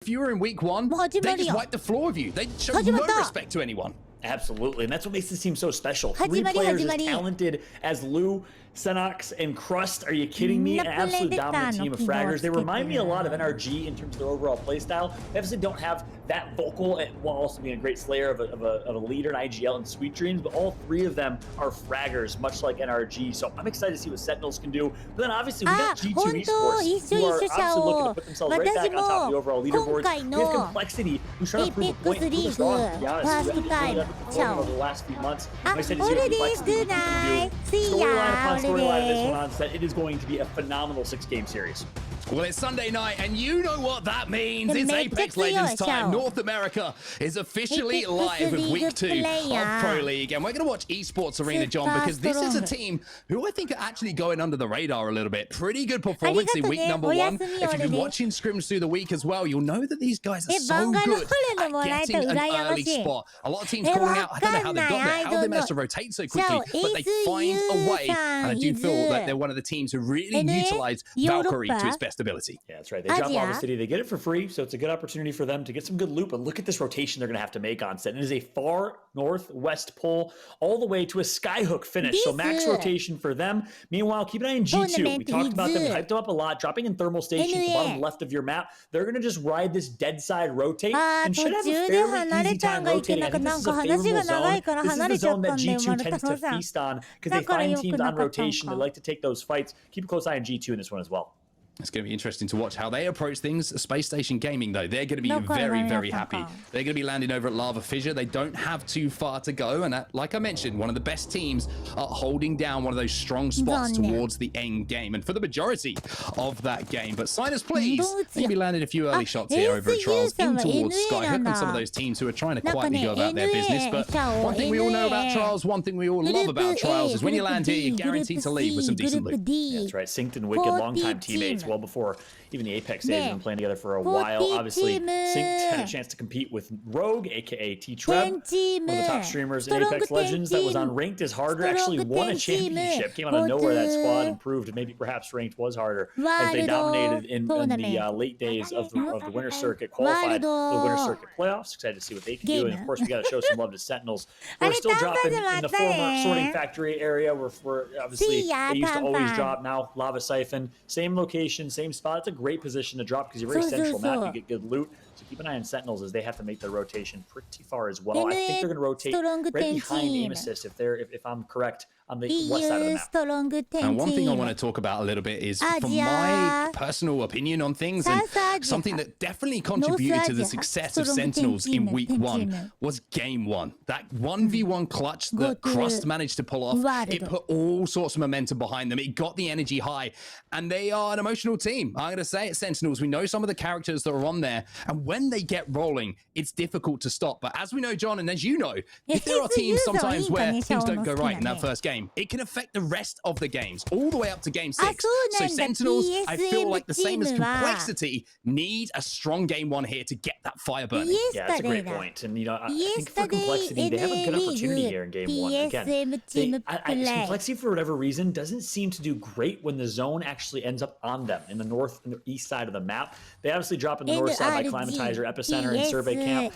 if you were in week one, they just wiped the floor with you. They showed no respect to anyone. Absolutely, and that's what makes this team so special. 3 players as talented as Lou, Senox, and Crust. Are you kidding me? An absolute dominant team of fraggers. They remind me a lot of NRG in terms of their overall playstyle. They obviously don't have that vocal, while also being a great slayer of a leader in IGL and Sweet Dreams, but all 3 of them are fraggers, much like NRG. So I'm excited to see what Sentinels can do. But then obviously we got G2 Esports, who are obviously looking to put themselves right back on top of the overall leaderboards. We have Complexity, who's trying to prove a point and prove us wrong, to be honest. Over the last few months. I'm excited to see what Complexity can do. Storyline upon storyline of this one on set. It is going to be a phenomenal 6-game series. Well, it's Sunday night, and you know what that means. It's Apex Legends time. North America is officially live with week 2 of Pro League. And we're going to watch Esports Arena, John, because this is a team who I think are actually going under the radar a little bit. Pretty good performance in week number 1. If you've been watching scrims through the week as well, you'll know that these guys are so good at getting an early spot. A lot of teams calling out, I don't know how they've got there, how they managed to rotate so quickly, but they find a way. And I do feel that they're one of the teams who really utilize Valkyrie to its best ability. Yeah, that's right. They drop Lava City. They get it for free, so it's a good opportunity for them to get some good loot. But look at this rotation they're going to have to make on set. It is a far northwest pull all the way to a skyhook finish. So max rotation for them. Meanwhile, keep an eye on G2. We talked about them, hyped them up a lot, dropping in thermal station at the bottom left of your map. They're going to just ride this dead side rotate and should have a fairly easy time rotating. I think this is a favorable zone. This is the zone that G2 tends to feast on because they find teams on rotation. They like to take those fights. Keep a close eye on G2 in this one as well. It's going to be interesting to watch how they approach things. Space Station Gaming, though, they're going to be very, very happy. They're going to be landing over at Lava Fissure. They don't have too far to go. And that, like I mentioned, one of the best teams are holding down one of those strong spots towards the end game. And for the majority of that game. But Sinus, please, they're going to be landing a few early shots here over at Trials in towards Skyhook and some of those teams who are trying to quietly go about their business. But one thing we all know about Trials, one thing we all love about Trials is when you land here, you're guaranteed to leave with some decent loot. Yeah, that's right. Synced and Wicked, longtime teammates, well before even the Apex days have been playing together for a while. Obviously, Synced had a chance to compete with Rogue, aka T-Treb, one of the top streamers in Apex Legends that was on Ranked is Harder, actually won a championship, came out of nowhere that squad and proved maybe perhaps Ranked was harder as they dominated in the late days of the Winter Circuit, qualified for the Winter Circuit playoffs. Excited to see what they can do, and of course we got to show some love to Sentinels. We're still dropping in the former sorting factory area where obviously they used to always drop. Now Lava Siphon, same location, same spot. It's a great position to drop because you're very central map. You get good loot. So keep an eye on Sentinels as they have to make their rotation pretty far as well. I think they're going to rotate right behind Aim Assist if I'm correct, on the west side of the map. And one thing I want to talk about a little bit is from my personal opinion on things, and something that definitely contributed to the success of Sentinels in week 1 was game 1. That 1v1 clutch that Crust managed to pull off, it put all sorts of momentum behind them. It got the energy high, and they are an emotional team. I'm going to say it, Sentinels. We know some of the characters that are on there, and when they get rolling, it's difficult to stop. But as we know, John, and as you know, if there are teams sometimes where things don't go right in that first game, it can affect the rest of the games, all the way up to game 6. So Sentinels, I feel like the same as Complexity, need a strong game 1 here to get that fire burning. Yeah, that's a great point. And, I think for Complexity, they have a good opportunity here in game 1. Again, Complexity, for whatever reason, doesn't seem to do great when the zone actually ends up on them in the north and the east side of the map. They obviously drop in the north side by Climatizer, Epicenter, and Survey Camp.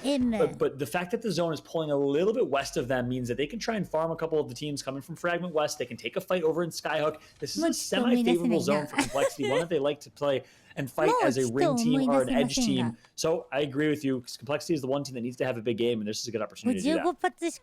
But the fact that the zone is pulling a little bit west of them means that they can try and farm a couple of the teams coming from Fragment West. They can take a fight over in Skyhook. This is a semi-favorable zone for Complexity, one that they like to play and fight as a ring team or an edge team. So I agree with you, because Complexity is the one team that needs to have a big game, and this is a good opportunity to do that.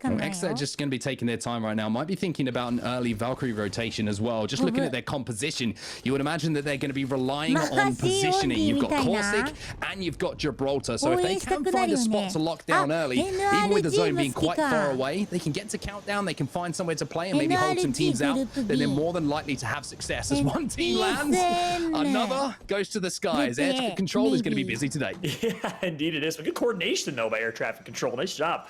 Well, X are just going to be taking their time right now. Might be thinking about an early Valkyrie rotation as well. Just looking at their composition, you would imagine that they're going to be relying on positioning. You've got Corsic and you've got Gibraltar. So if they can find a spot to lock down early, even with the zone being quite far away, they can get to countdown, they can find somewhere to play and maybe hold some teams out, then they're more than likely to have success. As one team lands, another goes to the skies. Air traffic control is going to be busy today. Yeah, indeed it is. But good coordination, though, by air traffic control. Nice job.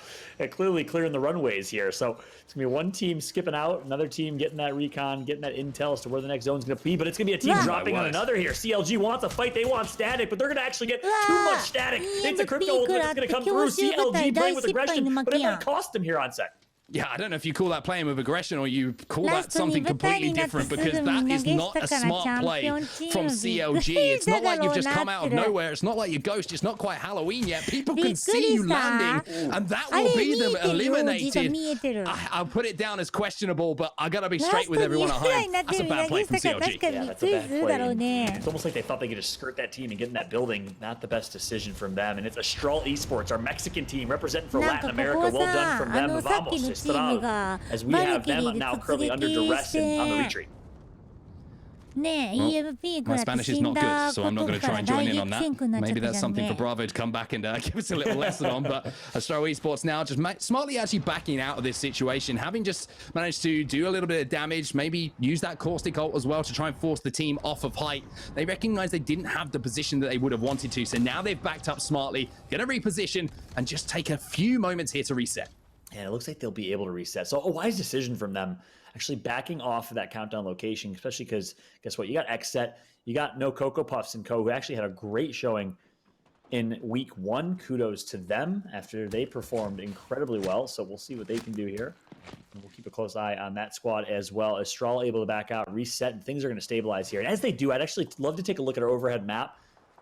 Clearly clearing the runways here. So it's going to be one team skipping out, another team getting that recon, getting that intel as to where the next zone's going to be. But it's going to be a team dropping on another here. CLG wants a fight. They want static, but they're going to actually get too much static. It's a crypto ultimate that's going to come through. CLG playing with aggression, but it might cost them here on set. Yeah, I don't know if you call that playing with aggression or you call that something completely different because that is not a smart play from CLG. It's not like you've just come out of nowhere. It's not like you're Ghost. It's not quite Halloween yet. People can see you landing and that will be them eliminated. I'll put it down as questionable, but I gotta be straight with everyone at home. That's a bad play from CLG. Yeah, that's a bad play. It's almost like they thought they could just skirt that team and get in that building. Not the best decision from them. And it's Astral Esports, our Mexican team representing for Latin America. Well done from them. Vamos. As we have them now currently under duress and on the retreat. Well, my Spanish is not good, so I'm not going to try and join in on that. Maybe that's something for Bravo to come back and give us a little lesson on. But Astro Esports now just smartly actually backing out of this situation, having just managed to do a little bit of damage, maybe use that caustic ult as well to try and force the team off of height. They recognize they didn't have the position that they would have wanted to, so now they've backed up smartly, going to reposition and just take a few moments here to reset. And it looks like they'll be able to reset. So a wise decision from them, actually backing off of that countdown location, especially because guess what? You got Xset, you got No Cocoa Puffs and Co, who actually had a great showing in week 1. Kudos to them after they performed incredibly well. So we'll see what they can do here. And we'll keep a close eye on that squad as well. As Strahl able to back out, reset, and things are going to stabilize here. And as they do, I'd actually love to take a look at our overhead map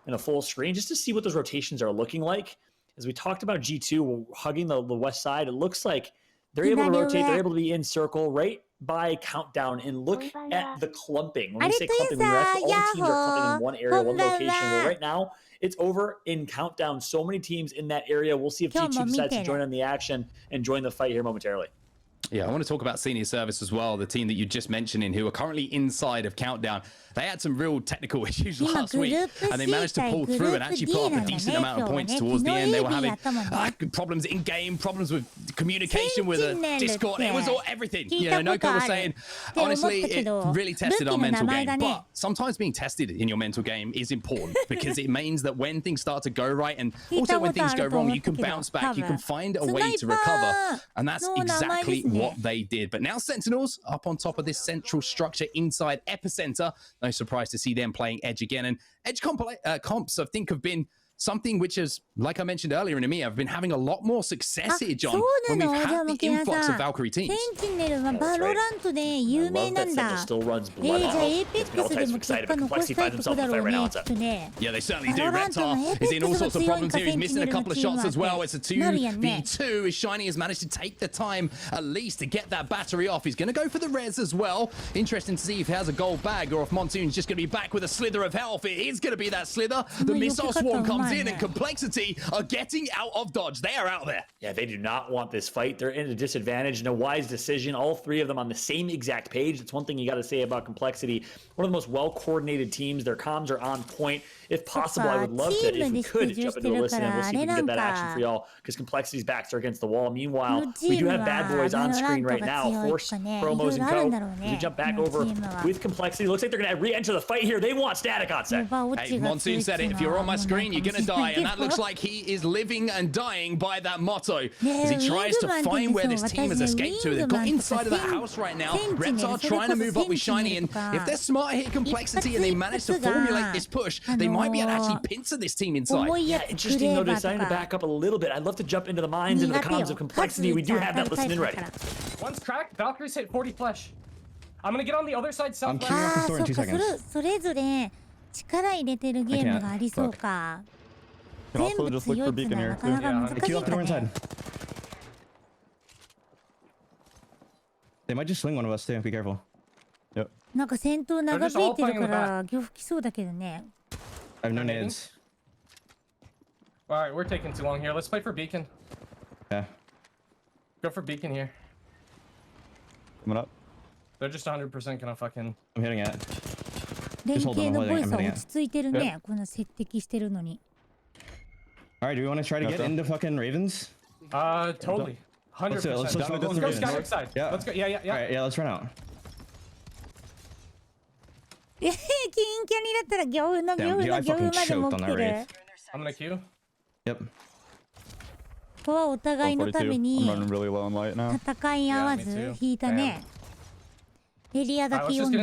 in a full screen just to see what those rotations are looking like. As we talked about G2 hugging the west side, it looks like they're able to rotate. They're able to be in circle right by countdown. And look at the clumping. When we say clumping, all the teams are clumping in one area, one location. Well, right now, it's over in countdown. So many teams in that area. We'll see if G2 decides to join on the action and join the fight here momentarily. Yeah, I want to talk about Senior Service as well, the team that you just mentioned who are currently inside of Countdown. They had some real technical issues last week, and they managed to pull through and actually put up a decent amount of points towards the end. They were having problems in game, problems with communication with a Discord. It was all everything. You know, Noko was saying, honestly, it really tested our mental game. But sometimes being tested in your mental game is important because it means that when things start to go right and also when things go wrong, you can bounce back, you can find a way to recover. And that's exactly what they did. But now Sentinels up on top of this central structure inside Epicenter. No surprise to see them playing Edge again. And Edge comps, I think, have been something which is, like I mentioned earlier in EMEA, I've been having a lot more success here, John, when we've had the influx of Valkyrie teams. Still runs blood off. It's been all types of excited, but Complexity finds himself in the fight right now. Yeah, they certainly do. Reptar is in all sorts of problems here. He's missing a couple of shots as well. It's a 2v2. As Shiny has managed to take the time at least to get that battery off. He's going to go for the res as well. Interesting to see if he has a gold bag or if Monsoon's just going to be back with a slither of health. It is going to be that slither. The missile swarm comes in and Complexity are getting out of dodge. They are out there. Yeah, they do not want this fight. They're in a disadvantage. No wise decision. All three of them on the same exact page. That's one thing you got to say about Complexity. One of the most well-coordinated teams. Their comms are on point. If possible, I would love to, if we could, jump into a listen and we'll see if we can get that action for y'all because Complexity's backs are against the wall. Meanwhile, we do have Bad Boys on screen right now. Force promos and co. As we jump back over with Complexity. Looks like they're going to re-enter the fight here. They want static on set. Hey, Monsoon said it. If you're on my screen, you're going to die. And that looks like he is living and dying by that motto as he tries to find where this team has escaped to. They've got inside of that house right now. Reptar trying to move up with Shiny, and if they're smart here, Complexity, and they manage to formulate this push, they might be able to actually pincer this team inside. Yeah, interesting though, deciding to back up a little bit. I'd love to jump into the minds and the comms of Complexity. We do have that listening ready. One's cracked. Valkyrie's hit 40 flesh. I'm gonna get on the other side south. I'm queuing off the store in 2 seconds. それぞれ力入れてるゲームがありそうか。全部強いってのはなかなか難しいかね。They might just swing one of us too. Be careful. Yep. なんか戦闘長引いてるから漁夫来そうだけどね。I have no nades. Alright, we're taking too long here. Let's fight for Beacon. Yeah. Go for Beacon here. Coming up. They're just 100% gonna fucking... I'm hitting it. 連携のボイスは落ち着いてるね。この接敵してるのに。Alright, do we want to try to get into fucking Ravens? Totally. 100%. Let's go Skywork side. Yeah. Let's go. Yeah. Alright, yeah, let's run out. キンキャニだったら漁夫の漁夫まで持ってる。I'm gonna queue. Yep. ここはお互いのために戦い合わず引いたね。エリアだけ読んでう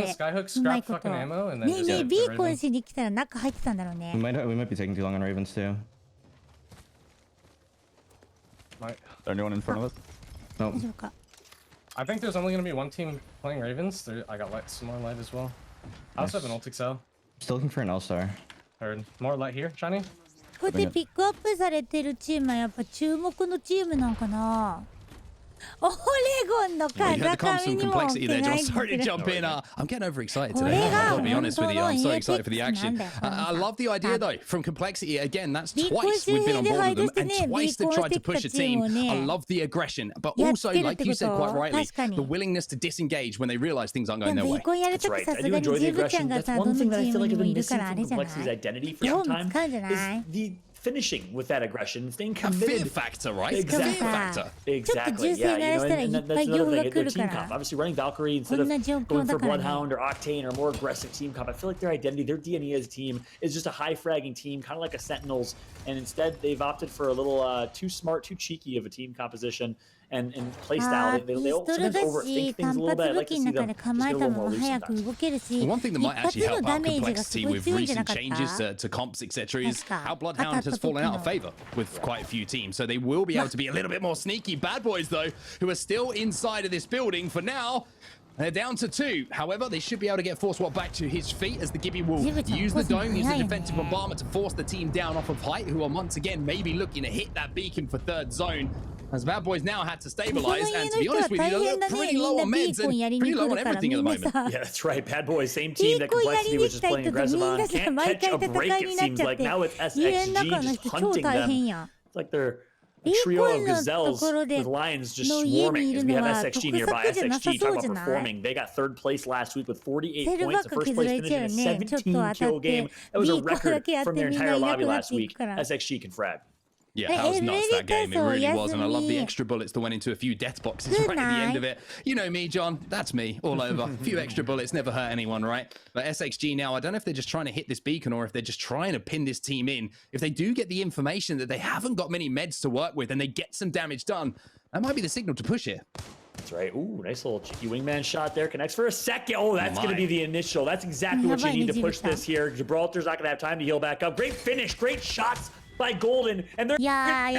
まいこと。ねえねえ、ビーコンしに来たら中入ってたんだろうね。We might be taking too long on Ravens too. Anyone in front of us? No. 大丈夫か。I think there's only gonna be one team playing Ravens. I got light, some more light as well. I also have an ult XL. Still looking for an All-Star. Heard. More light here, Johnny? こうやってピックアップされてるチームはやっぱ注目のチームなんかな。オレゴンの風上にも置けない。 Sorry to jump in. I'm getting overexcited today. I'll be honest with you. I'm so excited for the action. I love the idea though. From complexity, again, that's twice we've been on board with them, and twice they've tried to push a team. I love the aggression, but also, like you said quite rightly, the willingness to disengage when they realize things aren't going their way. That's right. I do enjoy the aggression. That's one thing that I feel like has been missing from complexity's identity for some time. Is the finishing with that aggression, staying committed. A fear factor, right? Exactly. Fear factor. Exactly. Yeah, and that's another thing. Their team comp. Obviously, running Valkyrie instead of going for Bloodhound or Octane or more aggressive team comp. I feel like their identity, their DNA as a team, is just a high fragging team, kind of like a Sentinels. And instead, they've opted for a little too smart, too cheeky of a team composition. And play style, they sometimes overthink things a little bit. I like to see them just get a little more loose sometimes. Well, one thing that might actually help out complexity with recent changes to comps, etc., is how Bloodhound has fallen out of favor with quite a few teams. So they will be able to be a little bit more sneaky. Bad Boys, though, who are still inside of this building for now. They're down to 2. However, they should be able to get Force Swap back to his feet as the Gibby will use the dome, use the defensive bombardment to force the team down off of height, who are once again maybe looking to hit that beacon for 3rd zone. As Bad Boys now had to stabilize, and to be honest with you, they're pretty low on meds and pretty low on everything at the moment. Yeah, that's right. Bad Boys, same team that Complexity was just playing aggressive on. Can't catch a break, it seems like. Now with SXG just hunting them. It's like they're a trio of gazelles with lions just swarming as we have SXG nearby. SXG, talk about performing. They got 3rd place last week with 48 points. The first place finish in a 17-kill game. That was a record from their entire lobby last week. SXG can frag. Yeah, that was nuts, that game. It really was. And I love the extra bullets that went into a few death boxes right at the end of it. You know me, John. That's me, all over. A few extra bullets never hurt anyone, right? But SXG now, I don't know if they're just trying to hit this beacon or if they're just trying to pin this team in. If they do get the information that they haven't got many meds to work with and they get some damage done, that might be the signal to push it. That's right. Ooh, nice little cheeky wingman shot there. Connects for a second. Oh, that's going to be the initial. That's exactly what you need to push this here. Gibraltar's not going to have time to heal back up. Great finish. Great shots by Golden. And they're what I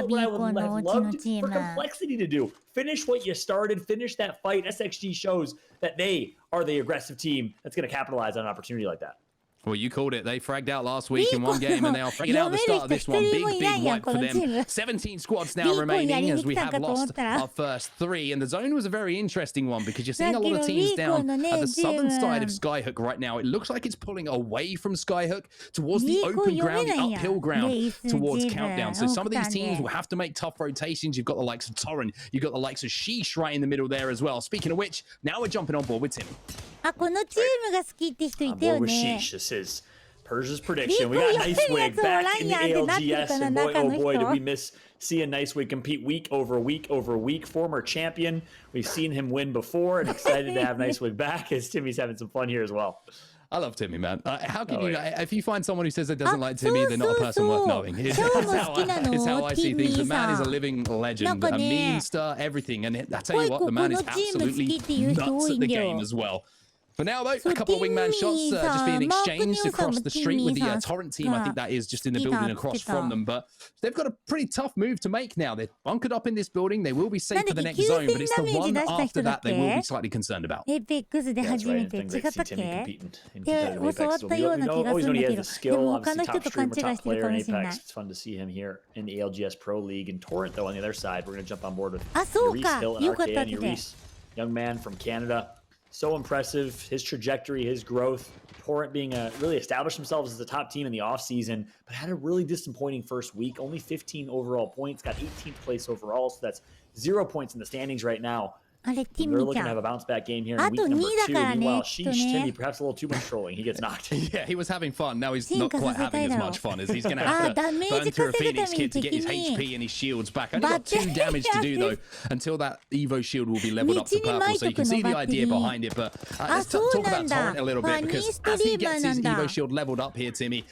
would have loved for Complexity to do. Finish what you started. Finish that fight. SXG shows that they are the aggressive team that's going to capitalize on an opportunity like that. Well, you called it. They fragged out last week in one game, and they are fragging out the start of this one. Big wipe for them. 17 squads now remaining as we have lost our first 3. And the zone was a very interesting one because you're seeing a lot of teams down at the southern side of Skyhook right now. It looks like it's pulling away from Skyhook towards the open ground, the uphill ground towards Countdown. So some of these teams will have to make tough rotations. You've got the likes of Torrent. You've got the likes of Sheesh right in the middle there as well. Speaking of which, now we're jumping on board with Tim. あ、このチームが好きって人いたよね。 This is Persia's prediction. We got Nicewig back in the ALGS, and boy, oh boy, did we miss seeing Nicewig compete week over week over week. Former champion. We've seen him win before, and excited to have Nicewig back as Timmy's having some fun here as well. I love Timmy, man. How can you? If you find someone who says they doesn't like Timmy, they're not a person worth knowing. It's how I see things. The man is a living legend, a meme star, everything. And I tell you what, the man is absolutely nuts at the game as well. For now, though, a couple of wingman shots just being exchanged across the street with the Torrent team. I think that is just in the building across from them. But they've got a pretty tough move to make now. They're bunkered up in this building. They will be safe for the next zone, but it's the one after that they will be slightly concerned about. APEX で初めて違ったっけ？で、教わったような気がするんだけど、でも他の人と勘違いしてるかもしれない。It's fun to see him here in the ALGS Pro League. And Torrent, though, on the other side, we're going to jump on board with Reese Hill and Arcade. Reese, young man from Canada. So impressive, his trajectory, his growth. Torrent being really established themselves as the top team in the offseason, but had a really disappointing first week. Only 15 overall points, got 18th place overall, so that's 0 points in the standings right now. They're looking to have a bounce back game here in week number 2. Meanwhile, Sheesh Timmy, perhaps a little too much trolling. He gets knocked. Yeah, he was having fun. Now he's not quite having as much fun as he's going to have to burn through a Phoenix kit to get his HP and his shields back. Only got 2 damage to do, though, until that Evo shield will be leveled up to purple. So you can see the idea behind it. But let's talk about Torrent a little bit, because as he gets his Evo shield leveled up here, Timmy,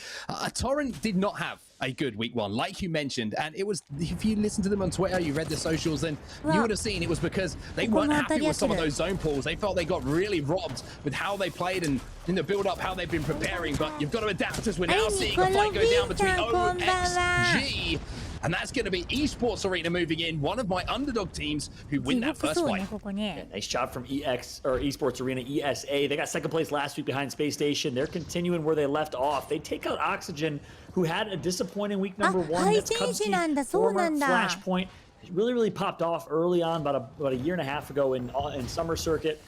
Torrent did not have a good week 1, like you mentioned, and it was, if you listened to them on Twitter, you read the socials, then you would have seen it was because they weren't happy with some of those zone pulls. They felt they got really robbed with how they played and in the build-up, how they've been preparing. But you've got to adapt, as we're now seeing a fight go down between OXG and that's going to be Esports Arena moving in, one of my underdog teams who win that first fight. Yeah, nice job from Esports Arena ESA. They got second place last week behind Space Station. They're continuing where they left off. They take out Oxygen, who had a disappointing week number 1. That's Cubsy, former Flashpoint. It really popped off early on, about a year and a half ago in Summer Circuit.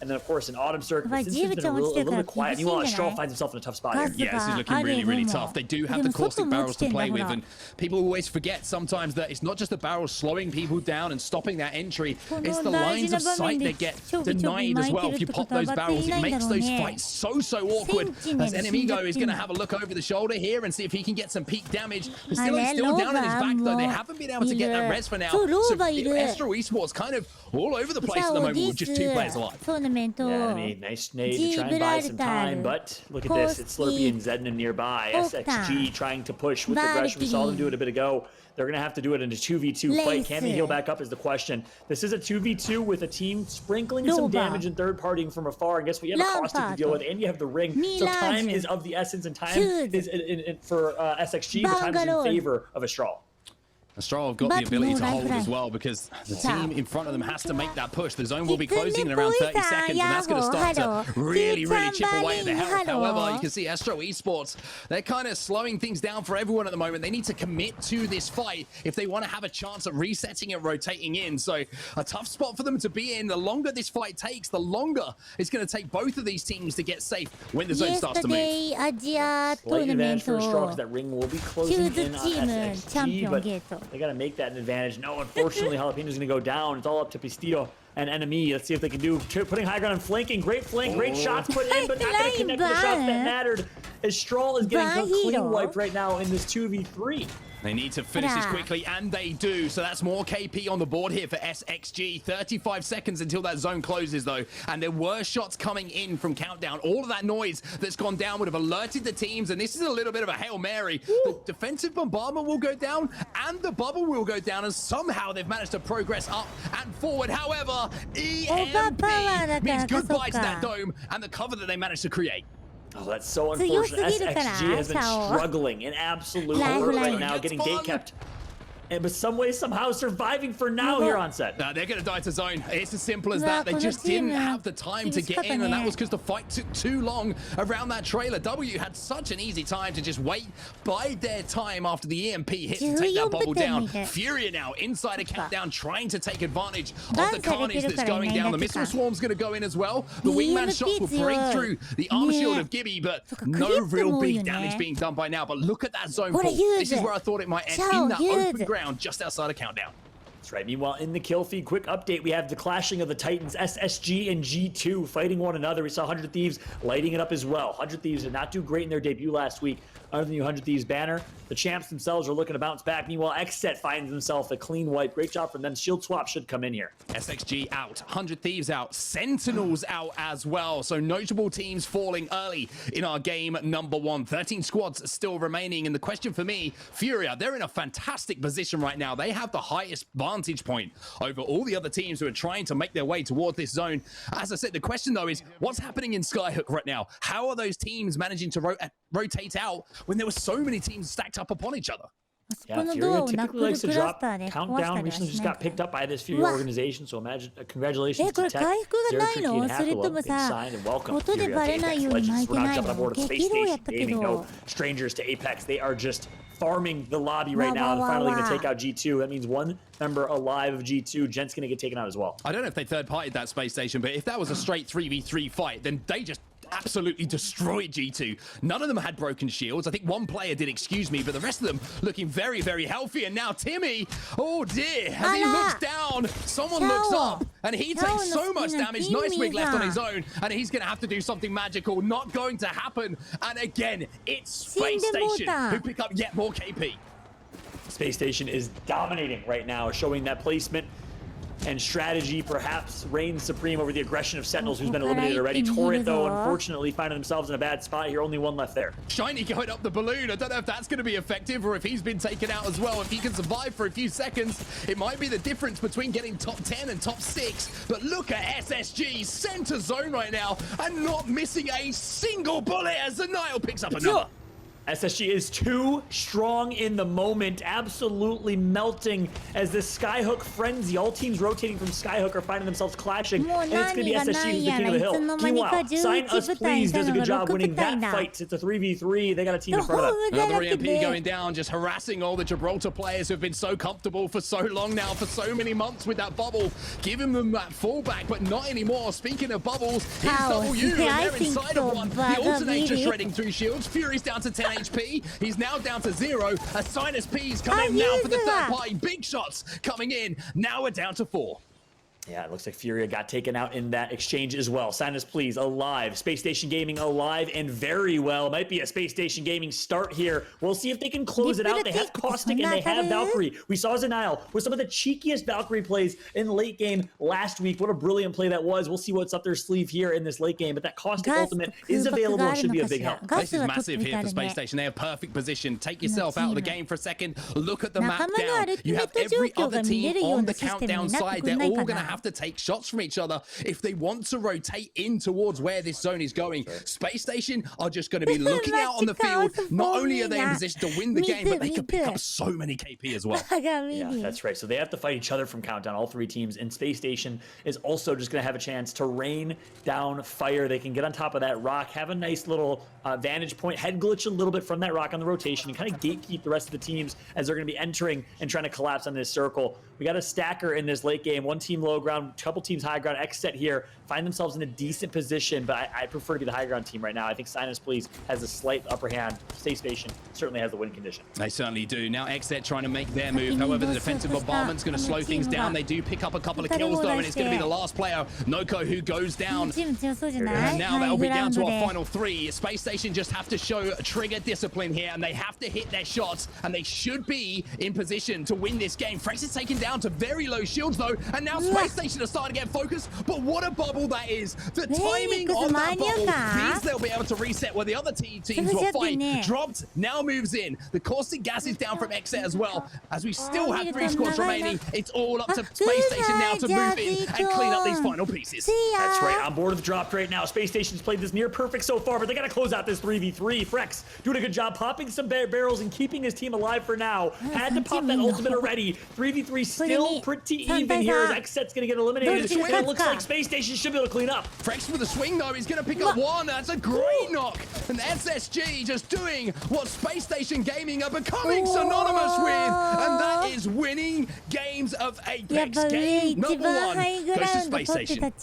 And then, of course, in Autumn Circuit, since it's been a little bit quiet. Meanwhile, Straw finds himself in a tough spot here. Yeah, this is looking really tough. They do have the caustic barrels to play with, and people always forget sometimes that it's not just the barrels slowing people down and stopping that entry. It's the lines of sight that get denied as well. If you pop those barrels, it makes those fights so awkward. As Enemigo is going to have a look over the shoulder here and see if he can get some peak damage. Still down on his back, though. They haven't been able to get that res for now. So Astro Esports kind of all over the place at the moment with just 2 players alive. Yeah, I mean, nice nade to try and buy some time, but look at this. It's Slurpee and Zednan nearby. SXG trying to push with aggression. We saw them do it a bit ago. They're going to have to do it in a 2v2 fight. Can they heal back up is the question. This is a 2v2 with a team sprinkling some damage and third-partying from afar. And guess what? You have a caustic to deal with, and you have the ring. So time is of the essence, and time is for SXG, but time is in favor of Astral. Astral have got the ability to hold as well because the team in front of them has to make that push. The zone will be closing in around 30 seconds, and that's going to start to really chip away at the health. However, you can see Astro Esports, they're kind of slowing things down for everyone at the moment. They need to commit to this fight if they want to have a chance at resetting and rotating in. So a tough spot for them to be in. The longer this fight takes, the longer it's going to take both of these teams to get safe when the zone starts to move. Slight advantage for Astral because that ring will be closing in on SXG, but they got to make that an advantage. No, unfortunately, Jalapeno's going to go down. It's all up to Pistillo and Enemy. Let's see if they can do putting high ground and flanking. Great flank, great shots put in, but not going to connect with the shots that mattered. As Strahl is getting clean wiped right now in this 2v3. They need to finish this quickly, and they do. So that's more KP on the board here for SXG. 35 seconds until that zone closes, though. And there were shots coming in from Countdown. All of that noise that's gone down would have alerted the teams, and this is a little bit of a Hail Mary. The defensive bombardment will go down, and the bubble will go down, and somehow they've managed to progress up and forward. However, EMP means goodbye to that dome and the cover that they managed to create. Oh, that's so unfortunate. SXG has been struggling in absolute hurt right now, getting gate kept. And but some way, somehow surviving for now here on set. No, they're going to die to zone. It's as simple as that. They just didn't have the time to get in, and that was because the fight took too long around that trailer. W had such an easy time to just wait, bide their time after the EMP hit to take that bubble down. Furia now inside a Countdown, trying to take advantage of the carnage that's going down. The missile swarm's going to go in as well. The wingman shots will break through the arm shield of Gibby, but no real big damage being done by now. But look at that zone pull. This is where I thought it might end, in that open ground just outside of Countdown. That's right. Meanwhile, in the kill feed, quick update. We have the clashing of the Titans, SSG and G2 fighting one another. We saw 100 Thieves lighting it up as well. 100 Thieves did not do great in their debut last week under the new 100 Thieves banner. The champs themselves are looking to bounce back. Meanwhile, Xset finds himself a clean wipe. Great job from them. Shield swap should come in here. SXG out, 100 Thieves out, Sentinels out as well. So notable teams falling early in our game number 1. 13 squads still remaining. And the question for me, Furia, they're in a fantastic position right now. They have the highest vantage point over all the other teams who are trying to make their way toward this zone. As I said, the question though is, what's happening in Skyhook right now? How are those teams managing to rotate out when there were so many teams stacked up upon each other? Yeah, Furia typically likes to drop. Countdown recently just got picked up by this Furia organization, so imagine congratulations to Tech, Zertricky, and Hackula. Big sign and welcome Furia to Apex Legends. We're not jumping aboard of Space Station Gaming, no strangers to Apex. They are just farming the lobby right now and finally going to take out G2. That means one member alive of G2. Gent's going to get taken out as well. I don't know if they third-partied that Space Station, but if that was a straight 3v3 fight, then they just absolutely destroyed G2. None of them had broken shields. I think one player did, excuse me, but the rest of them looking very, very healthy. And now Timmy, oh dear, as he looks down, someone looks up, and he takes so much damage. Nice wig left on his own, and he's going to have to do something magical. Not going to happen. And again, it's Space Station who pick up yet more KP. Space Station is dominating right now, showing that placement and strategy perhaps reigns supreme over the aggression of Sentinels, who's been eliminated already. Torrent, though, unfortunately finding themselves in a bad spot here. Only one left there. Shiny going up the balloon. I don't know if that's going to be effective or if he's been taken out as well. If he can survive for a few seconds, it might be the difference between getting top 10 and top 6. But look at SSG, center zone right now, and not missing a single bullet as the Nile picks up another. SSG is too strong in the moment, absolutely melting as this Skyhook frenzy. All teams rotating from Skyhook are finding themselves clashing, and it's going to be SSG who's the king of the hill. Meanwhile, Sign Us Please does a good job winning that fight. It's a 3v3. They got a team in front of them. Another EMP going down, just harassing all the Gibraltar players who have been so comfortable for so long now, for so many months with that bubble, giving them that fallback, but not anymore. Speaking of bubbles, here's W, and they're inside of one. The Alternator shredding through shields. Fury's down to 10 HP. He's now down to 0. A Sinus P's come in now for the third party. Big shots coming in. Now we're down to 4. Yeah, it looks like Furia got taken out in that exchange as well. Sinus Please alive. Space Station Gaming alive and very well. Might be a Space Station Gaming start here. We'll see if they can close it out. They have Caustic and they have Valkyrie. We saw Zenile with some of the cheekiest Valkyrie plays in late game last week. What a brilliant play that was. We'll see what's up their sleeve here in this late game. But that Caustic ultimate is available and should be a big help. This is massive here for Space Station. They have perfect position. Take yourself out of the game for a second. Look at the map down. You have every other team on the countdown side. They're all going to have to take shots from each other if they want to rotate in towards where this zone is going. Space Station are just going to be looking out on the field. Not only are they in position to win the game, but they can pick up so many KP as well. Yeah, that's right. So they have to fight each other from countdown, all three teams. And Space Station is also just going to have a chance to rain down fire. They can get on top of that rock, have a nice little vantage point, head glitch a little bit from that rock on the rotation, and kind of gatekeep the rest of the teams as they're going to be entering and trying to collapse on this circle. We got a stacker in this late game. One team low ground, couple teams high ground. X-Set here find themselves in a decent position, but I prefer to be the high ground team right now. I think Sinus Please has a slight upper hand. Space Station certainly has the win condition. They certainly do. Now X-Set trying to make their move. However, the defensive bombardment's going to slow things down. They do pick up a couple of kills though, and it's going to be the last player, Noko, who goes down. And now that'll be down to our final 3. Space Station just have to show trigger discipline here, and they have to hit their shots, and they should be in position to win this game. Frex is taken down to very low shields though, and now Space Station are starting to get focused, but what a bubble that is. The timing on that bubble means they'll be able to reset where the other teams will fight. Dropped, now moves in. The caustic gas is down from X-Set as well. As we still have 3 squads remaining, it's all up to Space Station now to move in and clean up these final pieces. That's right, on board with Dropped right now. Space Station's played this near perfect so far, but they got to close out this 3v3. Frex doing a good job popping some barrels and keeping his team alive for now. Had to pop that ultimate already. 3v3 still pretty even here as X-Set's going to get eliminated. And it looks like Space Station should be able to clean up. Frex with a swing though, he's going to pick up 1. That's a great knock. And SSG just doing what Space Station Gaming are becoming synonymous with. And that is winning games of Apex. Game number 1 goes to Space Station.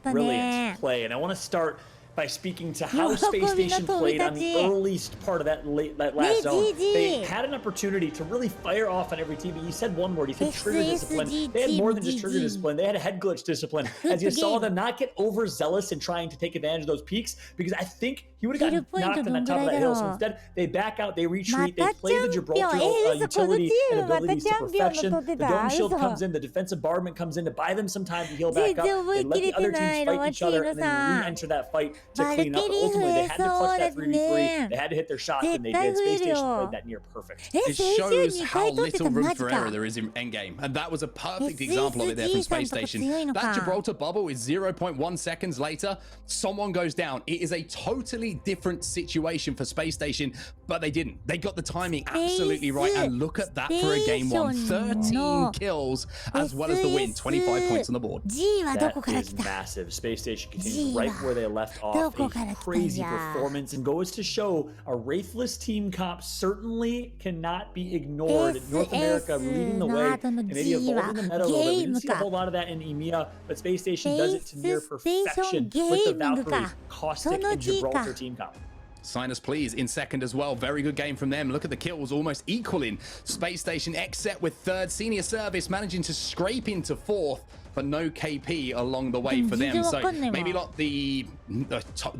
Brilliant play. And I want to start by speaking to how Space Station played on the earliest part of that last zone. They had an opportunity to really fire off on every team. He said one word. He said trigger discipline. They had more than just trigger discipline. They had a head glitch discipline. As you saw them not get overzealous in trying to take advantage of those peaks, because I think he would have gotten knocked on the top of that hill. So instead, they back out, they retreat, they play the Gibraltar utility and abilities to perfection. The dome shield comes in, the defensive bombardment comes in to buy them some time to heal back up. They let the other teams fight each other and then re-enter that fight to clean up. But ultimately, they had to clutch that 3v3. They had to hit their shots, and they did. Space Station played that near perfect. It shows how little room for error there is in endgame, and that was a perfect example of it there from Space Station. That Gibraltar bubble is 0.1 seconds later. Someone goes down. It is a totally different situation for Space Station, but they didn't. They got the timing absolutely right, and look at that for a game 1. 13 kills as well as the win. 25 points on the board. That is massive. Space Station continues right where they left off. A crazy performance, and goes to show a Wraithless team comp certainly cannot be ignored. North America leading the way and maybe evolving the meta a little bit. We didn't see a whole lot of that in EMEA, but Space Station does it to near perfection with the Valkyrie, Caustic, and Gibraltar team comp. Sinus Please in second as well. Very good game from them. Look at the kills almost equaling Space Station. X-Set with 3rd. Senior Service managing to scrape into 4th, but no KP along the way for them. So maybe not the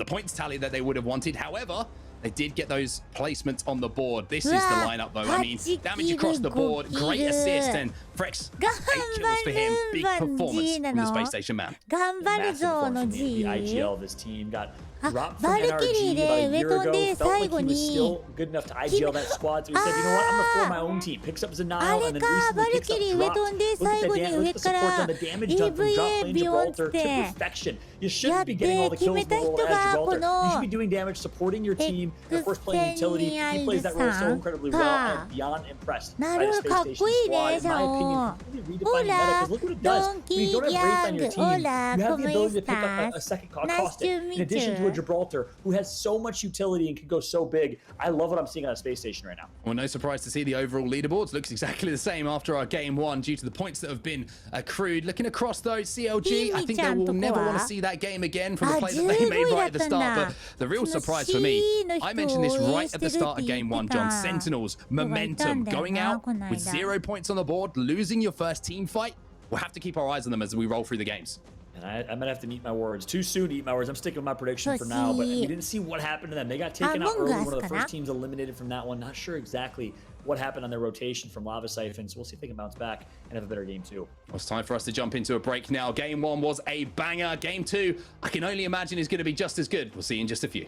points tally that they would have wanted. However, they did get those placements on the board. This is the lineup though. I mean, damage across the board, great assist, and Frex, 8 kills for him. Big performance from the Space Station man. Massive performance from the IGL. This team got あ、 dropped バ from ルキリー NRG で about ウ a ェ year トン ago. で Felt 最 like 後 he was に still good enough to IGL that squad. So he said, you know what, I'm gonna form my own team. Picks up Zanile あ and れ then か、バ recently ル picks キ up リーウェ dropped. トンで Look 最 at 後 the に look 上 at the か support ら on the damage done from drop EVA lane ビヨンっ Gibraltar to て perfection. You や shouldn't っ be て getting all the 決 kills め in た the role 人 as がこ Gibraltar. You の should be doing damage, supporting your team. And of course, playing utility. He plays that role so incredibly well. I'm beyond impressed な by る the ほど、かっ Space こ Station いい squad. ね、 In シャ my オ。 opinion, completely ほ redefining meta. ら、 Because look what it ド ン does. When キ you don't ー have ギ Wraith ャ on ン your グ、 team, オ you ラ、 have コ the メ ability ス to pick タ up a second ナイス caustic チュー in ミーチ addition to a ュー。 Gibraltar who has so much utility and can go so big. I love what I'm seeing on a Space Station right now. Well, no surprise to see the overall leaderboards looks exactly the same after our game one due to the points that have been accrued. Looking across though, CLG, I think they will never want to see that game again from the play that they made right at the start. But the real surprise for me, I mentioned this right at the start of game one, John. Sentinels, momentum, going out with 0 points on the board, losing your first team fight. We'll have to keep our eyes on them as we roll through the games. And I'm gonna have to eat my words. Too soon to eat my words. I'm sticking with my prediction for now, but we didn't see what happened to them. They got taken out early. One of the first teams eliminated from that one. Not sure exactly what happened on their rotation from Lava Siphon, so we'll see if they can bounce back and have a better game two. Well, it's time for us to jump into a break now. Game one was a banger. Game two, I can only imagine is going to be just as good. We'll see you in just a few.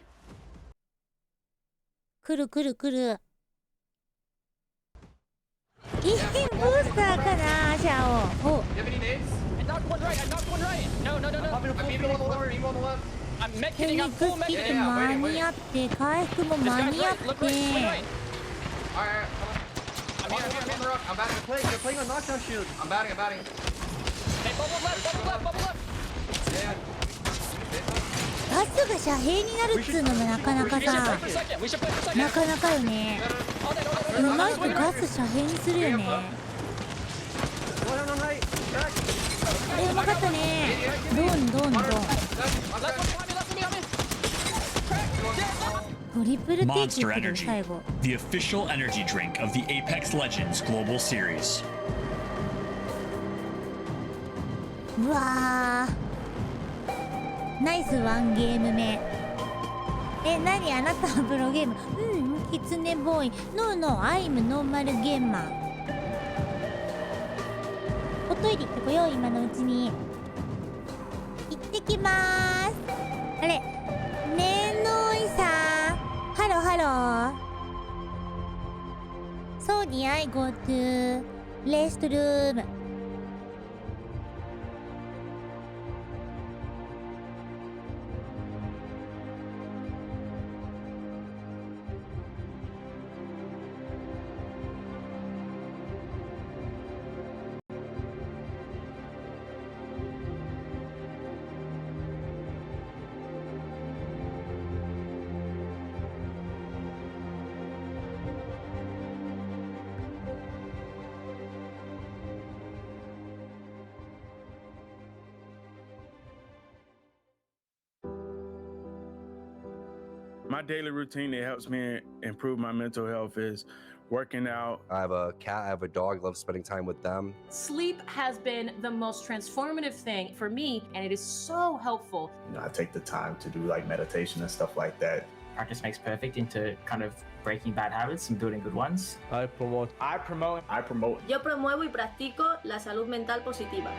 来る来る来る。インブースターかな、シャオ。お。 You have any nades? I knocked one right. I knocked one right. No. I'm beam on the left. Beam on the left. I'm mech フェ hitting. ニ I'm ック full ス mech キッ hitting. ト間に合って回復も This 間 guy's に合っ right. Look て right. Point right. Oh. Alright. I'm on the rock. I'm batting. They're playing on knockdown shield. I'm batting. Hey, bubble left. Yeah. ガスが遮蔽になるっつうのもなかなか We should さ play for second. We should play for second. なかなかよね。 Oh, うまいとガス遮蔽にするよね。うまかったね。ドンドンドン。トリプルテイクってる最後。 the official energy drink of the Apex Legends Global Series. うわー。ナイスワンゲーム目。何あなたはプロゲーム。キツネボーイ。No, I'm normal gamer。おトイレ行ってこよう、今のうちに。行ってきまーす。あれ、ねのいさん。ハロー。そうに、I go to restroom。My daily routine that helps me improve my mental health is working out. I have a cat, I have a dog, love spending time with them. Sleep has been the most transformative thing for me, and it is so helpful. I take the time to do like meditation and stuff like that. Practice makes perfect into kind of breaking bad habits and building good ones. I promote. Yo promuevo y practico la salud mental positiva.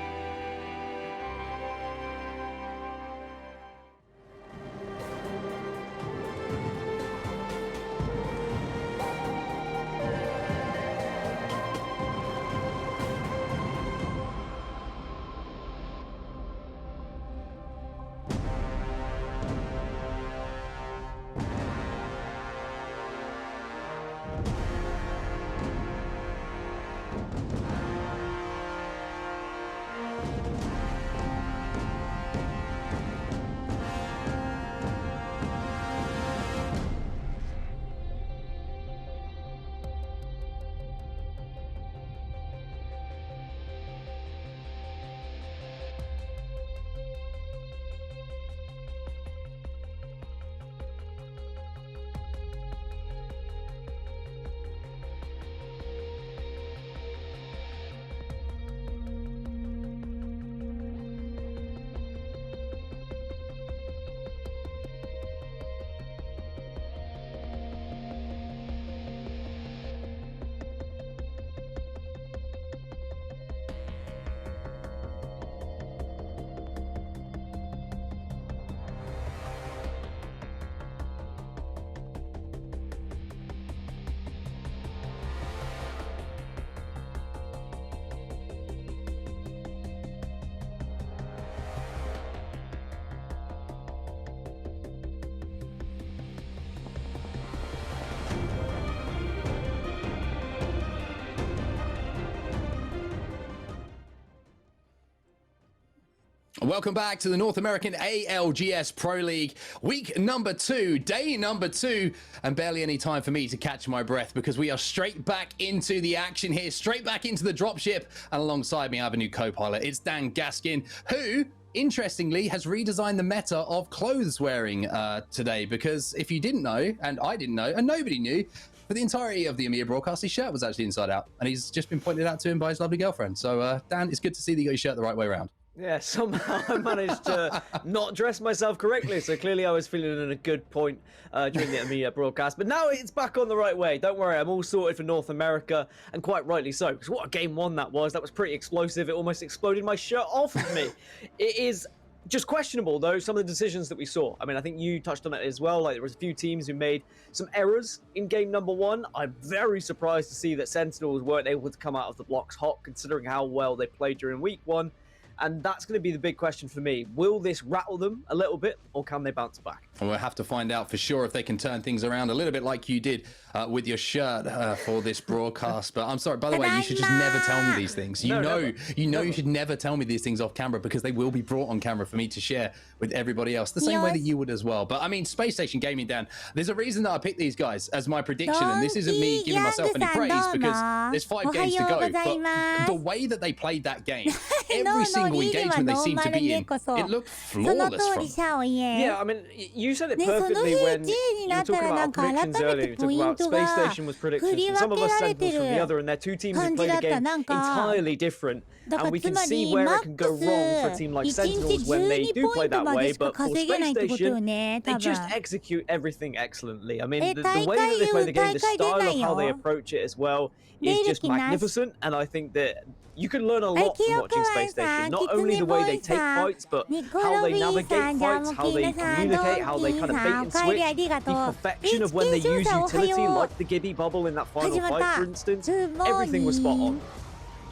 Welcome back to the North American ALGS Pro League, week number 2, day number 2, and barely any time for me to catch my breath because we are straight back into the action here, straight back into the dropship, and alongside me I have a new co-pilot. It's Dan Gaskin, who, interestingly, has redesigned the meta of clothes wearing today, because if you didn't know, and I didn't know, and nobody knew, for the entirety of the EMEA broadcast, his shirt was actually inside out, and he's just been pointed out to him by his lovely girlfriend. So, Dan, it's good to see that you got your shirt the right way around. Yeah, somehow I managed to not dress myself correctly, so clearly I was feeling in a good point during the EMEA broadcast. But now it's back on the right way. Don't worry, I'm all sorted for North America, and quite rightly so, because what a game one that was. That was pretty explosive. It almost exploded my shirt off of me. It is just questionable, though, some of the decisions that we saw. I mean, I think you touched on it as well. Like, there was a few teams who made some errors in game number 1. I'm very surprised to see that Sentinels weren't able to come out of the blocks hot, considering how well they played during week 1. And that's going to be the big question for me. Will this rattle them a little bit, or can they bounce back? We'll have to find out for sure if they can turn things around a little bit like you did with your shirt for this broadcast. But I'm sorry, by the way, you should just never tell me these things. You know you should never tell me these things off camera, because they will be brought on camera for me to share with everybody else, the same way that you would as well. But I mean, Space Station Gaming, Dan, there's a reason that I picked these guys as my prediction, and this isn't me giving myself any praise, because there's 5 games to go. But the way that they played that game, every single engagement they seemed to be in, it looked flawless from. Yeah, I mean, you said it perfectly when you were talking about our predictions earlier. You talked about Space Station was predictions, and some of us Sentinels from the other, and their 2 teams who played a game entirely different. And we can see where it can go wrong for a team like Sentinels when they do play that way. But for Space Station, they just execute everything excellently. I mean, the way that they play the game, the style of how they approach it as well is just magnificent. And I think that you can learn a lot from watching Space Station. Not only the way they take fights, but how they navigate fights, how they communicate, how they kind of bait and switch. The perfection of when they use utility, like the Gibby bubble in that final fight, for instance. Everything was spot on.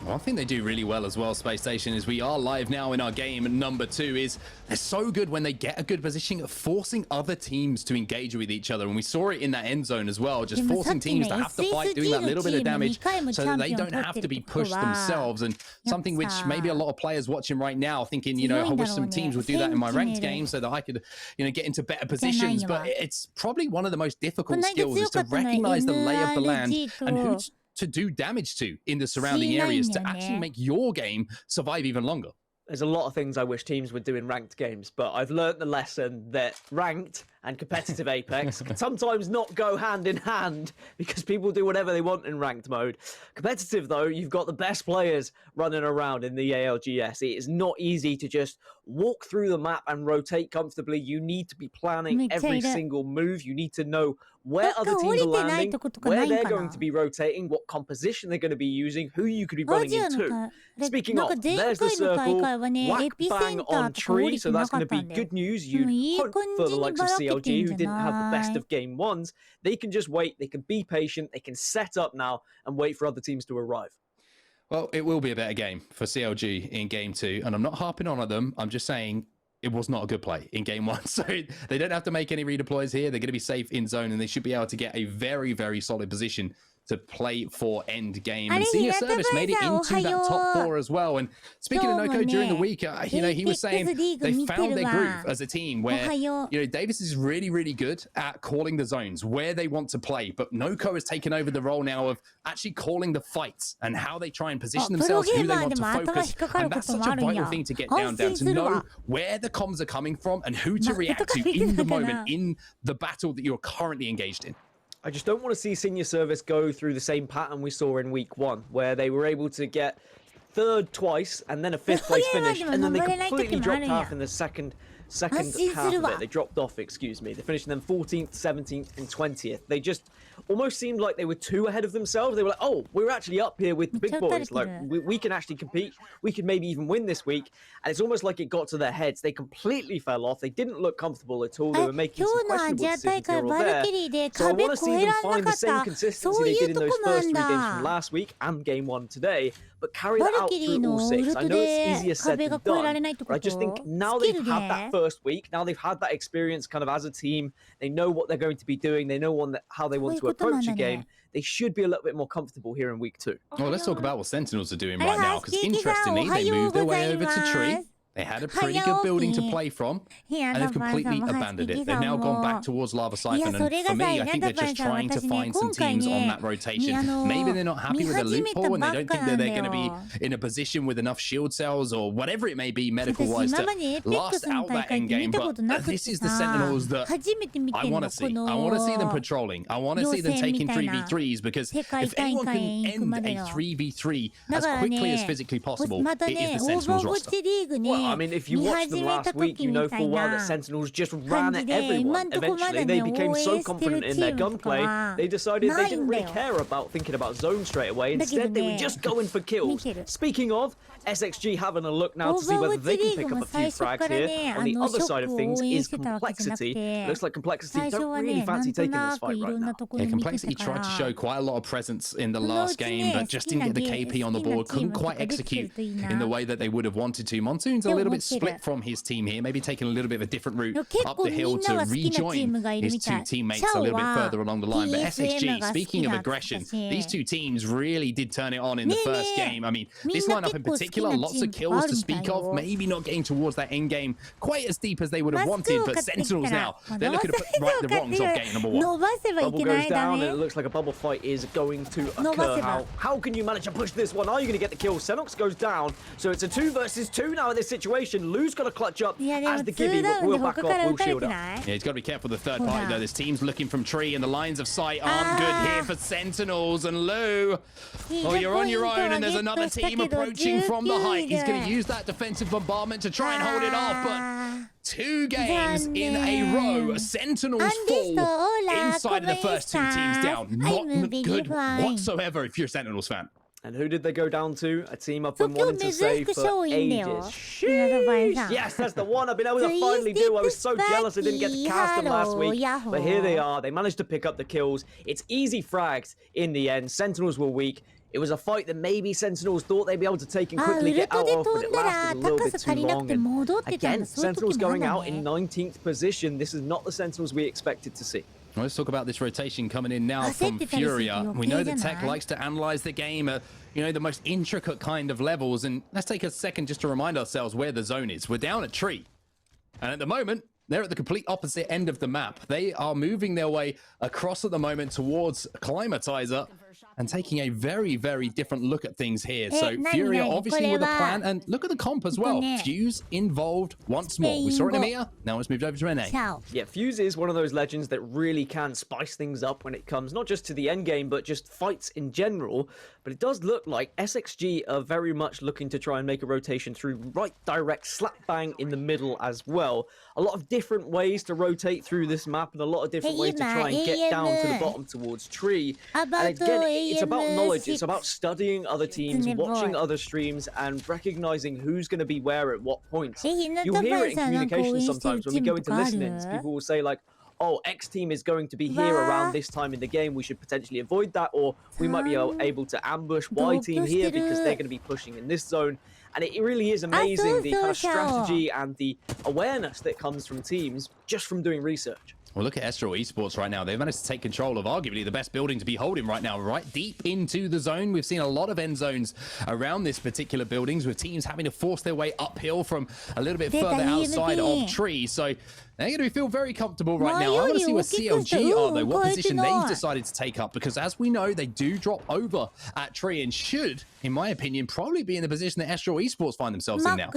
One thing they do really well as well, Space Station, is we are live now in our game number 2, is they're so good when they get a good position at forcing other teams to engage with each other. And we saw it in that end zone as well, just forcing teams to have to fight, doing that little bit of damage so that they don't have to be pushed themselves. And something which maybe a lot of players watching right now thinking, you know, I wish some teams would do that in my ranked game so that I could, you know, get into better positions. But it's probably one of the most difficult skills, is to recognize the lay of the land and who's to do damage to in the surrounding areas to actually make your game survive even longer. There's a lot of things I wish teams would do in ranked games, but I've learned the lesson that ranked and competitive Apex can sometimes not go hand in hand, because people do whatever they want in ranked mode. Competitive, though, you've got the best players running around in the ALGS. It is not easy to just walk through the map and rotate comfortably. You need to be planning every single move. You need to know where other teams are landing, where they're going to be rotating, what composition they're going to be using, who you could be running into. Speaking of, there's the circle, whack bang on tree, so that's going to be good news. You'd hope for the likes of CLG, who didn't have the best of game 1s. They can just wait, they can be patient, they can set up now and wait for other teams to arrive. Well, it will be a better game for CLG in game 2, and I'm not harping on at them, I'm just saying it was not a good play in game 1. So they don't have to make any redeploys here. They're going to be safe in zone, and they should be able to get a very, very solid position to play for end game. And Senior Service made it into that top 4 as well. And speaking of Noko during the week, you know, he was saying they found their groove as a team where, you know, Davis is really, really good at calling the zones where they want to play. But Noko has taken over the role now of actually calling the fights and how they try and position themselves, who they want to focus. And that's such a vital thing to get down to know where the comms are coming from and who to react to in the moment, in the battle that you're currently engaged in. I just don't want to see Senior Service go through the same pattern we saw in week 1, where they were able to get 3rd twice and then a 5th place finish, and then they completely dropped half in the second half of it. They dropped off, excuse me. They finished them 14th, 17th, and 20th. They just almost seemed like they were too ahead of themselves. They were like, oh, we're actually up here with the big boys. Like, we can actually compete. We could maybe even win this week. And it's almost like it got to their heads. They completely fell off. They didn't look comfortable at all. They were making some questionable decisions here or there. So I want to see them find the same consistency they did in those first 3 games from last week and game 1 today, but carry that out through all 6. I know it's easier said than done, but I just think now they've had that first week, now they've had that experience kind of as a team, they know what they're going to be doing, they know how they want to approach a game, they should be a little bit more comfortable here in week 2. Well, let's talk about what Sentinels are doing right now, because interestingly, they moved their way over to Tree. They had a pretty good building to play from, and they've completely abandoned it. They've now gone back towards Lava Siphon, and for me, I think they're just trying to find some teams on that rotation. Maybe they're not happy with the loot pool, and they don't think that they're going to be in a position with enough shield cells or whatever it may be medical-wise to last out that end game. But this is the Sentinels that I want to see. I want to see them patrolling. I want to see them taking 3v3s, because if anyone can end a 3v3 as quickly as physically possible, it is the Sentinels roster. Well, I mean, if you watched them last week, you know full well that Sentinels just ran at everyone. Eventually, they became so confident in their gunplay, they decided they didn't really care about thinking about zone straight away. Instead, they were just going for kills. Speaking of, SXG having a look now to see whether they can pick up a few frags here. On the other side of things is Complexity. Looks like Complexity don't really fancy taking this fight right now. Yeah, Complexity tried to show quite a lot of presence in the last game, but just didn't get the KP on the board. Couldn't quite execute in the way that they would have wanted to. Monsoon's a little bit split from his team here, maybe taking a little bit of a different route up the hill to rejoin his two teammates a little bit further along the line. But SXG, speaking of aggression, these two teams really did turn it on in the first game. I mean, this lineup in particular, lots of kills to speak of, maybe not getting towards that end game quite as deep as they would have wanted, but Sentinels now, they're looking to put right the wrongs of game number one. Bubble goes down, and it looks like a bubble fight is going to occur. How can you manage to push this one? Are you going to get the kill? Senox goes down, so it's a 2 versus 2 now in this situation. Lou's got to clutch up as the Gibby, but we'll back off, we'll shield up. Yeah, he's got to be careful of the third party though. This team's looking from tree, and the lines of sight aren't good here for Sentinels. And Lou, oh, you're on your own, and there's another team approaching from the height. He's going to use that defensive bombardment to try and hold it off, but 2 games in a row, Sentinels fall inside of the first 2 teams down. Not good whatsoever if you're a Sentinels fan. And who did they go down to? A team I've been wanting to say for ages. Sheesh. Yes, that's the one I've been able to finally do. I was so jealous I didn't get to cast them last week. But here they are. They managed to pick up the kills. It's easy frags in the end. Sentinels were weak. It was a fight that maybe Sentinels thought they'd be able to take and quickly get out of, but it lasted a little bit too long. And again, Sentinels going out in 19th position. This is not the Sentinels we expected to see. Well, let's talk about this rotation coming in now from Furia. We know that Tech likes to analyze the game at, you know, the most intricate kind of levels. And let's take a second just to remind ourselves where the zone is. We're down a tree. And at the moment, they're at the complete opposite end of the map. They are moving their way across at the moment towards Climatizer and taking a very, very different look at things here. So Furia obviously with a plan, and look at the comp as well. Fuse involved once more. We saw it in EMEA, now it's moved over to NA. Yeah, Fuse is one of those legends that really can spice things up when it comes not just to the end game, but just fights in general. But it does look like SXG are very much looking to try and make a rotation through right direct slap bang in the middle as well. A lot of different ways to rotate through this map, and a lot of different ways to try and get down to the bottom towards tree. And again, it's about knowledge. It's about studying other teams, watching other streams, and recognizing who's going to be where at what points. You'll hear it in communication sometimes when we go into listenings. People will say like, oh, X team is going to be here around this time in the game, we should potentially avoid that, or we might be able to ambush Y team here because they're going to be pushing in this zone. And it really is amazing the kind of strategy and the awareness that comes from teams just from doing research. Well, look at Astral Esports right now. They've managed to take control of arguably the best building to be holding right now, right deep into the zone. We've seen a lot of end zones around this particular buildings with teams having to force their way uphill from a little bit further outside of tree. So they're going to feel very comfortable right now. I want to see where CLG are, though, what position they've decided to take up, because as we know, they do drop over at tree and should, in my opinion, probably be in the position that Astral Esports find themselves in now.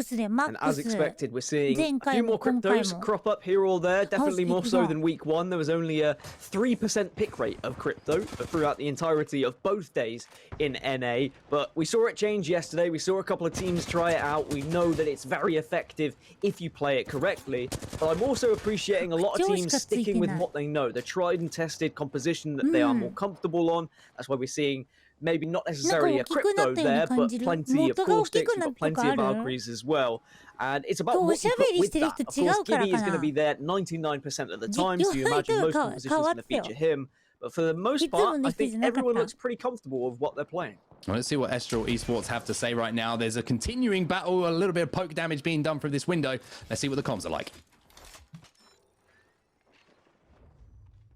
And as expected, we're seeing a few more cryptos crop up here or there, definitely more so than week one. There was only a 3% pick rate of crypto throughout the entirety of both days in NA, but we saw it change yesterday. We saw a couple of teams try it out. We know that it's very effective if you play it correctly, but I'm also appreciating a lot of teams sticking with what they know, the tried and tested composition that they are more comfortable on. That's why we're seeing maybe not necessarily a crypto there, but plenty of core sticks, we've got plenty of Valkyries as well. And it's about what you put with that. Of course, Gibby is going to be there 99% of the time, so you imagine most compositions going to feature him. But for the most part, I think everyone looks pretty comfortable with what they're playing. Well, let's see what Astral Esports have to say right now. There's a continuing battle, a little bit of poke damage being done from this window. Let's see what the comms are like.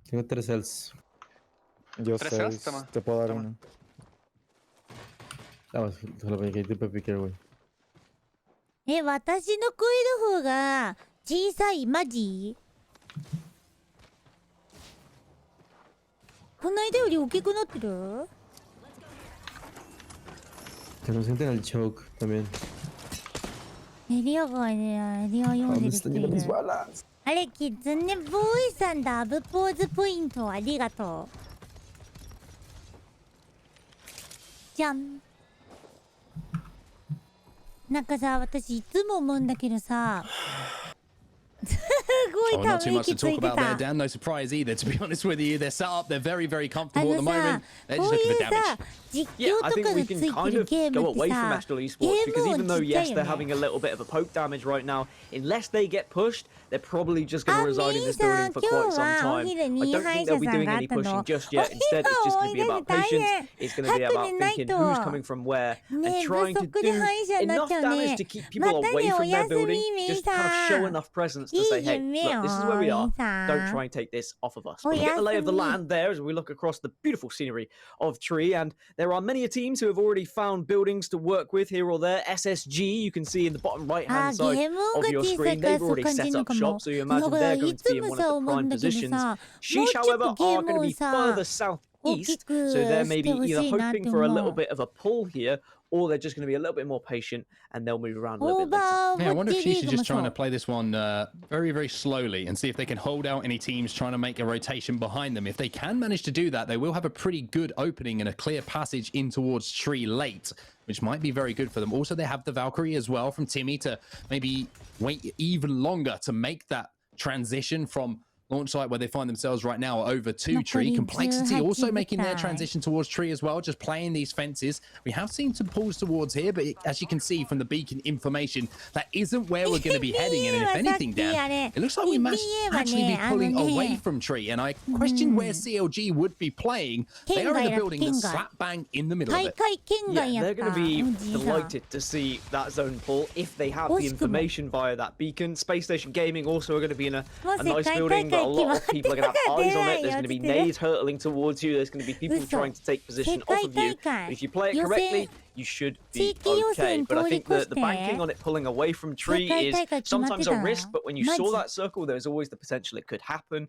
Tengo 3 cells. Yo 6. Te puedo dar uno. Vamos, solo para que tú puedes piquear, güey. 私の声の方が小さい？マジ？この間より大きくなってる？ Se consienten al choke también. エリア外でエリア読んでる人いる。あれ、キツネボーイさんだ。アブポーズポイントありがとう。じゃん。なんかさ、私いつも思うんだけどさ。Oh, not too much to talk about there, Dan. No surprise either, to be honest with you. They're set up, they're very, very comfortable at the moment. They're just looking for damage. Yeah, I think we can kind of go away from National Esports because even though, yes, they're having a little bit of a poke damage right now, unless they get pushed, they're probably just going to reside in this building for quite some time. I don't think they'll be doing any pushing just yet. Instead, it's just going to be about patience. It's going to be about thinking who's coming from where and trying to do enough damage to keep people away from their building. Just kind of show enough presence to say, hey, look, this is where we are. Don't try and take this off of us. But we get the lay of the land there as we look across the beautiful scenery of Tree, and there are many teams who have already found buildings to work with here or there. SSG, you can see in the bottom right-hand side of your screen, they've already set up shop, so you imagine they're going to be in one of the prime positions. Sheesh, however, are going to be further southeast, so they're maybe either hoping for a little bit of a pull here, or they're just going to be a little bit more patient and they'll move around a little bit later. Yeah, I wonder if she's just trying to play this one very, very slowly and see if they can hold out any teams trying to make a rotation behind them. If they can manage to do that, they will have a pretty good opening and a clear passage in towards Tree late, which might be very good for them. Also, they have the Valkyrie as well from Timmy to maybe wait even longer to make that transition from launch site where they find themselves right now over to Tree. Complexity also making their transition towards Tree as well, just playing these fences. We have seen some pulls towards here, but as you can see from the beacon information, that isn't where we're going to be heading. And if anything, Dan, it looks like we might actually be pulling away from Tree. And I question where CLG would be playing. They are in a building that's slap bang in the middle of it. Yeah, they're going to be delighted to see that zone pull if they have the information via that beacon. Space Station Gaming also are going to be in a nice building. A lot of people are going to have eyes on it. There's going to be nades hurtling towards you. There's going to be people trying to take position off of you. But if you play it correctly, you should be okay. But I think that the banking on it pulling away from Tree is sometimes a risk, but when you saw that circle, there's always the potential it could happen.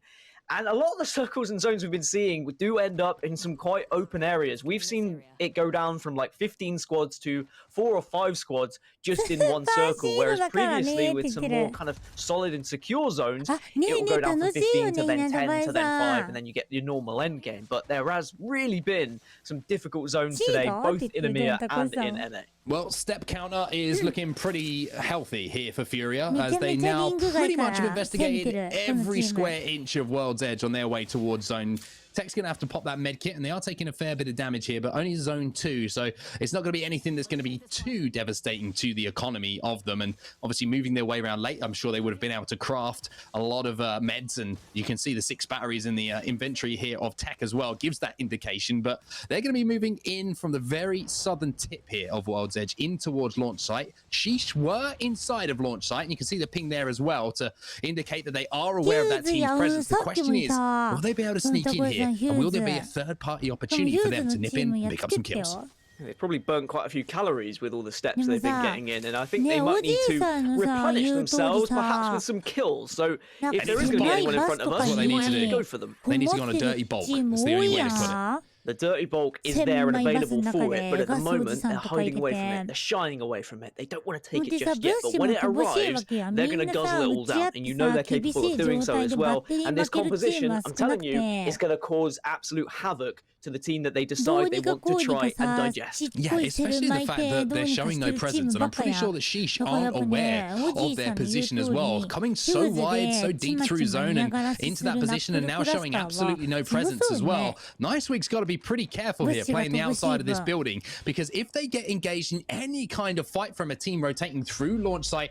And a lot of the circles and zones we've been seeing do end up in some quite open areas. We've seen it go down from like 15 squads to 4 or 5 squads just in one circle, whereas previously with some more kind of solid and secure zones, it will go down from 15 to then 10 to then 5, and then you get your normal end game. But there has really been some difficult zones today, both in EMEA and in NA. Well, step counter is looking pretty healthy here for Furia, as they now pretty much have investigated every square inch of World's Edge on their way towards zone. Tech's going to have to pop that med kit, and they are taking a fair bit of damage here, but only zone 2, so it's not going to be anything that's going to be too devastating to the economy of them. And obviously moving their way around late, I'm sure they would have been able to craft a lot of meds, and you can see the 6 batteries in the inventory here of Tech as well gives that indication. But they're going to be moving in from the very southern tip here of World's Edge in towards launch site. Sheesh were inside of launch site, and you can see the ping there as well to indicate that they are aware of that team's presence. The question is, will they be able to sneak in here? And will there be a third-party opportunity for them to nip in and pick up some kills? They've probably burnt quite a few calories with all the steps they've been getting in, and I think they might need to replenish themselves, perhaps with some kills. So if there is going to be anyone in front of us, they need to go for them. They need to go on a dirty bulk. That's the only way to put it. The dirty bulk is there and available for it, but at the moment they're hiding away from it. They're shying away from it. They don't want to take it just yet, but when it arrives, they're going to guzzle it all down, and you know they're capable of doing so as well. And this composition, I'm telling you, is going to cause absolute havoc to the team that they decide they want to try and digest. Yeah, especially the fact that they're showing no presence, and I'm pretty sure that Sheesh aren't aware of their position as well. Coming so wide, so deep through zone and into that position, and now showing absolutely no presence as well. Nicewig's got to be pretty careful here playing the outside of this building, because if they get engaged in any kind of fight from a team rotating through launch site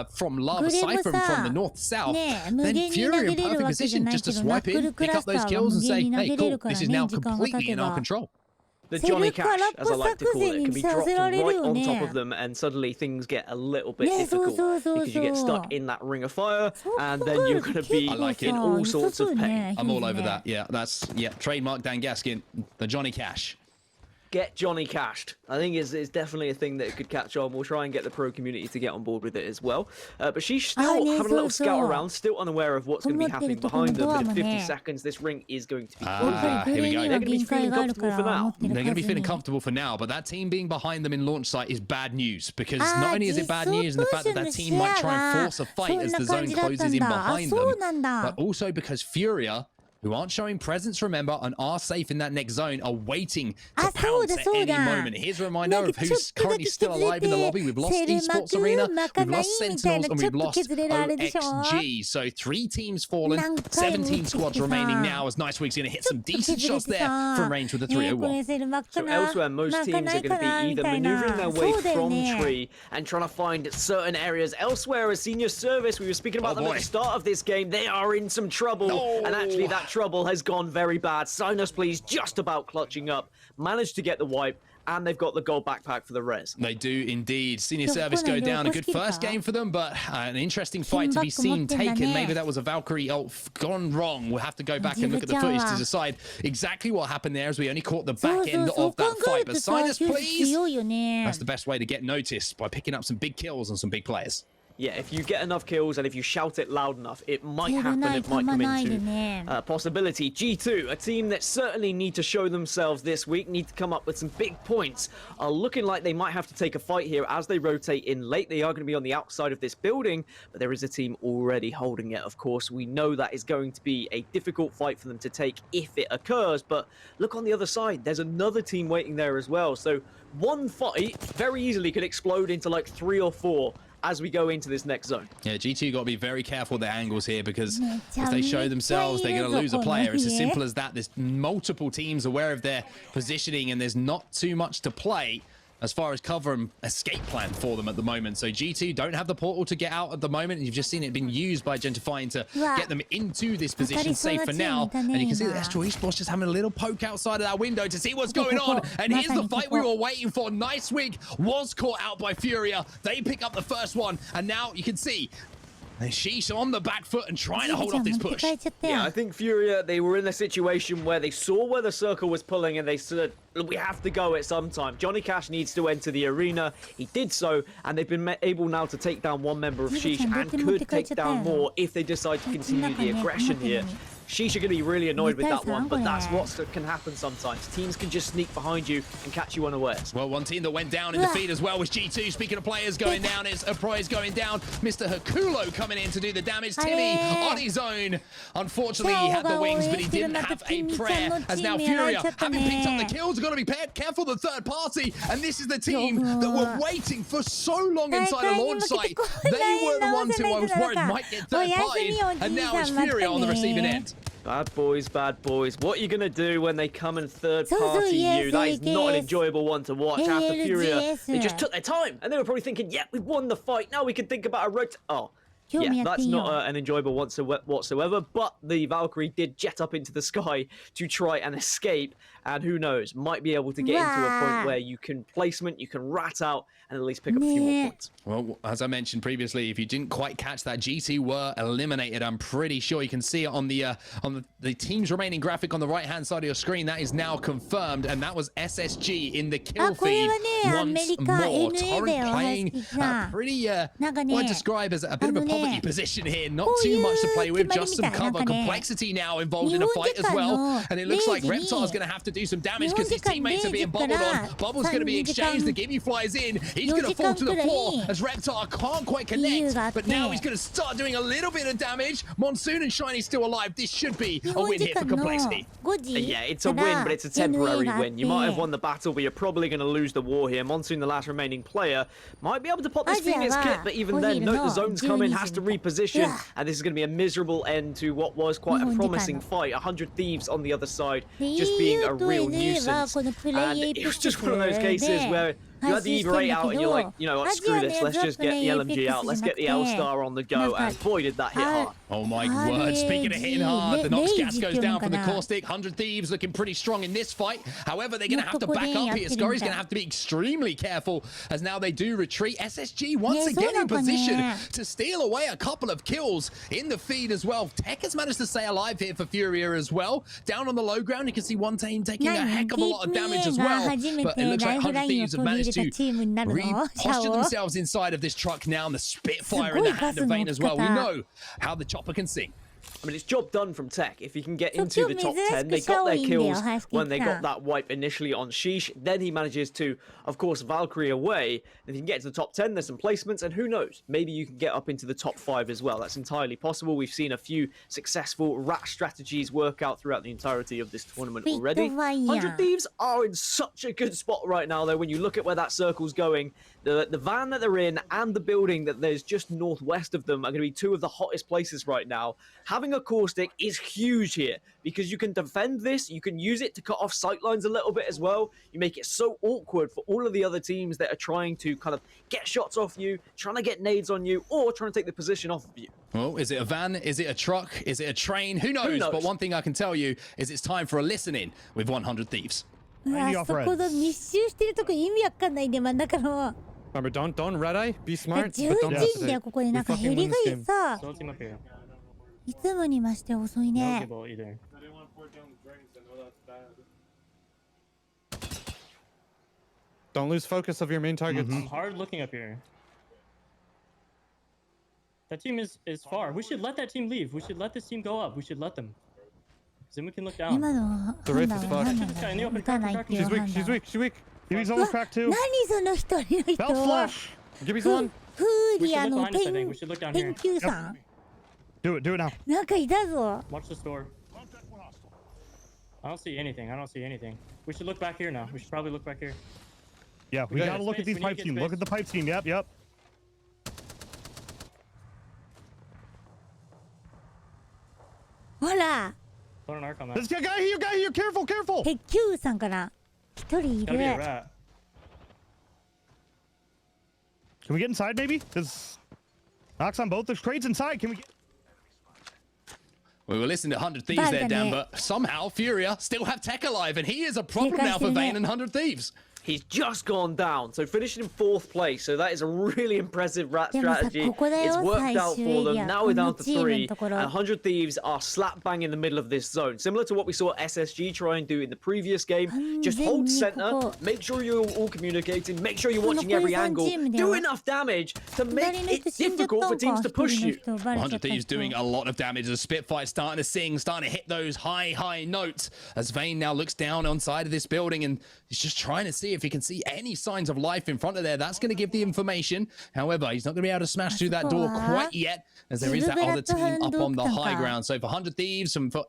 from Lava Siphon from the north-south, then Fury in perfect position just to swipe in, pick up those kills and say, hey, cool, this is now completely in our control. The Johnny Cash, as I like to call it, can be dropped right on top of them, and suddenly things get a little bit difficult because you get stuck in that ring of fire, and then you're going to be in all sorts of pain. I'm all over that. Yeah, that's trademark Dan Gaskin, the Johnny Cash. get Johnny cashed. I think it's definitely a thing that could catch on. We'll try and get the pro community to get on board with it as well. But she's still having a little scout around, still unaware of what's going to be happening behind them. But in 50 seconds, this ring is going to be closing. Here we go. They're going to be feeling comfortable for now. They're going to be feeling comfortable for now, but that team being behind them in launch site is bad news, because not only is it bad news in the fact that that team might try and force a fight as the zone closes in behind them, but also because Furia, who aren't showing presence, remember, and are safe in that next zone, are waiting to pounce at any moment. Here's a reminder of who's currently still alive in the lobby. We've lost Esports Arena, we've lost Sentinels, and we've lost OXG. So 3 teams fallen, 17 squads remaining now, as Nicewig's going to hit some decent shots there from range with the 301. So elsewhere, most teams are going to be either maneuvering their way from tree and trying to find certain areas. Elsewhere, as Senior Service, we were speaking about them at the start of this game, they are in some trouble, and actually that trouble has gone very bad. Sinus, please, just about clutching up, managed to get the wipe, and they've got the gold backpack for the res. They do indeed. Senior Service go down. A good first game for them, but an interesting fight to be seen taken. Maybe that was a Valkyrie ult gone wrong. We'll have to go back and look at the footage to decide exactly what happened there, as we only caught the back end of that fight. But Sinus, please, that's the best way to get noticed, by picking up some big kills on some big players. Yeah, if you get enough kills and if you shout it loud enough, it might happen. It might come into possibility. G2, a team that certainly need to show themselves this week, need to come up with some big points, are looking like they might have to take a fight here as they rotate in late. They are going to be on the outside of this building, but there is a team already holding it, of course. We know that is going to be a difficult fight for them to take if it occurs, but look on the other side. There's another team waiting there as well. So one fight very easily could explode into like 3 or 4 as we go into this next zone. Yeah, G2 got to be very careful with their angles here, because if they show themselves, they're going to lose a player. It's as simple as that. There's multiple teams aware of their positioning, and there's not too much to play as far as cover and escape plan for them at the moment. So G2 don't have the portal to get out at the moment, and you've just seen it being used by Gentifying to get them into this position safe for now. And you can see that Astral Esports just having a little poke outside of that window to see what's going on. And here's the fight we were waiting for. Nicewig was caught out by Furia. They pick up the first one, and now you can see she's on the back foot and trying to hold off this push. Yeah, I think Furia, they were in a situation where they saw where the circle was pulling, and they said, we have to go at some time. Johnny Cash needs to enter the arena. He did so, and they've been able now to take down one member of Sheesh, and could take down more if they decide to continue the aggression here. Sheesh are going to be really annoyed with that one, but that's what can happen sometimes. Teams can just sneak behind you and catch you unawares. Well, one team that went down in defeat as well was G2. Speaking of players going down, it's Aproy's going down. Mr. Hakulo coming in to do the damage. Timmy on his own. Unfortunately, he had the wings, but he didn't have a prayer. As now Furia, having picked up the kills, are going to be careful the third party. And this is the team that were waiting for so long inside the launch site. They were the ones who I was worried might get third party. And now it's Furia on the receiving end. Bad boys, bad boys. What are you going to do when they come and third party you? That is not an enjoyable one to watch. After Furia, they just took their time, and they were probably thinking, yeah, we've won the fight. Now we can think about a road. Oh. Yeah, that's not an enjoyable one whatsoever, but the Valkyrie did jet up into the sky to try and escape, and who knows, might be able to get into a point where you can placement, you can rat out, and at least pick up a few more points. Well, as I mentioned previously, if you didn't quite catch that, G2 were eliminated. I'm pretty sure you can see it on the team's remaining graphic on the right-hand side of your screen. That is now confirmed, and that was SSG in the kill feed once more. Torrent playing pretty, what I describe as a bit of a poverty position here. Not too much to play with, just some cover. Complexity now involved in a fight as well, and it looks like Reptar is going to have to do some damage because his teammates are being bubbled on. Bubble's going to be exchanged. The Gimme flies in. He's going to fall to the floor as Reptar can't quite connect, but now he's going to start doing a little bit of damage. Monsoon and Shiny still alive. This should be a win here for Complexity. Yeah, it's a win, but it's a temporary win. You might have won the battle, but you're probably going to lose the war here. Monsoon, the last remaining player, might be able to pop this Phoenix kit, but even then, note the zone's coming, has to reposition, and this is going to be a miserable end to what was quite a promising fight. 100 Thieves on the other side, just being a real nuisance. And it was just one of those cases where You had the Eva 8 out and you're like, you know what, screw this, let's just get the LMG out, let's get the L-Star on the go, and boy did that hit hard. Oh my word, speaking of hitting hard, the Nox gas goes down from the Caustic. 100 Thieves looking pretty strong in this fight. However, they're going to have to back up here. Scurry's going to have to be extremely careful as now they do retreat. SSG once again in position to steal away a couple of kills in the feed as well. Tech has managed to stay alive here for Furia as well. Down on the low ground, you can see one team taking a heck of a lot of damage as well. But it looks like 100 Thieves have managed to reposture themselves inside of this truck now, and the Spitfire in the hand of Vayne as well. We know how the chopper can sing. I mean, it's job done from Tech. If you can get into the top 10, they got their kills when they got that wipe initially on Sheesh. Then he manages to, of course, Valkyrie away. If you can get to the top 10, there's some placements, and who knows? Maybe you can get up into the top 5 as well. That's entirely possible. We've seen a few successful rat strategies work out throughout the entirety of this tournament already. 100 Thieves are in such a good spot right now, though, when you look at where that circle's going. The van that they're in and the building that there's just northwest of them are going to be two of the hottest places right now. Having a caustic is huge here because you can defend this, you can use it to cut off sightlines a little bit as well. You make it so awkward for all of the other teams that are trying to kind of get shots off you, trying to get nades on you, or trying to take the position off of you. Well, is it a van? Is it a truck? Is it a train? Who knows? But one thing I can tell you is it's time for a listen-in with 100 Thieves. Remember, don't red eye. Be smart. But don't いつもにまして遅いね。Don't lose focus of your main targets. I'm hard looking up here. That team is far. We should let that team leave. We should let this team go up. We should let them. Then we can look down. The Wraith is fucked. She's weak. She's weak. She's weak. Gibby's almost cracked too. 何その一人の人。Belt flash. Gibby's one. フーリアの研究さん。Do it now. なんかいたぞ。 Watch the store. I don't see anything. I don't see anything. We should look back here now. We should probably look back here. Yeah, we gotta look at these pipe team. Look at the pipe team. Yep. Hola. Put an arc on that. This guy here. Careful. 鉄球さんから一人いる。 Can we get inside maybe? There's knocks on both. There's crates inside. Can we get? We were listening to 100 Thieves there, Dan, but somehow Furia still have Tech alive, and he is a problem now for Vayne and 100 Thieves. He's just gone down, so finishing in 4th place. So that is a really impressive rat strategy. It's worked out for them. Now we're down to 3, and 100 Thieves are slap bang in the middle of this zone. Similar to what we saw SSG try and do in the previous game. Just hold center, make sure you're all communicating, make sure you're watching every angle, do enough damage to make it difficult for teams to push you. 100 Thieves doing a lot of damage. The Spitfire starting to sing, starting to hit those high notes as Vayne now looks down on side of this building and he's just trying to see if he can see any signs of life in front of there. That's going to give the information. However, he's not going to be able to smash through that door quite yet, as there is that other team up on the high ground. So for 100 Thieves and for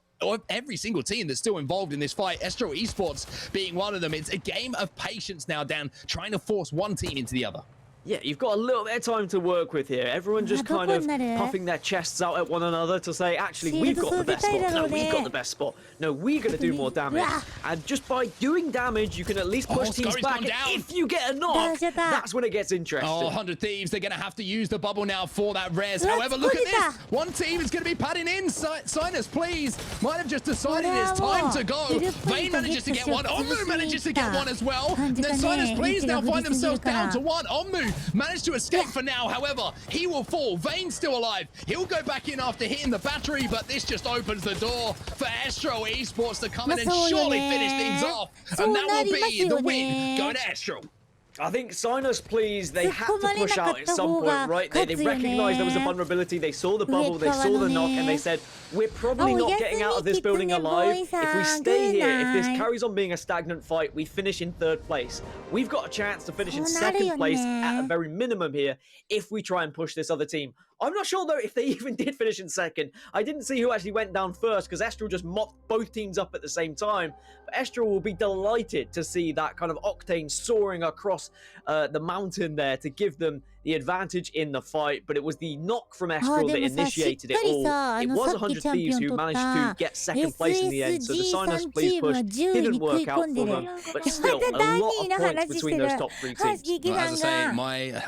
every single team that's still involved in this fight, Estro Esports being one of them, it's a game of patience now, Dan, trying to force one team into the other. Yeah, you've got a little bit of time to work with here. Everyone just kind of puffing their chests out at one another to say, actually, we've got the best spot. No, we've got the best spot. No, we're going to do more damage. And just by doing damage, you can at least push teams back. And if you get a knock, that's when it gets interesting. Oh, 100 Thieves, they're going to have to use the bubble now for that res. However, look at this. One team is going to be padding in. Sinus, please. Might have just decided it's time to go. Vayne manages to get one. Ommu manages to get one as well. And then Sinus, please, now find themselves down to one. Ommu managed to escape for now. However, he will fall. Vayne's still alive. He'll go back in after hitting the battery, but this just opens the door for Estro Esports to come in and surely finish things off. And that will be the win going to Estro. I think Sinus, please, they had to push out at some point, right? They recognized there was a vulnerability. They saw the bubble, they saw the knock, and they said, we're probably not getting out of this building alive. If we stay here, if this carries on being a stagnant fight, we finish in 3rd place. We've got a chance to finish in 2nd place at a very minimum here if we try and push this other team. I'm not sure though if they even did finish in second. I didn't see who actually went down first because Estral just mopped both teams up at the same time. But Estral will be delighted to see that kind of octane soaring across the mountain there to give them the advantage in the fight. But it was the knock from Estral that initiated it all. It was 100 Thieves who managed to get second place in the end. So the Sinus Please push didn't work out for them. But still, a lot of points between those top three teams. Well, as I say,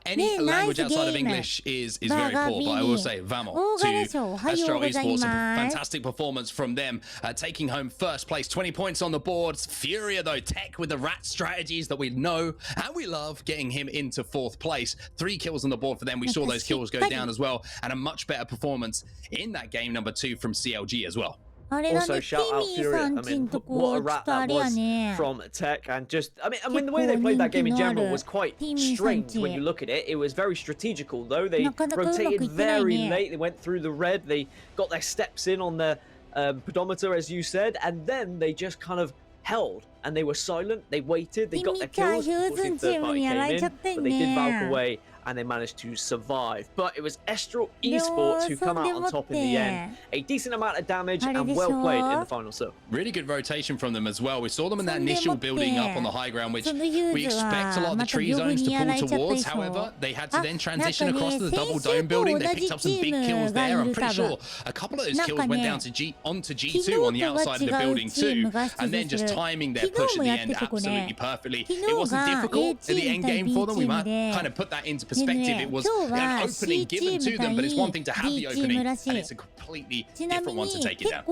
any language outside of English is very poor, but I will say Vamo to Astro Esports, a fantastic performance from them, taking home first place, 20 points on the boards. Furia though, Tech with the rat strategies that we know and we love, getting him into fourth place. 3 kills on the board for them. We saw those kills go down as well, and a much better performance in that game number 2 from CLG as well. Also, shout out Furia. I mean, what a rat that was from Tech, and just, I mean, the way they played that game in general was quite strange when you look at it. It was very strategical, though. They rotated very late. They went through the red. They got their steps in on their pedometer, as you said, and then they just kind of held, and they were silent. They waited. They got their kills. Unfortunately, third party came in, but they did valve away, and they managed to survive. But it was Estral Esports who come out on top in the end. A decent amount of damage and well played in the final circle. Really good rotation from them as well. We saw them in that initial building up on the high ground, which we expect a lot of the tree zones to pull towards. However, they had to then transition across to the double dome building. They picked up some big kills there. I'm pretty sure a couple of those kills went down to onto G2 on the outside of the building too. And then just timing their push at the end absolutely perfectly. It wasn't difficult at the end game for them. We might kind of put that into perspective. It was an opening given to them, but it's one thing to have the opening, and it's a completely different one to take it down.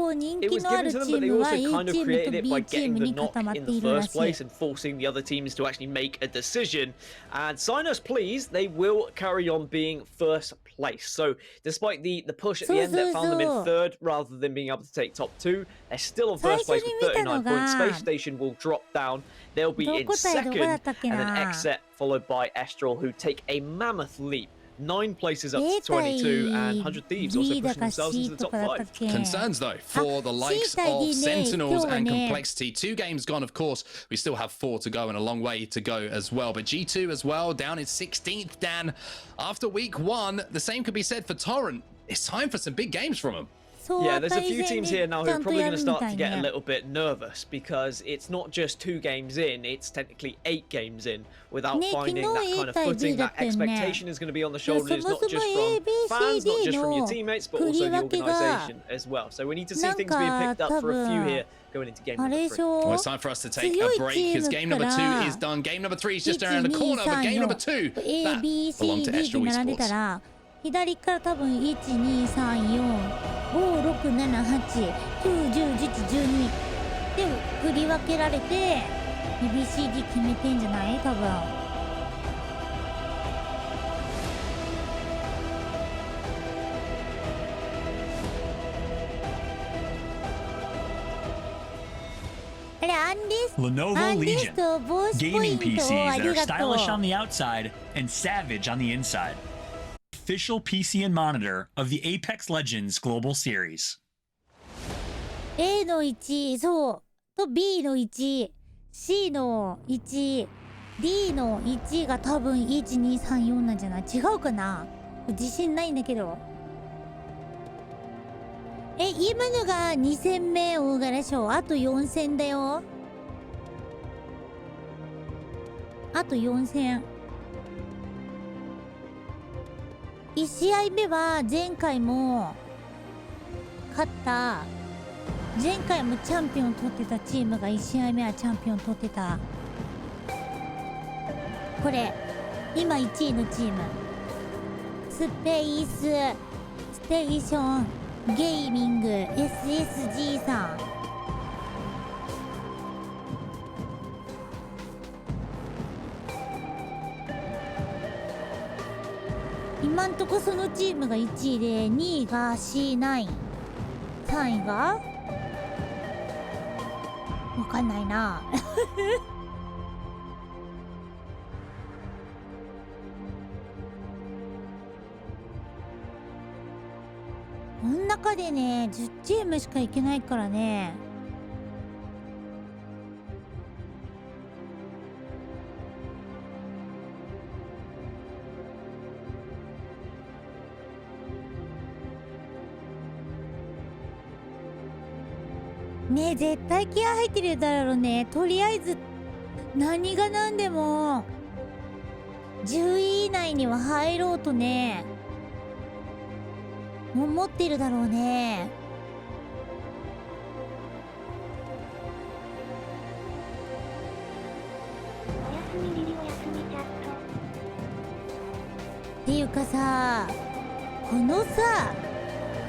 It was given to them, but they also kind of created it by getting the knock in the first place and forcing the other teams to actually make a decision. And Sinus Please, they will carry on being first place. So despite the push at the end that found them in third rather than being able to take top 2, they're still on first place with 39 points. Space Station will drop down. They'll be in second, and then Exet followed by Estral, who take a mammoth leap. 9 places up to 22, and 100 Thieves also pushing themselves into the top 5. Concerns though for the likes of Sentinels and Complexity. 2 games gone, of course. We still have 4 to go and a long way to go as well. But G2 as well, down in 16th, Dan. After week 1, the same could be said for Torrent. It's time for some big games from them. Yeah, there's a few teams here now who are probably going to start to get a little bit nervous because it's not just 2 games in, it's technically 8 games in without finding that kind of footing. That expectation is going to be on the shoulders, not just from fans, not just from your teammates, but also the organisation as well. So we need to see things being picked up for a few here going into game number 3. Well, it's time for us to take a break because game number 2 is done. Game number 3 is just around the corner, but game number 2, that belonged to Astro Esports. 左から多分1、2、3、4、5、6、7、8、9、10、11、12で振り分けられて ABCD 決めてんじゃない多分。Lenovo Legion. Gaming PCs that are stylish on the outside and savage on the inside. Official PC and monitor of the Apex Legends Global Series. A の1、そう。と B の1、C の1、D の1が多分1、2、3、4なんじゃない？違うかな？自信ないんだけど。今のが2戦目大柄賞。あと4戦だよ。あと4戦。1試合目は前回も勝った前回もチャンピオン取ってたチームが1試合目はチャンピオン取ってたこれ今1位のチームスペースステーションゲーミング SSG さん今んとこそのチームが1位で2位が C9 3位がわかんないなこの中でね10チームしか行けないからねねえ、絶対気合入ってるだろうね。とりあえず何が何でも10位以内には入ろうとね思ってるだろうね。っていうかさ、このさ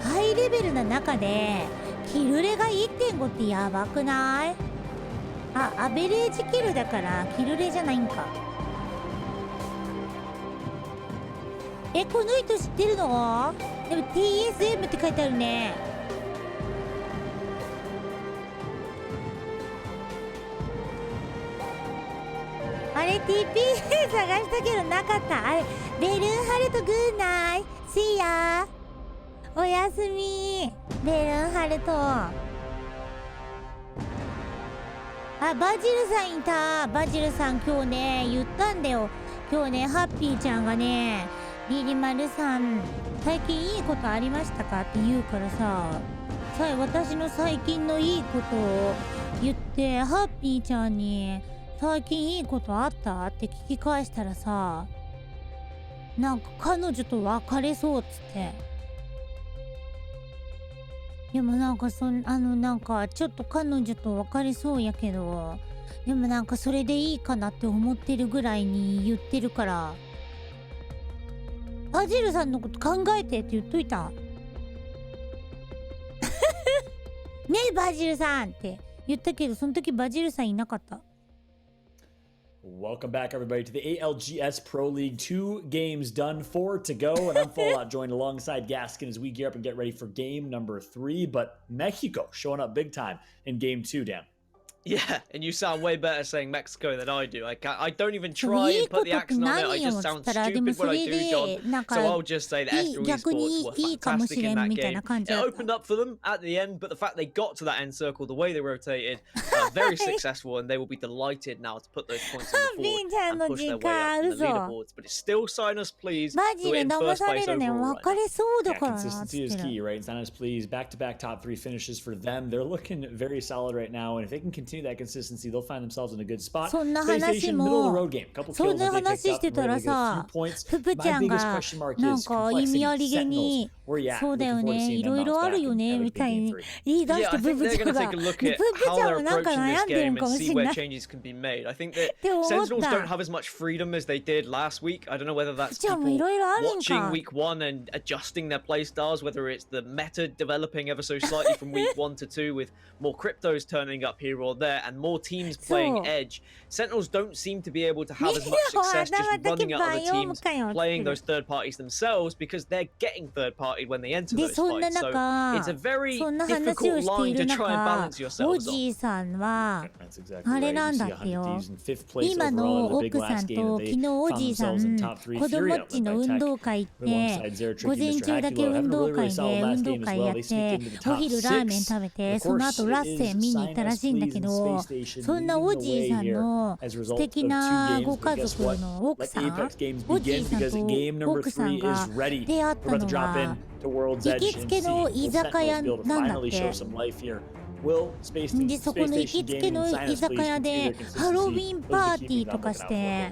ハイレベルな中でキルレが 1.5 ってやばくない？あ、アベレージキルだからキルレじゃないんか。この人知ってるの？でも TSM って書いてあるね。あれ TP 探したけどなかった。あれベルンハルトグーナイ See ya おやすみベルンハルト。バジルさんいた。バジルさん今日ね言ったんだよ。今日ねハッピーちゃんがねリリマルさん最近いいことありましたかって言うからさ、私の最近のいいことを言ってハッピーちゃんに最近いいことあったって聞き返したらさ、なんか彼女と別れそうっつって。でもなんかなんかちょっと彼女と別れそうやけど、でもなんかそれでいいかなって思ってるぐらいに言ってるから、バジルさんのこと考えてって言っといた。ねえバジルさんって言ったけど、その時バジルさんいなかった。Welcome back, everybody, to the ALGS Pro League. 2 games done, 4 to go, and I'm Fallout joined alongside Gaskin as we gear up and get ready for game number 3. But Mexico showing up big time in game 2, Dan. Yeah, and you sound way better saying Mexico than I do. I don't even try and put the accent on it. I just sound stupid when I do, John. So I'll just say that S10 Esports were fantastic in that game. It opened up for them at the end, but the fact they got to that end circle, the way they rotated, very successful, and they will be delighted now to put those points on the board and push their way up in the leaderboards. But it's still sign us, please. We're in first place overall right now. Yeah, consistency is key, right? Sign us, please. Back-to-back top 3 finishes for them. They're looking very solid right now, and if they can continue that consistency, they'll find themselves in a good spot. そんな話もそんな話してたらさ、ププちゃんがなんか意味ありげにそうだよね、いろいろあるよねみたいに言い出してププちゃんが、ププちゃんもなんか悩んでるかもしれない。I think that Sentinels don't have as much freedom as they did last week. I don't know whether that's people watching week 1 and adjusting their play styles, whether it's the meta developing ever so slightly from week 1 to 2 with more cryptos turning up here or there and more teams playing edge. Sentinels don't seem to be able to have as much success just running at other teams playing those third parties themselves because they're getting third party when they enter those fights. So it's a very difficult line to try and balance yourselves on. おじいさんはあれなんだってよ。今の奥さんと昨日おじいさん子供っちの運動会行って午前中だけ運動会で運動会やってお昼ラーメン食べてその後ラッセン見に行ったらしいんだけど、そんなおじいさんの素敵なご家族の奥さん、おじいさんと奥さんが出会ったのは行きつけの居酒屋なんだって。でそこの行きつけの居酒屋でハロウィンパーティーとかして。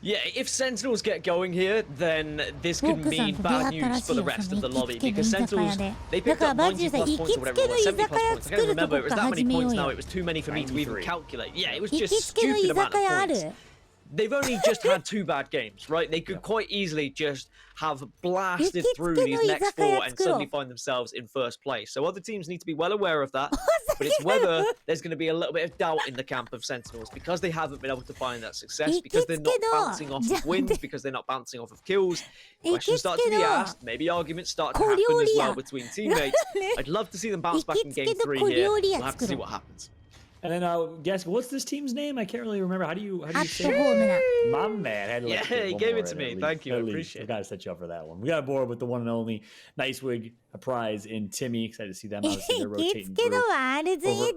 Yeah, if Sentinels get going here, then this could mean bad news for the rest of the lobby because Sentinels, they picked up 90 plus points or whatever it was, 70 plus points. I can't remember, it was that many points now, it was too many for me to even calculate. Yeah, it was just stupid amount of points. They've only just had 2 bad games, right? They could quite easily just have blasted through these next 4 and suddenly find themselves in first place. So other teams need to be well aware of that. But it's whether there's going to be a little bit of doubt in the camp of Sentinels because they haven't been able to find that success, because they're not bouncing off of wins, because they're not bouncing off of kills. Questions start to be asked, maybe arguments start to happen as well between teammates. I'd love to see them bounce back in game 3 here. We'll have to see what happens. And then, guess what's this team's name? I can't really remember. How do you say it? My man. Yeah, he gave it to me. Thank you. I appreciate it. I gotta set you up for that one. We got aboard with the one and only Nice Wig. a prize in Timmy. Excited to see them. Obviously, they're rotating through over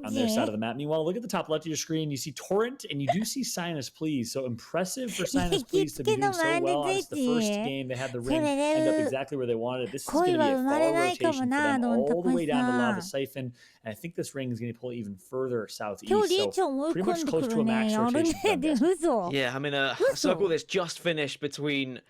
on their side of the map. Meanwhile, look at the top left of your screen. You see Torrent, and you do see Sinus Please. So impressive for Sinus Please to be doing so well. It's the first game they had the ring end up exactly where they wanted. This is going to be a far rotation for them all the way down to Lava Siphon. And I think this ring is going to pull even further southeast. So pretty much close to a max rotation. Yeah, I mean, a circle that's just finished between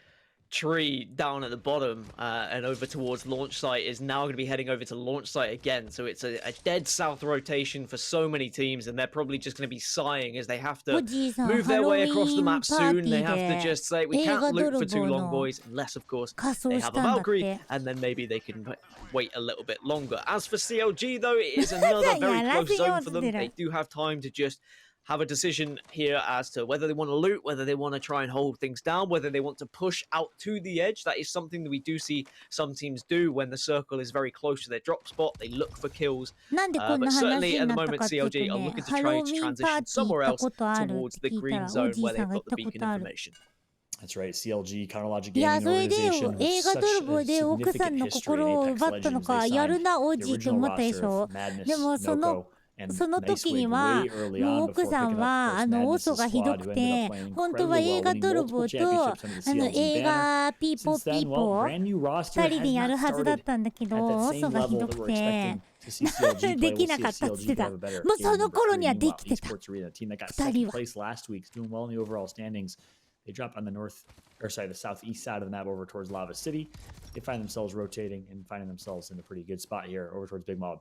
Tree down at the bottom and over towards launch site is now going to be heading over to launch site again. So it's a dead south rotation for so many teams, and they're probably just going to be sighing as they have to move their way across the map soon. They have to just say, we can't loot for too long, boys, unless, of course, they have a Valkyrie, and then maybe they can wait a little bit longer. As for CLG, though, it is another very close zone for them. They do have time to just have a decision here as to whether they want to loot, whether they want to try and hold things down, whether they want to push out to the edge. That is something that we do see some teams do when the circle is very close to their drop spot. They look for kills. But certainly at the moment, CLG are looking to try to transition somewhere else towards the green zone where they've got the beacon information. That's right, CLG, Counterlogic Gaming Organization, with such a significant history in Apex Legends. They signed the original roster of Madness, Noko, その時にはもう奥さんはオソがひどくて本当は映画泥棒と映画ピーポーピーポー2人でやるはずだったんだけどオソがひどくてできなかったって言ってた。もうその頃にはできてた2人は。They drop on the the southeast side of the map over towards Lava City. They find themselves rotating and finding themselves in a pretty good spot here over towards Big Mob.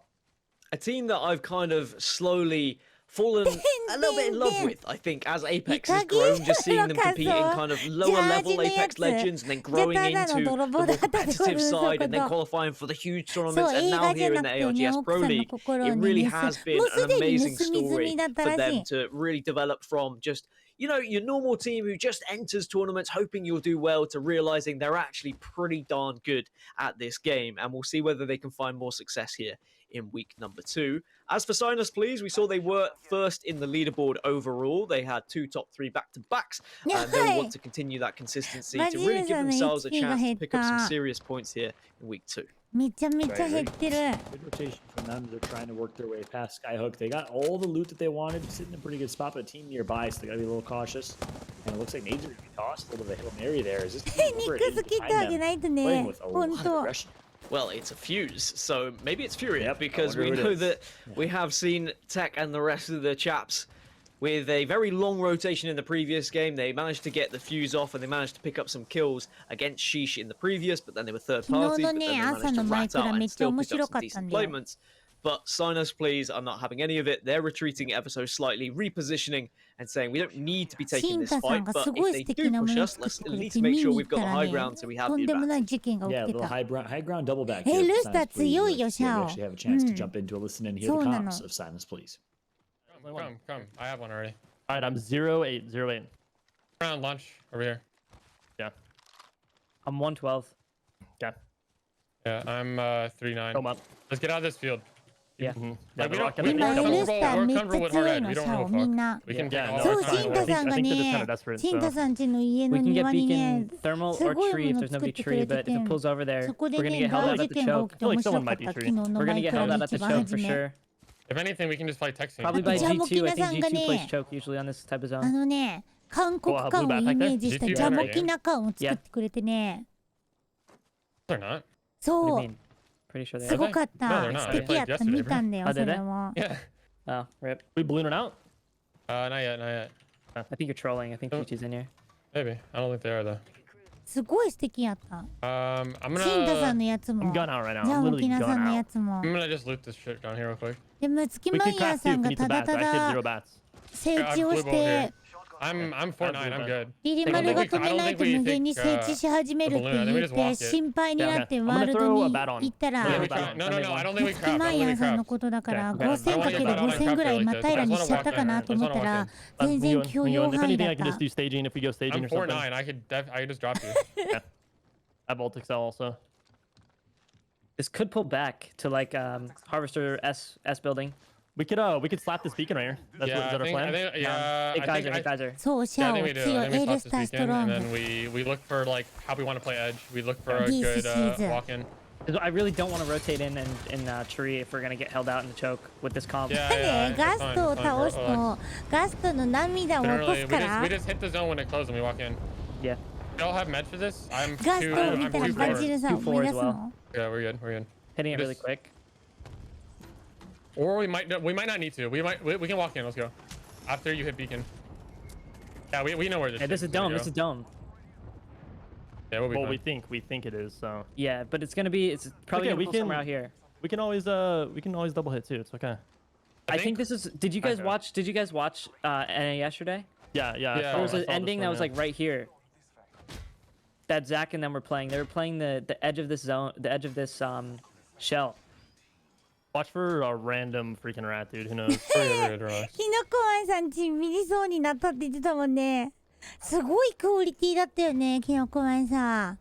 A team that I've kind of slowly fallen a little bit in love with, I think, as Apex has grown, just seeing them compete in kind of lower level Apex Legends and then growing into the more competitive side and then qualifying for the huge tournaments and now here in the ALGS Pro League. It really has been an amazing story for them to really develop from just, you know, your normal team who just enters tournaments hoping you'll do well to realizing they're actually pretty darn good at this game. And we'll see whether they can find more success here in week number 2. As for Sinus Please, we saw they were first in the leaderboard overall. They had 2 top 3 back-to-backs, and they want to continue that consistency to really give themselves a chance to pick up some serious points here in week 2. めちゃめちゃ減ってる。 Good rotation from them. They're trying to work their way past Skyhook. They got all the loot that they wanted, sitting in a pretty good spot, but a team nearby, so they gotta be a little cautious. And it looks like nades are gonna be tossed. A little bit of a Hail Mary there. Is this team playing with a lot of aggression? Well, it's a fuse, so maybe it's Furia, because we know that we have seen Tech and the rest of the chaps with a very long rotation in the previous game. They managed to get the fuse off and they managed to pick up some kills against Sheesh in the previous, but then they were third party, but then they managed to rat out and still pick up some decent placements. But Sinus Please are not having any of it. They're retreating ever so slightly, repositioning and saying we don't need to be taking this fight, but if they do push us, let's at least make sure we've got the high ground so we have the advantage. Yeah, a little high ground double back here. We actually have a chance to jump into a listen and hear the comms of Sinus Please. Come. I have one already. All right, I'm 0808. Around launch over here. Yeah. I'm 112. Yeah. Yeah, I'm 39. Come up. Let's get out of this field. Yeah. Like, we're comfortable with hard edge. We don't know fuck. We can get allそう、the シンタさんがね、シンタさん家の家の庭にね、 thermal す or ごい tree も if の there's 作っ nobody てくれ tree, て but て、 if it pulls over there, そこで we're gonna ね、 get held 大 out 事 at the 件が起 choke. きて面白かった、 Like 昨日の We're 前 gonna get から held out の at the 一番 choke 初 for め。 sure. If anything, we can just play texting. Probably by じゃあもう G2, I 木名さ think んが G2 plays ね、 choke usually on this type of あ zone. のね、韓国感をイメージしたジャモキナ感を作ってくれてね、 They're not. そう、 Pretty sure they す are. ごかっ No, た。 they're not. 素 They 敵や played った、 yesterday. 見たんだよ、 Oh, そ did れ they? も。 Yeah. Oh, rip. We ballooned out? Not yet. I think you're trolling. I think Peachy's in here. Maybe. I don't think they are though. すごい素敵やった。 I'm シンタさんのやつも、 I'm going out right now. ジャ I'm モ literally キナ going さんのや out. つも。 I'm gonna just loot this shit down here real quick. でも月マイヤーさんがただただ整地をして、 I'm 4-9. I'm good. リリマルが止めないと無限に整地し始めるって言って心配になってワールドに行ったら、月マイヤーさんのことだから5000かける5000ぐらい真っ平らにしちゃったかなと思ったら全然許容範囲だった。 I'm 4-9. I could just drop you. I have APEX OW also. This could pull back to like Harvester S building. We could slap this beacon right here. That's what is that our plan? Hey Kaiser. そう、シャオ、強い、エルスターストロング。 And then we look for like how we want to play edge. We look for a good walk-in. I really don't want to rotate in tree if we're gonna get held out in the choke with this comp. Yeah,ガストを倒すとガストの涙を起こすから。We just hit the zone when it closes and we walk in. Yeah. We all have med for this. I'm ガストを見たらバジルさん思い出すの。Yeah, we're good. We're good. Hitting it really quick. Or we might not need to. We can walk in. Let's go. After you hit beacon. Yeah, we know where this. Hey, this is dome. This is dome. Yeah, we'll be fine. we think it is. So yeah, but it's probably gonna be somewhere out here. We can always double hit too. It's okay. I think this is. Did you guys watch NA yesterday? Yeah. There was an ending that was like right here. That Zach and them were playing. They were playing the edge of this zone, the edge of this shell. Watch for a random freaking rat, dude. Who knows? キノコマンさんち見りそうになったって言ってたもんね。すごいクオリティだったよね、キノコマンさん。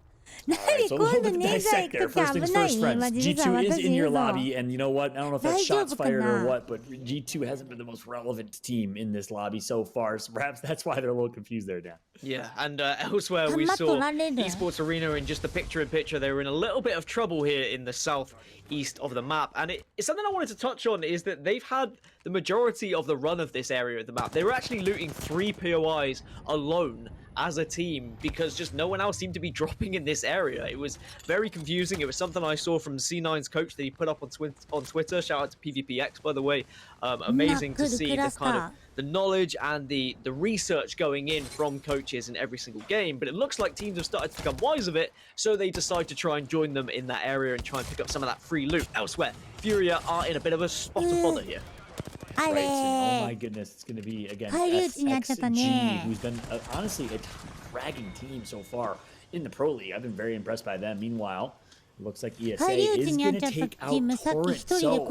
Right, so a little bit to dissect there. First things first, friends. G2 is in your lobby, and you know what? I don't know if that's shots fired or what, but G2 hasn't been the most relevant team in this lobby so far, so perhaps that's why they're a little confused there, Dan. Yeah, and elsewhere we saw Esports Arena in just the picture-in-picture. They were in a little bit of trouble here in the southeast of the map, and it's something I wanted to touch on is that they've had the majority of the run of this area of the map. They were actually looting 3 POIs alone as a team because just no one else seemed to be dropping in this area. It was very confusing. It was something I saw from C9's coach that he put up on Twitter. Shout out to PvPX, by the way. Amazing to see the kind of the knowledge and the research going in from coaches in every single game. But it looks like teams have started to become wise of it, so they decide to try and join them in that area and try and pick up some of that free loot elsewhere. Furia are in a bit of a spot of bother here. Right, and, oh my goodness, it's going to be against SXG, who's been honestly a dragging team so far in the Pro League. I've been very impressed by them. Meanwhile, it looks like ESA is going to take out Torrent. So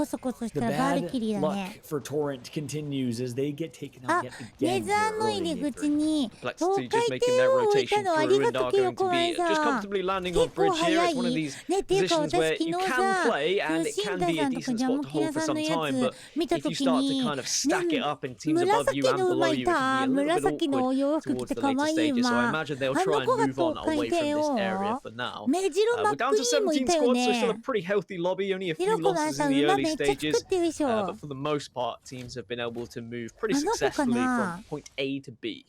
the bad luck for Torrent continues as they get taken out yet again. Complexity just making their rotation through and are going to be just comfortably landing on bridge here. It's one of these positions where you can play and it can be a decent spot to hold for some time, but if you start to kind of stack it up in teams above you and below you, it can be a little bit awkward towards the later stages. So I imagine they'll try and move on away from this area for now. We're down to 17 squads, so still a pretty healthy lobby, only a few losses in the early stages, but for the most part, teams have been able to move pretty successfully from point A to B.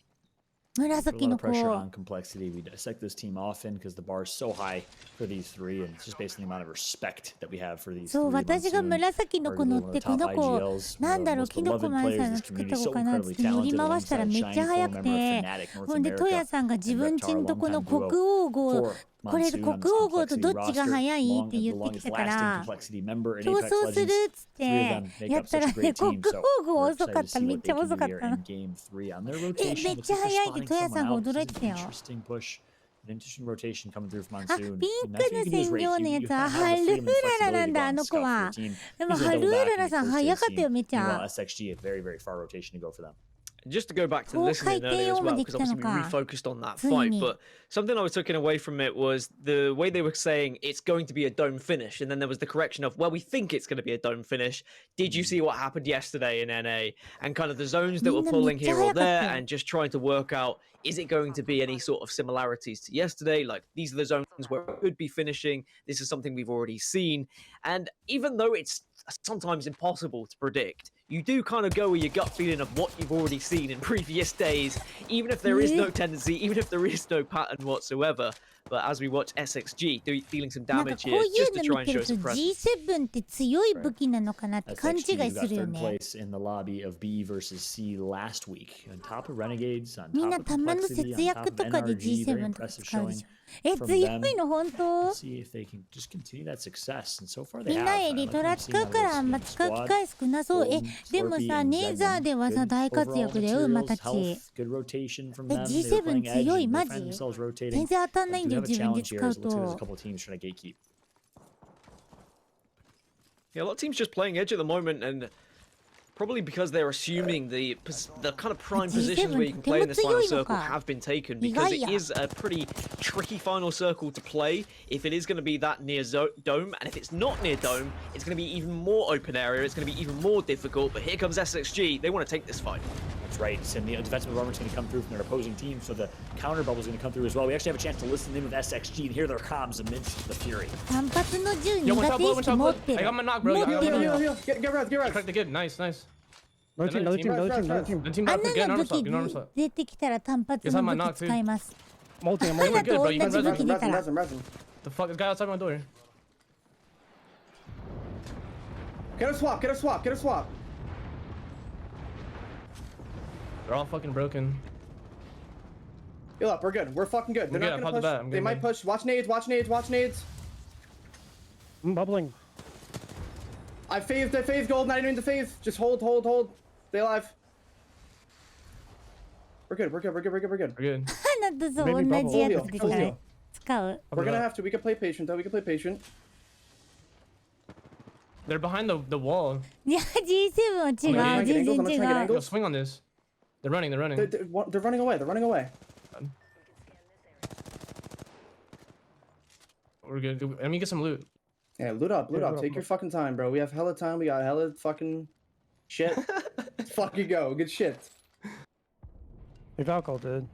A lot of pressure on Complexity. We dissect this team often because the bar is so high for these three, and it's just based on the amount of respect that we have for these three. 私が紫の子乗ってこの子なんだろうキノコマンさんが作った子かなって乗り回したらめっちゃ速くてほんでトヤさんが自分ちんとこの国王号これ国王号とどっちが速いって言ってきたから競争するっつってやったらね国王号遅かっためっちゃ遅かっためっちゃ速いってトヤさんが驚いてたよあ、ピンクの専業のやつはハルーララなんだあの子はでもハルーララさん速かったよめっちゃJust to go back to listening earlier as well, because obviously we refocused on that fight, but something I was taking away from it was the way they were saying it's going to be a dome finish, and then there was the correction of, well, we think it's going to be a dome finish. Did you see what happened yesterday in NA? And kind of the zones that were pulling here or there, and just trying to work out, is it going to be any sort of similarities to yesterday? Like, these are the zones where it could be finishing. This is something we've already seen. And even though it's sometimes impossible to predict, you do kind of go with your gut feeling of what you've already seen in previous days, even if there is no tendency, even if there is no pattern whatsoever. But as we watch SXG dealing some damage here, just to try and show some presence. G7 って強い武器なのかなって勘違いするよね。みんな弾の節約とかで G7 とか使うでしょ。強いの本当？みんなエリトラ使うからあんま使う機会少なそう。でもさ、ネーザーではさ大活躍だよ馬たち。G7 強いマジ？全然当たんないんだよ自分で使うと。Yeah, a lot of teams just playing edge at the moment, and probably because they're assuming the kind of prime positions where you can play in this final circle have been taken, because it is a pretty tricky final circle to play if it is going to be that near dome, and if it's not near dome, it's going to be even more open area, it's going to be even more difficult. But here comes SXG, they want to take this fight. That's right. And the defensive armor's going to come through from their opposing team, so the counter bubble's going to come through as well. We actually have a chance to listen in with SXG and hear their comms amidst the fury. I got my knock, bro. Get red. Crack the kid. Nice. Another team. The team back again. Armor slot. Get 出てきたら単発の武器使います。 Multi. 花と同じ武器出たら。 The fuck? This guy outside my door. Get a swap. They're all fucking broken. Heal up, we're good. We're fucking good. They're not gonna push. They might push. Watch nades. I'm bubbling. I faved gold, not even the fave. Just hold. Stay alive. We're good. 花とそう同じやつで使う。 We're gonna have to. We can play patient though. They're behind the wall. いや G7 は違う。全然違う。 Yo, swing on this. They're running. They're running away. We're good. Let me get some loot. Yeah, loot up. Take your fucking time, bro. We have hella time. We got hella fucking shit. Let's fucking go. Good shit. If alcohol did.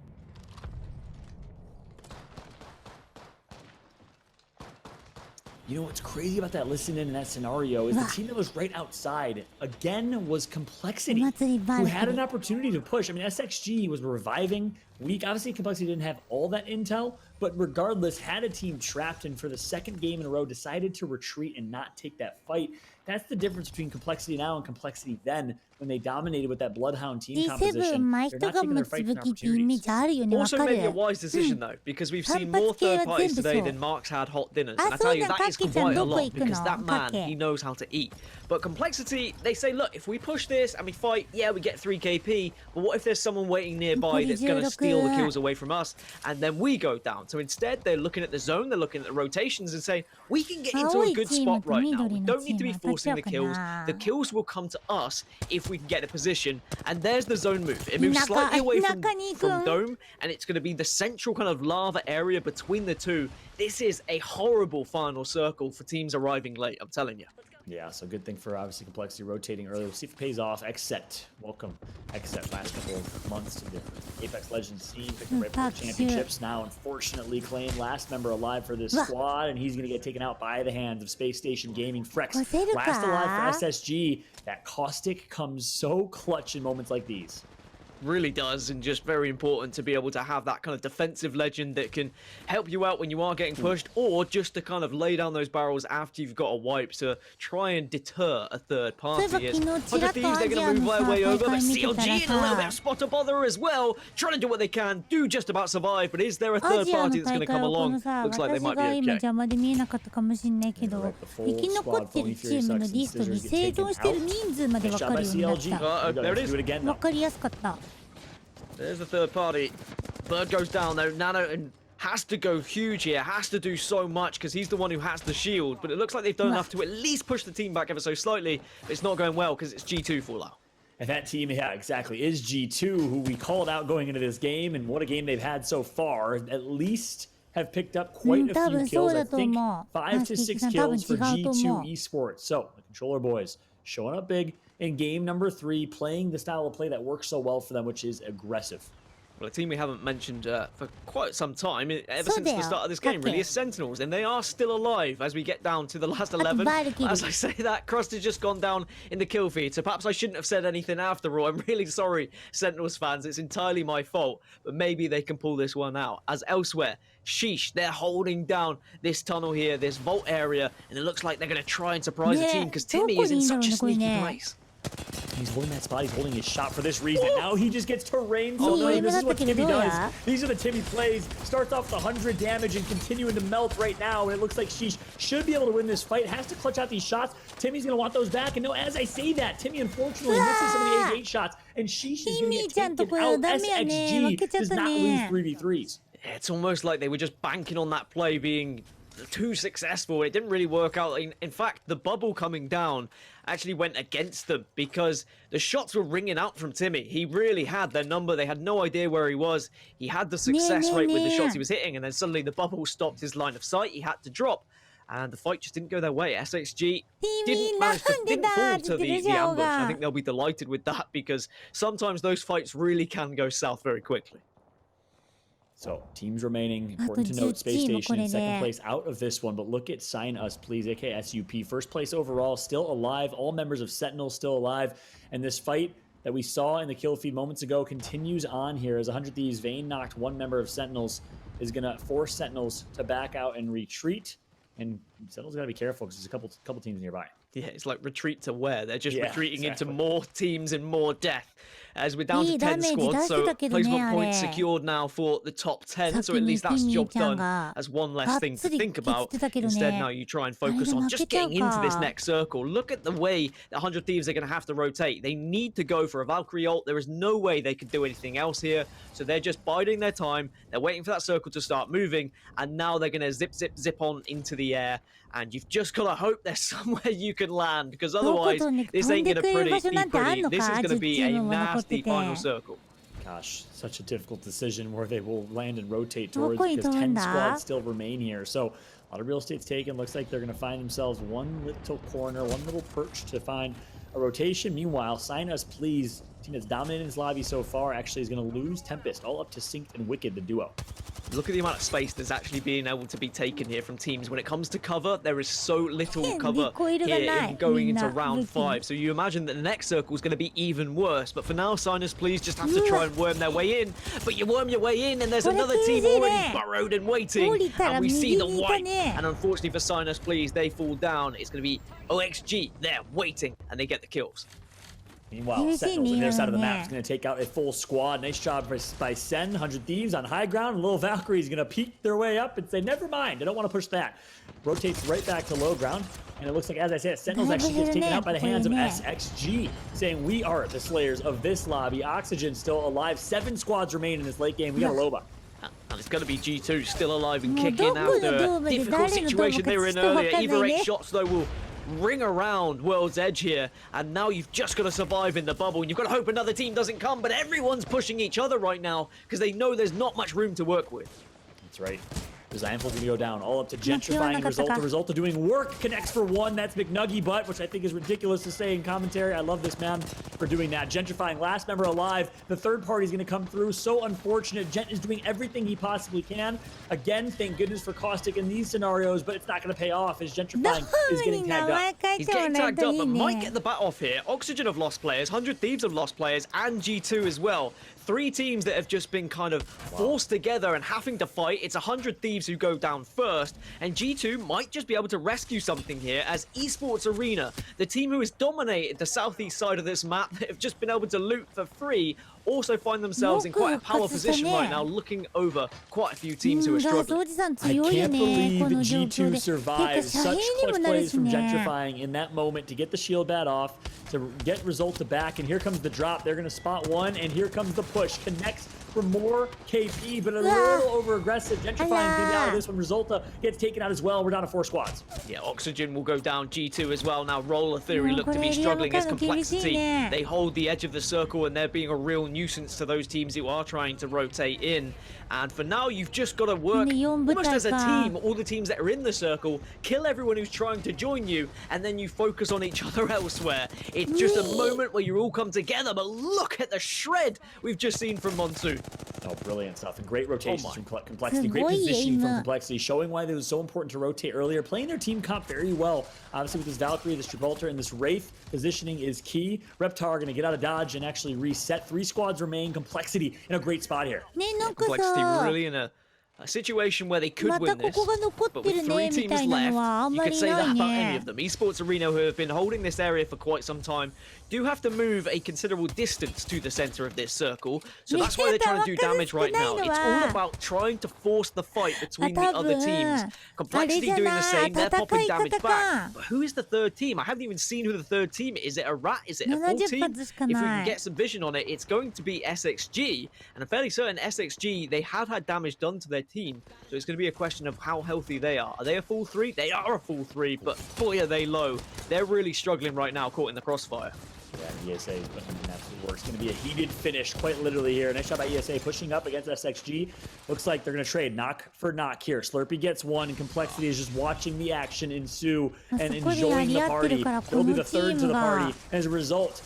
You know what's crazy about that listen in that scenario is the team that was right outside again was Complexity, who had an opportunity to push. I mean, SXG was reviving weak. Obviously, Complexity didn't have all that intel, but regardless, had a team trapped and for the second game in a row decided to retreat and not take that fight. That's the difference between Complexity now and Complexity then, when they dominated with that Bloodhound team composition. They're not taking their fight for opportunities. Also maybe a wise decision though, because we've seen more third parties today than Mark's had hot dinners. And I tell you, that is quite a lot, because that man, he knows how to eat. But Complexity, they say, look, if we push this and we fight, yeah, we get 3 KP, but what if there's someone waiting nearby that's going to steal the kills away from us, and then we go down? So instead, they're looking at the zone, they're looking at the rotations and say, we can get into a good spot right now. We don't need to be forcing the kills. The kills will come to us if we can get a position. And there's the zone move. It moves slightly away from Dome, and it's going to be the central kind of lava area between the two. This is a horrible final circle for teams arriving late, I'm telling you. Yeah, so good thing for obviously Complexity rotating early. We'll see if it pays off. Xset, welcome. Xset, last couple of months to the Apex Legends scene, picking right for the championships. Now, unfortunately, claimed last member alive for this squad, and he's going to get taken out by the hands of Space Station Gaming. Frex, last alive for SSG. That caustic comes so clutch in moments like these. Really does, and just very important to be able to have that kind of defensive legend that can help you out when you are getting pushed, or just to kind of lay down those barrels after you've got a wipe to try and deter a third party. As Thieves, they're going to move their way over, but CLG in a little bit of spot of bother as well, trying to do what they can, do just about survive, but is there a third party that's going to come along? Looks like they might be okay. 邪魔で見えなかったかもしれないけど、生き残ってるチームのリストに生存してる人数まで分かるようになった。分かりやすかった。 There's the third party. Bird goes down though. Nano has to go huge here, has to do so much because he's the one who has the shield. But it looks like they've done enough to at least push the team back ever so slightly. But it's not going well because it's G2 Fallout. And that team, yeah, exactly, is G2, who we called out going into this game. And what a game they've had so far. At least have picked up quite a few kills. I think 5 to 6 kills for G2 Esports. So the Controller boys showing up big in game number 3, playing the style of play that works so well for them, which is aggressive. Well, a team we haven't mentioned for quite some time, ever since the start of this game, really, is Sentinels, and they are still alive as we get down to the last 11. As I say that, Crust has just gone down in the kill feed, so perhaps I shouldn't have said anything after all. I'm really sorry, Sentinels fans, it's entirely my fault, but maybe they can pull this one out. As elsewhere, Sheesh, they're holding down this tunnel here, this vault area, and it looks like they're going to try and surprise the team, because Timmy is in such a sneaky place. He's holding that spot. He's holding his shot for this reason. Now he just gets to rain. So this is what Timmy does. These are the Timmy plays. Starts off with 100 damage and continuing to melt right now. And it looks like Sheesh should be able to win this fight. Has to clutch out these shots. Timmy's going to want those back. And no, as I say that, Timmy unfortunately misses some of the 8 shots. And Sheesh is going to get taken out. SXG does not lose 3v3s. It's almost like they were just banking on that play being too successful. It didn't really work out. In fact, the bubble coming down actually went against them because the shots were ringing out from Timmy. He really had their number. They had no idea where he was. He had the success rate with the shots he was hitting, and then suddenly the bubble stopped his line of sight. He had to drop. and the fight just didn't go their way. SXG didn't fall to the ambush. I think they'll be delighted with that because sometimes those fights really can go south very quickly. So, teams remaining. Important to note, Space Station in second place out of this one. But look at Sign Us, Please, aka SUP. First place overall, still alive. All members of Sentinel still alive. And this fight that we saw in the kill feed moments ago continues on here as 100 Thieves Vayne knocked one member of Sentinels, is going to force Sentinels to back out and retreat. And Sentinels got to be careful because there's a couple teams nearby. Yeah, it's like retreat to where? They're just retreating into more teams and more death. As we're down to 10 squads, so placement points secured now for the top 10, so at least that's job done as one less thing to think about. Instead, now you try and focus on just getting into this next circle. Look at the way the 100 Thieves are going to have to rotate. They need to go for a Valkyrie ult. There is no way they could do anything else here, so they're just biding their time. They're waiting for that circle to start moving, and now they're going to zip on into the air. And you've just got to hope there's somewhere you can land, because otherwise this ain't going to be pretty. This is going to be a nasty final circle. Gosh, such a difficult decision where they will land and rotate towards, because 10 squads still remain here. So a lot of real estate's taken. Looks like they're going to find themselves one little corner, one little perch to find a rotation. Meanwhile, Sign Us Please, team that's dominated this lobby so far, actually is going to lose Tempest, all up to Synced and Wicked, the duo. Look at the amount of space that's actually being able to be taken here from teams. When it comes to cover, there is so little cover here in going into round 5. So you imagine that the next circle is going to be even worse. But for now, Sign Us Please just have to try and worm their way in. But you worm your way in, and there's another team already burrowed and waiting. And we see the white. And unfortunately for Sign Us Please, they fall down. It's going to be OXG there waiting, and they get the kills. Meanwhile, Sentinels on their side of the map is going to take out a full squad. Nice job by Sen. 100 Thieves on high ground. Little Valkyrie is going to peek their way up and say, never mind, I don't want to push that. Rotates right back to low ground. And it looks like, as I said, Sentinels actually gets taken out by the hands of SXG, saying, we are the slayers of this lobby. Oxygen still alive. 7 squads remain in this late game. We got a Loba. And it's going to be G2 still alive and kicking after a difficult situation they were in earlier. Either 8 shots, though, will ring around World's Edge here, and now you've just got to survive in the bubble, and you've got to hope another team doesn't come, but everyone's pushing each other right now because they know there's not much room to work with. That's right. Zionful's gonna go down, all up to gentrifying Resulta. Resulta doing work, connects for 1. That's McNuggy Butt, which I think is ridiculous to say in commentary. I love this man for doing that. Gentrifying, last member alive. The third party is gonna come through. So unfortunate. Gent is doing everything he possibly can. Again, thank goodness for Caustic in these scenarios, but it's not gonna pay off as Gentrifying is getting tagged up. He's getting tagged up, but might get the bat off here. Oxygen have lost players, 100 Thieves have lost players, and G2 as well. 3 teams that have just been kind of forced together and having to fight. It's 100 Thieves who go down first, and G2 might just be able to rescue something here as Esports Arena, the team who has dominated the southeast side of this map, that have just been able to loot for free, also find themselves in quite a power position right now, looking over quite a few teams who are struggling. I can't believe G2 survived such clutch plays from Gentrifying in that moment to get the shield bat off, to get Resulta back, and here comes the drop. They're going to spot 1, and here comes the push. Connects for more KP, but a little over-aggressive. Gentrifying can be out of this one. Resulta gets taken out as well. We're down to 4 squads. Yeah, Oxygen will go down. G2 as well. Now, Roller Theory look to be struggling as Complexity. They hold the edge of the circle, and they're being a real nuisance to those teams who are trying to rotate in. And for now, you've just got to work almost as a team, all the teams that are in the circle, kill everyone who's trying to join you, and then you focus on each other elsewhere. It's just a moment where you all come together, but look at the shred we've just seen from Monsoon. Oh, brilliant stuff. And great rotations from Complexity. Great positioning from Complexity, showing why it was so important to rotate earlier. Playing their team comp very well. Obviously, with this Valkyrie, this Gibraltar, and this Wraith, positioning is key. Reptar are going to get out of dodge and actually reset. 3 squads remain. Complexity in a great spot here. Complexity really in a situation where they could win this, but with 3 teams left, you could say that about any of them. Esports Arena, who have been holding this area for quite some time, do have to move a considerable distance to the center of this circle, so that's why they're trying to do damage right now. It's all about trying to force the fight between the other teams. Complexity doing the same, they're popping damage back. But who is the third team? I haven't even seen who the third team is. Is it a rat? Is it a full team? If we can get some vision on it, it's going to be SXG, and I'm fairly certain SXG, they have had damage done to their team, so it's going to be a question of how healthy they are. Are they a full 3? They are a full 3, but boy are they low. They're really struggling right now, caught in the crossfire. Yeah, ESA is putting them in absolute work. It's going to be a heated finish, quite literally here. Nice shot by ESA pushing up against SXG. Looks like they're going to trade knock for knock here. Slurpee gets one, and Complexity is just watching the action ensue and enjoying the party. They'll be the third to the party. And as a result,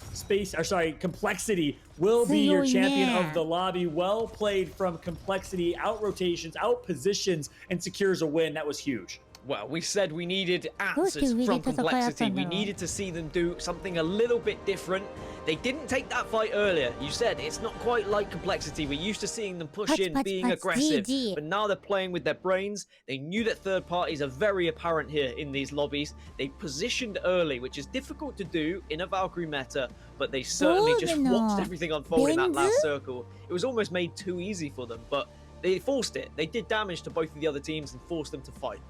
Complexity will be your champion of the lobby. Well played from Complexity. Out rotations, out positions, and secures a win. That was huge. Well, we said we needed answers from Complexity. We needed to see them do something a little bit different. They didn't take that fight earlier. You said it's not quite like Complexity. We're used to seeing them push in, being aggressive. But now they're playing with their brains. They knew that third parties are very apparent here in these lobbies. They positioned early, which is difficult to do in a Valkyrie meta, but they certainly just watched everything unfold in that last circle. It was almost made too easy for them, but they forced it. They did damage to both of the other teams and forced them to fight.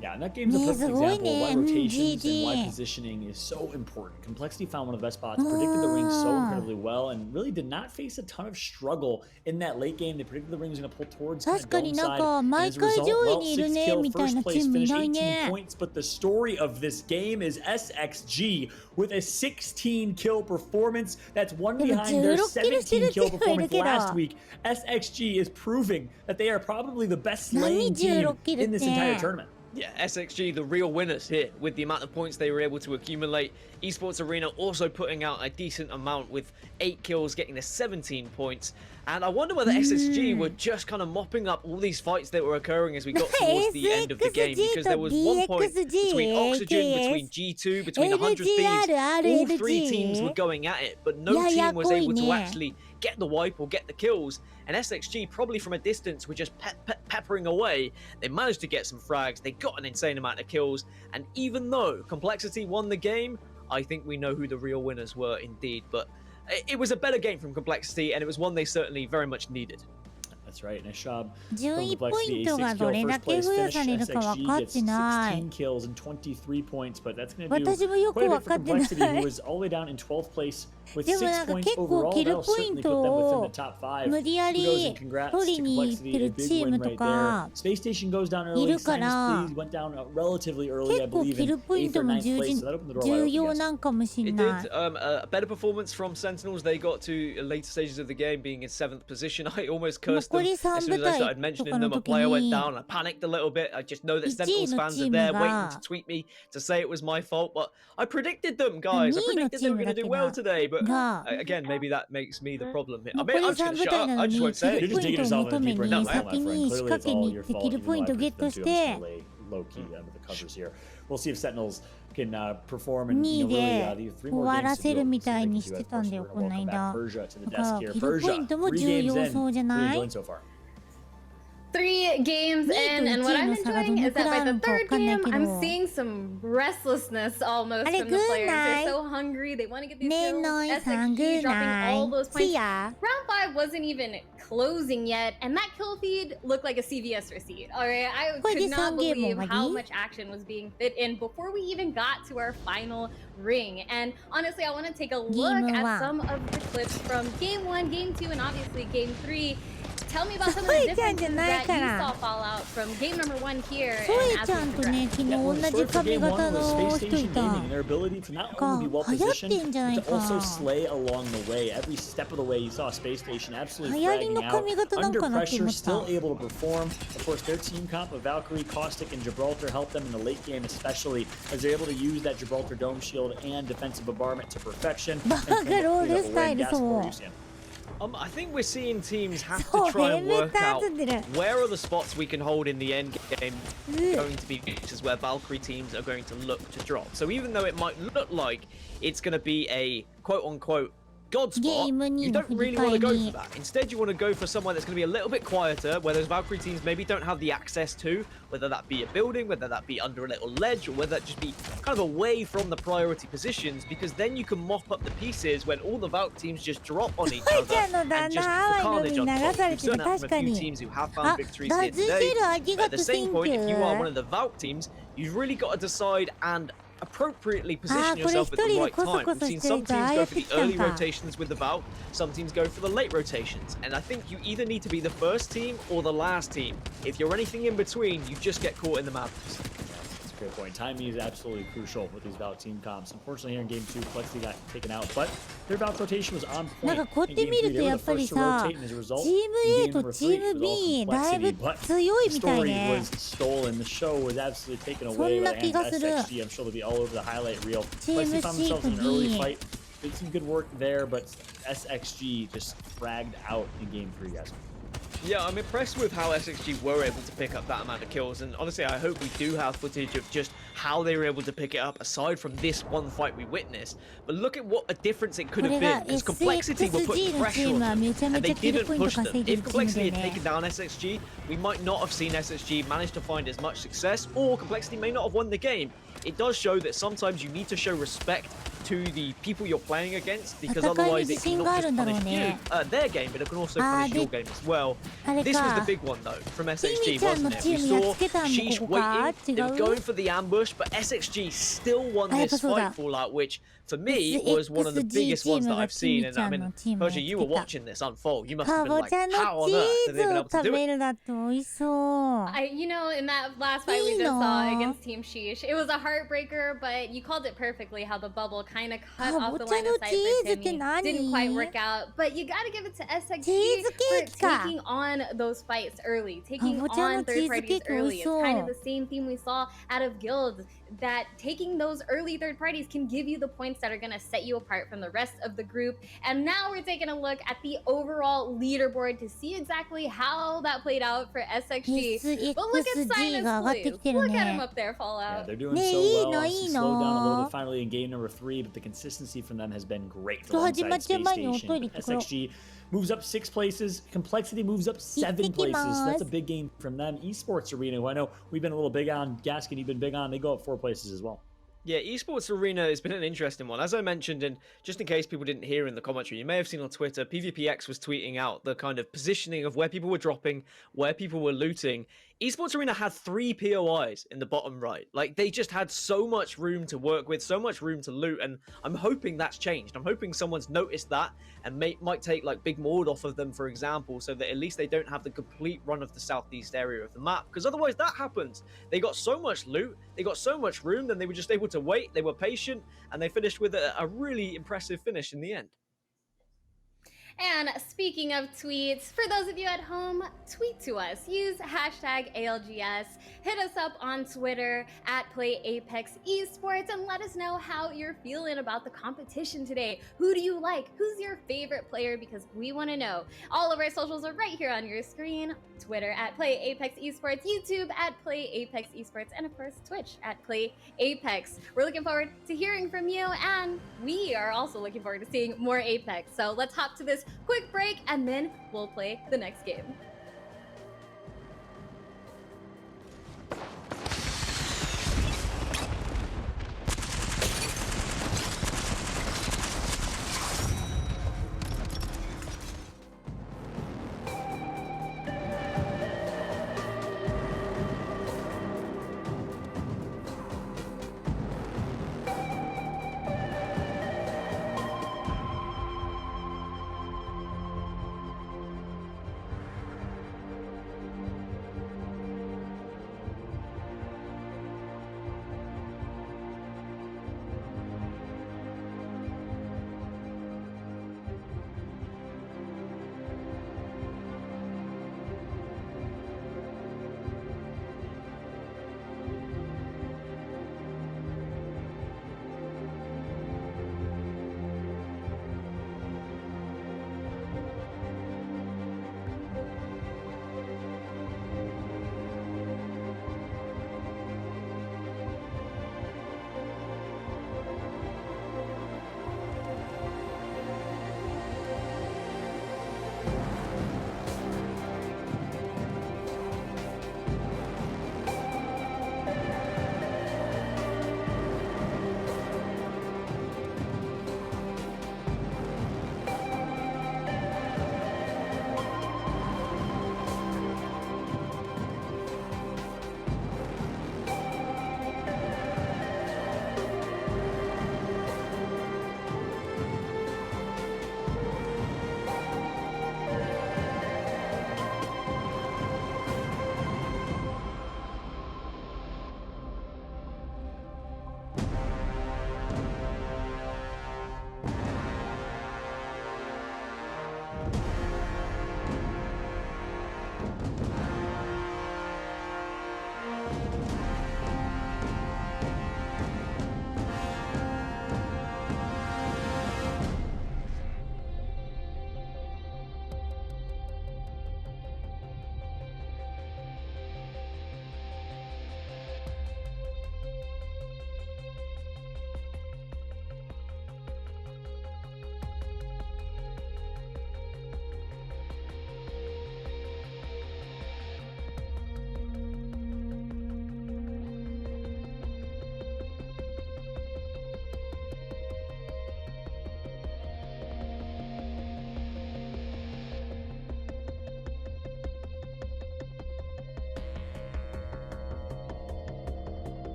Yeah, and that game's a perfect example of why rotations and why positioning is so important. Complexity found one of the best spots, predicted the ring so incredibly well, and really did not face a ton of struggle in that late game. They predicted the ring was going to pull towards kind of dome side. And as a result, well, 6 kill, first place, finished 18 points. But the story of this game is SXG with a 16 kill performance. That's one behind their 17 kill performance last week. SXG is proving that they are probably the best slaying team in this entire tournament. Yeah, SXG, the real winners here with the amount of points they were able to accumulate. Esports Arena also putting out a decent amount with 8 kills, getting the 17 points. And I wonder whether SSG were just kind of mopping up all these fights that were occurring as we got towards the end of the game, because there was one point between Oxygen, between G2, between 100 Thieves, all 3 teams were going at it, but no team was able to actually get the wipe or get the kills. And SXG, probably from a distance, were just peppering away. They managed to get some frags, they got an insane amount of kills, and even though Complexity won the game, I think we know who the real winners were indeed. But it was a better game from Complexity, and it was one they certainly very much needed. That's right. Nice job. 11ポイントがどれだけ付与されるか分かってない。 16 kills and 23 points, but that's going to do quite a bit for Complexity, who was all the way down in 12th place with 6 points overall. That'll certainly put them within the top 5. Kudos and congrats to Complexity. A big win right there. Space Station goes down early. Sinus Please went down relatively early, I believe, in 8th or 9th place. So that opened the door It did a better performance from Sentinels. They got to later stages of the game being in 7th position. I almost cursed them as soon as I started mentioning them. A player went down. I panicked a little bit. I just know that Sentinels fans are there waiting to tweet me to say it was my fault, but I predicted them, guys. I predicted they were going to do well today, but again, maybe that makes me the problem here. I mean, I'm just going to shut up. I just won't say it. You're just digging yourself in a deeper hole, my friend. Clearly, it's all your fault. You know, I predicted them to low key under the covers here. We'll see if Sentinels can perform and really 3 more games to go. Welcome back Persia to the desk here. Persia, 3 games in. What are you enjoying so far? 3 games in, and what I'm enjoying is that by the 3rd game, I'm seeing some restlessness almost from the players. They're so hungry, they want to get these kills. SXG dropping all those points. Round 5 wasn't even closing yet, and that kill feed looked like a CVS receipt. Alright, I could not believe how much action was being fit in before we even got to our final ring. And honestly, I want to take a look at some of the clips from Game 1, Game 2, and obviously Game 3. Tell me about some of the differences that you saw fall out from game number 1 here. And their ability to not only be well positioned, but to also slay along the way. Every step of the way, you saw Space Station absolutely fragging out. Under pressure, still able to perform. Of course, their team comp of Valkyrie, Caustic, and Gibraltar helped them in the late game, especially as they're able to use that Gibraltar Dome Shield and defensive bombardment to perfection. I think we're seeing teams have to try and work out where are the spots we can hold in the end game going to be places where Valkyrie teams are going to look to drop. So even though it might look like it's going to be a quote-unquote God spot, you don't really want to go for that. Instead, you want to go for somewhere that's going to be a little bit quieter, where those Valkyrie teams maybe don't have the access to, whether that be a building, whether that be under a little ledge, or whether that just be kind of away from the priority positions, because then you can mop up the pieces when all the Valk teams just drop on each other and just the carnage on top. We've seen that from a few teams who have found victories here today. But at the same point, if you are one of the Valk teams, you've really got to decide and appropriately position yourself at the right time. We've seen some teams go for the early rotations with the Valk, some teams go for the late rotations, and I think you either need to be the first team or the last team. If you're anything in between, you just get caught in the madness. great point. Timing is absolutely crucial with these Valve team comps. Unfortunately, here in Game 2, Complexity got taken out, but their Valve rotation was on point. なんかこうやって見るとやっぱりさ、チーム A とチーム B だいぶ強いみたいね。そんな気がする。チーム C と B。 Did some good work there, but SXG just fragged out in Game 3, guys. Yeah, I'm impressed with how SXG were able to pick up that amount of kills, and honestly, I hope we do have footage of just how they were able to pick it up, aside from this one fight we witnessed. But look at what a difference it could have been, because Complexity were putting pressure on them, and they didn't push them. If Complexity had taken down SXG, we might not have seen SXG manage to find as much success, or Complexity may not have won the game. It does show that sometimes you need to show respect to the people you're playing against, because otherwise it can not just punish you, their game, but it can also punish your game as well. This was the big one though from SXG, wasn't it? We saw Sheesh waiting, they were going for the ambush, but SXG still won this fight, Fallout, which for me was one of the biggest ones that I've seen. And I mean, Persia, you were watching this unfold. You must have been like, how on earth did they been able to do it? You know, in that last fight we just saw against Team Sheesh, it was a heartbreaker, but you called it perfectly how the bubble kind of cut off the line of sight for Timmy. Didn't quite work out, but you gotta give it to SXG for taking on those fights early, taking on third parties early. It's kind of the same theme we saw out of guilds, that taking those early third parties can give you the points that are going to set you apart from the rest of the group. And now we're taking a look at the overall leaderboard to see exactly how that played out for SXG. But look at Sinus Blue. Look at him up there, Fallout. Yeah, they're doing so well. Slowed down a little bit finally in game number 3, but the consistency from them has been great alongside Space Station. SXG moves up 6 places. Complexity moves up 7 places. That's a big game from them. Esports Arena, who I know we've been a little big on, Gaskin, you've been big on, they go up 4 places as well. Yeah, Esports Arena has been an interesting one. As I mentioned, and just in case people didn't hear in the commentary, you may have seen on Twitter, PvPX was tweeting out the kind of positioning of where people were dropping, where people were looting. Esports Arena had 3 POIs in the bottom right. Like, they just had so much room to work with, so much room to loot, and I'm hoping that's changed. I'm hoping someone's noticed that and might take, like, Big Mord off of them, for example, so that at least they don't have the complete run of the southeast area of the map, because otherwise that happens. They got so much loot, they got so much room, then they were just able to wait, they were patient, and they finished with a really impressive finish in the end. And speaking of tweets, for those of you at home, tweet to us. Use hashtag ALGS. Hit us up on Twitter at @PlayApexEsports and let us know how you're feeling about the competition today. Who do you like? Who's your favorite player? Because we want to know. All of our socials are right here on your screen. Twitter at @PlayApexEsports, YouTube at @PlayApexEsports, and of course Twitch at @PlayApex. We're looking forward to hearing from you, and we are also looking forward to seeing more Apex. So let's hop to this quick break, and then we'll play the next game.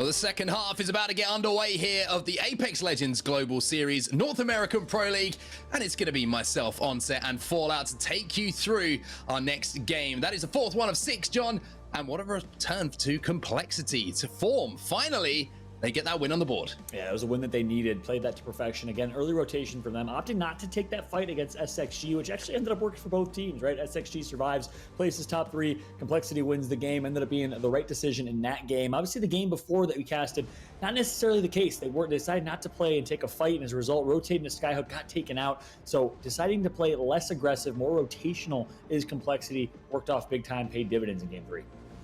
Well, the second half is about to get underway here of the Apex Legends Global Series North American Pro League, and it's going to be myself, Onset, and Fallout to take you through our next game. That is the fourth one of 6, John, and what a return to complexity, to form. Finally, they get that win on the board. Yeah, it was a win that they needed. Played that to perfection. Again, early rotation for them. Opting not to take that fight against SXG, which actually ended up working for both teams, right? SXG survives, places top 3. Complexity wins the game. Ended up being the right decision in that game. Obviously, the game before that we casted, not necessarily the case. They decided not to play and take a fight, and as a result, rotating to Skyhook got taken out. So deciding to play less aggressive, more rotational is Complexity. Worked off big time, paid dividends in game 3.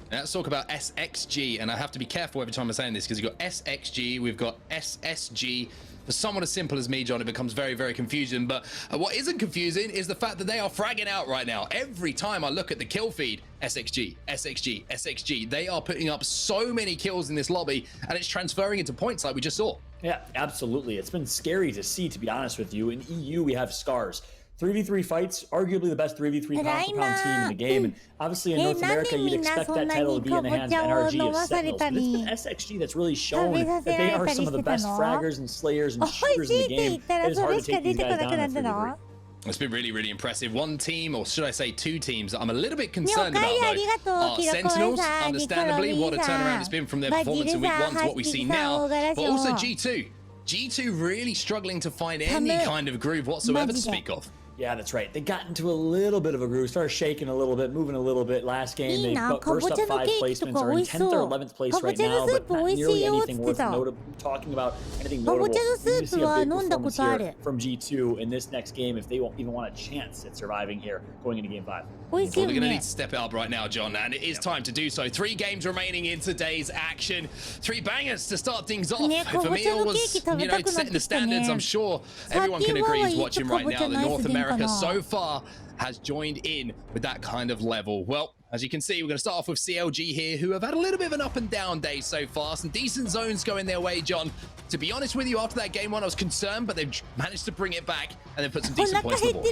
Now let's talk about SXG, and I have to be careful every time I'm saying this because you've got SXG, we've got SSG. For someone as simple as me, John, it becomes very, very confusing. But what isn't confusing is the fact that they are fragging out right now. Every time I look at the kill feed, SXG, SXG, SXG, they are putting up so many kills in this lobby, and it's transferring into points like we just saw. Yeah, absolutely. It's been scary to see, to be honest with you. In EU, we have Scars. 3v3 fights, arguably the best 3v3 pound-for-pound team in the game. And obviously in North America, you'd expect that title to be in the hands of NRG of Sentinels. But it's been SXG that's really shown that they are some of the best fraggers and slayers and shooters in the game. It is hard to take these guys down in 3v3. It's been really, really impressive. One team, or should I say 2 teams, that I'm a little bit concerned about, though, are Sentinels. Understandably, what a turnaround it's been from their performance in week 1 to what we see now. But also G2. G2 really struggling to find any kind of groove whatsoever to speak of. Yeah, that's right. They got into a little bit of a groove, started shaking a little bit, moving a little bit. Last game, they burst up 5 placements, are in 10th or 11th place right now, but not nearly anything worth talking about, anything notable. We need to see a big performance here from G2 in this next game if they won't even want a chance at surviving here going into game 5. Well, they're going to need to step it up right now, John, and it is time to do so. 3 games remaining in today's action. 3 bangers to start things off. If EMEA was, setting the standards, I'm sure everyone can agree who's watching right now that North America so far has joined in with that kind of level. Well, as you can see, we're going to start off with CLG here, who have had a little bit of an up and down day so far. Some decent zones going their way, John. To be honest with you, after that game 1, I was concerned, but they've managed to bring it back and then put some decent points on the board.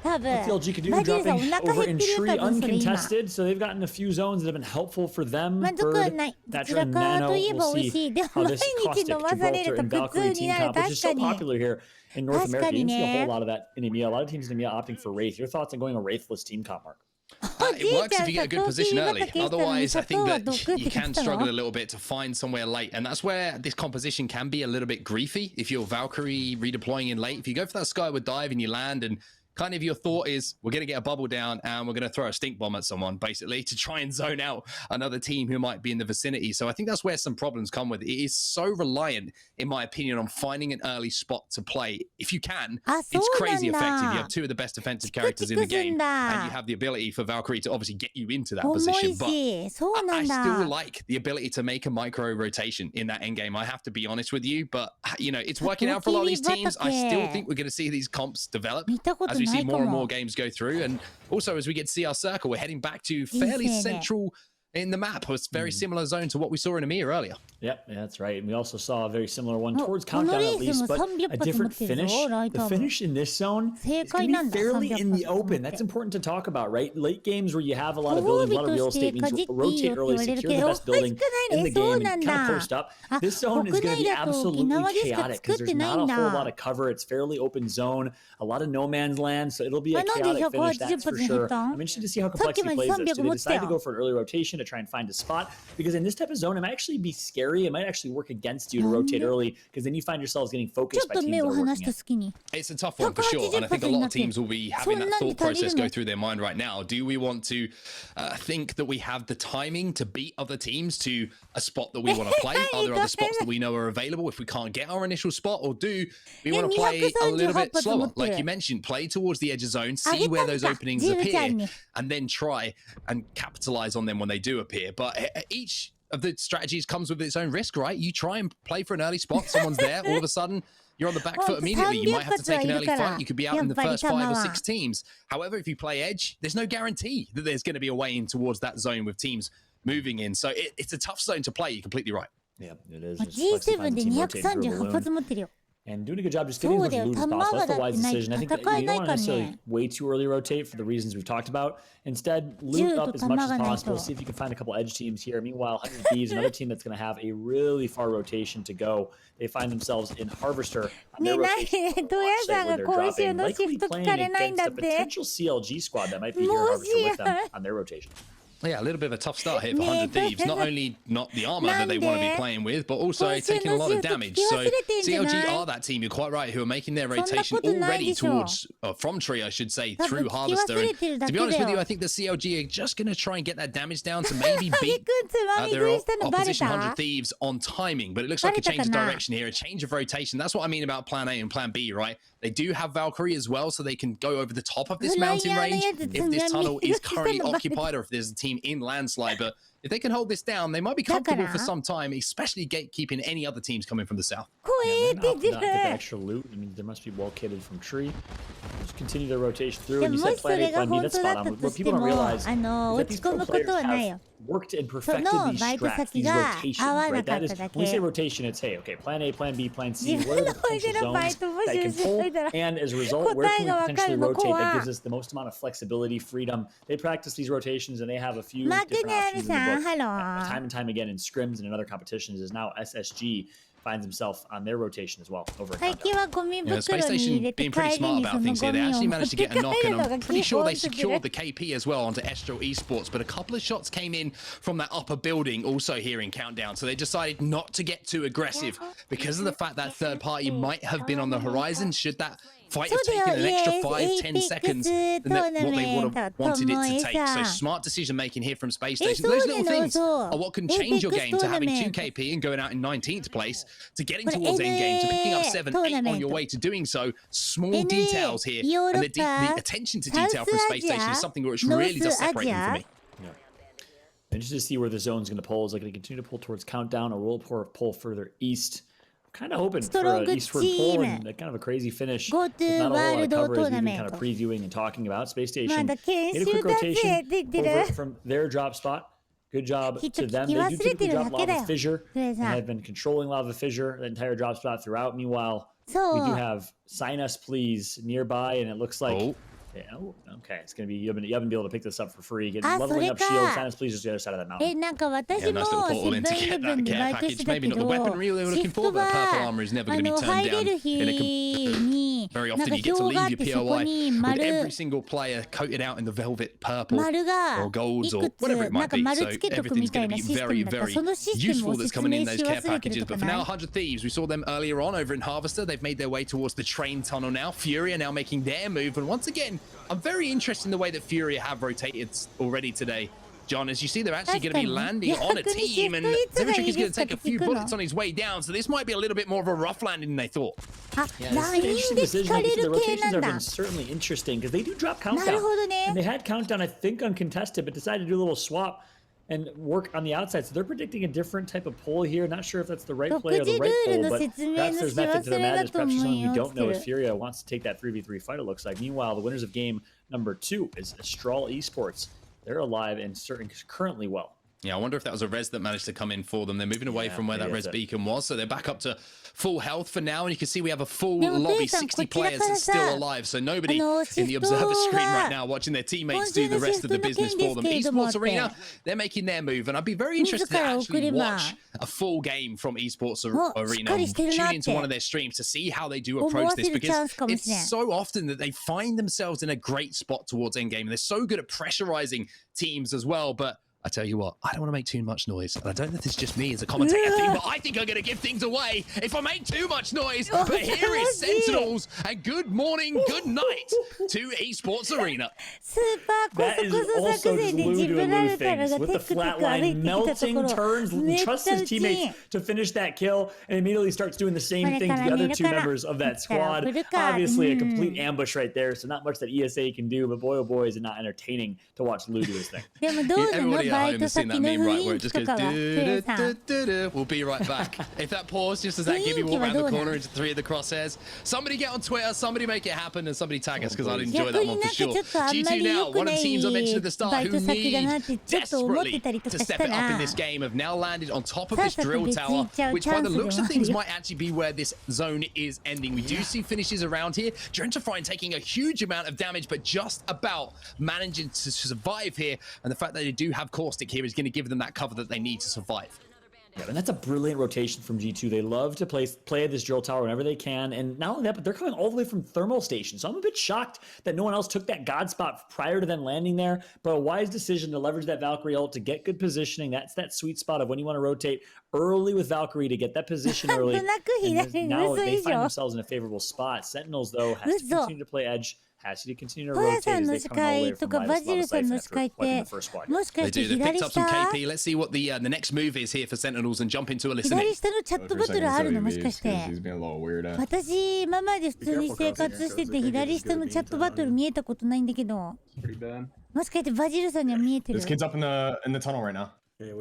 CLG could do dropping over in Tree uncontested, so they've gotten a few zones that have been helpful for them. Bird, Natural, and Nano. We'll see how this Caustic, Gibraltar, and Valkyrie team comp, which is so popular here in North America. You can see a whole lot of that in EMEA. A lot of teams in EMEA opting for Wraith. Your thoughts on going a Wraithless team comp, Mark? It works if you get a good position early. Otherwise, I think that you can struggle a little bit to find somewhere late. And that's where this composition can be a little bit griefy. If you're Valkyrie redeploying in late, if you go for that skyward dive and you land and kind of your thought is, we're going to get a bubble down and we're going to throw a stink bomb at someone, basically, to try and zone out another team who might be in the vicinity. So I think that's where some problems come with it. It is so reliant, in my opinion, on finding an early spot to play. If you can, it's crazy effective. You have 2 of the best defensive characters in the game, and you have the ability for Valkyrie to obviously get you into that position. But I still like the ability to make a micro rotation in that endgame. I have to be honest with you, but it's working out for a lot of these teams. I still think we're going to see these comps develop as we see more and more games go through, and also as we get to see our circle, we're heading back to fairly central in the map. It's very similar zone to what we saw in EMEA earlier. Yep, that's right. And we also saw a very similar one towards Countdown at least, but a different finish. The finish in this zone is going to be fairly in the open. That's important to talk about, right? Late games where you have a lot of buildings, a lot of real estate, means rotate early, secure the best building in the game, and kind of post up. This zone is going to be absolutely chaotic because there's not a whole lot of cover. It's fairly open zone, a lot of no man's land, so it'll be a chaotic finish, that's for sure. I'm interested to see how Complexity plays this. So they decided to go for an early rotation to try and find a spot, because in this type of zone, it might actually be scary. It might actually work against you to rotate early, because then you find yourselves getting focused by teams that are working it. It's a tough one for sure, and I think a lot of teams will be having that thought process go through their mind right now. Do we want to think that we have the timing to beat other teams to a spot that we want to play? Are there other spots that we know are available if we can't get our initial spot? Or do we want to play a little bit slower? Like you mentioned, play towards the edge of zone, see where those openings appear, and then try and capitalize on them when they do appear. But each of the strategies comes with its own risk, right? You try and play for an early spot, someone's there, all of a sudden you're on the back foot immediately. You might have to take an early fight. You could be out in the first 5 or 6 teams. However, if you play edge, there's no guarantee that there's going to be a way in towards that zone with teams moving in. So it's a tough zone to play. You're completely right. Yeah, it is. G7 で238発持ってるよ。and doing a good job just getting as much loot as possible. That's the wise decision. I think that you don't want to necessarily way too early rotate for the reasons we've talked about. Instead, loot up as much as possible. See if you can find a couple edge teams here. Meanwhile, 100 Thieves, another team that's going to have a really far rotation to go. They find themselves in Harvester on their rotation. Where they're dropping, likely playing against a potential CLG squad that might be here in Harvester with them on their rotation. Yeah, a little bit of a tough start here for 100 Thieves. Not only not the armor that they want to be playing with, but also taking a lot of damage. So CLG are that team, you're quite right, who are making their rotation already towards, from tree, I should say, through Harvester. And to be honest with you, I think the CLG are just going to try and get that damage down to maybe beat their opposition 100 Thieves on timing. But it looks like a change of direction here, a change of rotation. That's what I mean about plan A and plan B, right? They do have Valkyrie as well, so they can go over the top of this mountain range if this tunnel is currently occupied or if there's a team in landslide. But if they can hold this down, they might be comfortable for some time, especially gatekeeping any other teams coming from the south. Yeah, not get that extra loot. I mean, there must be well kitted from tree. Just continue their rotation through. And you said plan A, plan B, that's spot on. What people don't realize is that these pro players have worked and perfected these strats, these rotations, right? That is, when we say rotation, it's, hey, okay, plan A, plan B, plan C, what are the potential zones that can pull? And as a result, where can we potentially rotate that gives us the most amount of flexibility, freedom? They practice these rotations and they have a few different options in the book. Time and time again in scrims and in other competitions is now SSG finds himself on their rotation as well over Space Station being pretty smart about things here. They actually managed to get a knock, and I'm pretty sure they secured the KP as well onto Estro Esports, but a couple of shots came in from that upper building also here in Countdown, so they decided not to get too aggressive because of the fact that third party might have been on the horizon. Should that fight have taken an extra 5-10 seconds than what they would have wanted it to take. So smart decision making here from Space Station. Those little things are what can change your game, to having 2 KP and going out in 19th place, to getting towards end game, to picking up 7-8 on your way to doing so. Small details here, and the attention to detail from Space Station is something which really does separate them for me. And just to see where the zone's going to pull, is it going to continue to pull towards Countdown, or will it pull further east? Kind of hoping for an eastward pull and kind of a crazy finish. Not a lot of cover as we've been kind of previewing and talking about. Space Station made a quick rotation over from their drop spot. Good job to them. They do typically drop Lava Fissure and have been controlling Lava Fissure, the entire drop spot throughout. Meanwhile, we do have Sign Us Please nearby, and it looks like... Yeah, okay, it's gonna be you haven't been able to pick this up for free. Get leveling up shield, Sign Us Please just the other side of that mountain. Nice little portal in to get that care package. Maybe not the weaponry they were looking for, but purple armor is never going to be turned down in a very often you get to leave your POI with every single player coated out in the velvet purple or golds or whatever it might be. So everything's going to be very, very useful that's coming in those care packages. But for now, 100 Thieves, we saw them earlier on over in Harvester. They've made their way towards the train tunnel now. Fury are now making their move, and once again, I'm very interested in the way that Fury have rotated already today. John, as you see, they're actually going to be landing on a team, and Zimitric is going to take a few bullets on his way down, so this might be a little bit more of a rough landing than they thought. Yeah, it's an interesting decision. Like, the rotations have been certainly interesting, because they do drop Countdown. And they had Countdown, I think, uncontested, but decided to do a little swap and work on the outside. So they're predicting a different type of pull here. Not sure if that's the right play or the right pull, but perhaps there's method to their madness. Perhaps there's something we don't know as Furia wants to take that 3v3 fight, it looks like. Meanwhile, the winners of game number 2 is Astral Esports. They're alive and currently well. Yeah, I wonder if that was a res that managed to come in for them. They're moving away from where that res beacon was, so they're back up to full health for now, and you can see we have a full lobby, 60 players that's still alive, so nobody in the observer screen right now watching their teammates do the rest of the business for them. Esports Arena, they're making their move, and I'd be very interested to actually watch a full game from Esports Arena, tune into one of their streams to see how they do approach this, because it's so often that they find themselves in a great spot towards endgame, and they're so good at pressurizing teams as well, but I tell you what, I don't want to make too much noise. And I don't know if it's just me as a commentator thing, but I think I'm going to give things away if I make too much noise. But here is Sentinels, and good morning, good night to Esports Arena. That is also just Lou doing Lou things with the flatline, melting turns, trusts his teammates to finish that kill, and immediately starts doing the same thing to the other 2 members of that squad. Obviously, a complete ambush right there, so not much that ESA can do, but boy, oh boy, is it not entertaining to watch Lou do his thing. Everybody at home has seen that meme, right, where it just goes, we'll be right back. If that pause, just as that Gibby walk around the corner into 3 of the crosshairs. Somebody get on Twitter, somebody make it happen, and somebody tag us, because I'd enjoy that one for sure. G2 now, one of the teams I mentioned at the start who need desperately to step it up in this game, have now landed on top of this drill tower, which by the looks of things might actually be where this zone is ending. We do see finishes around here. Gentrifying taking a huge amount of damage, but just about managing to survive here. And the fact that they do have Caustic here is going to give them that cover that they need to survive. Yeah, and that's a brilliant rotation from G2. They love to play this drill tower whenever they can. And not only that, but they're coming all the way from thermal station. So I'm a bit shocked that no one else took that God spot prior to them landing there. But a wise decision to leverage that Valkyrie ult to get good positioning. That's that sweet spot of when you want to rotate early with Valkyrie to get that position early. And now they find themselves in a favorable spot. Sentinels, though, has to continue to play edge. Has to continue to rotate as they come all the way from minus level safe after wiping the first squad. They do. They picked up some KP. Let's see what the next move is here for Sentinels and jump into a listening. 左下のチャットバトルあるのもしかして。私今まで普通に生活してて左下のチャットバトル見えたことないんだけど。もしかしてバジルさんには見えてる。This kid's up in the tunnel right now. Yeah,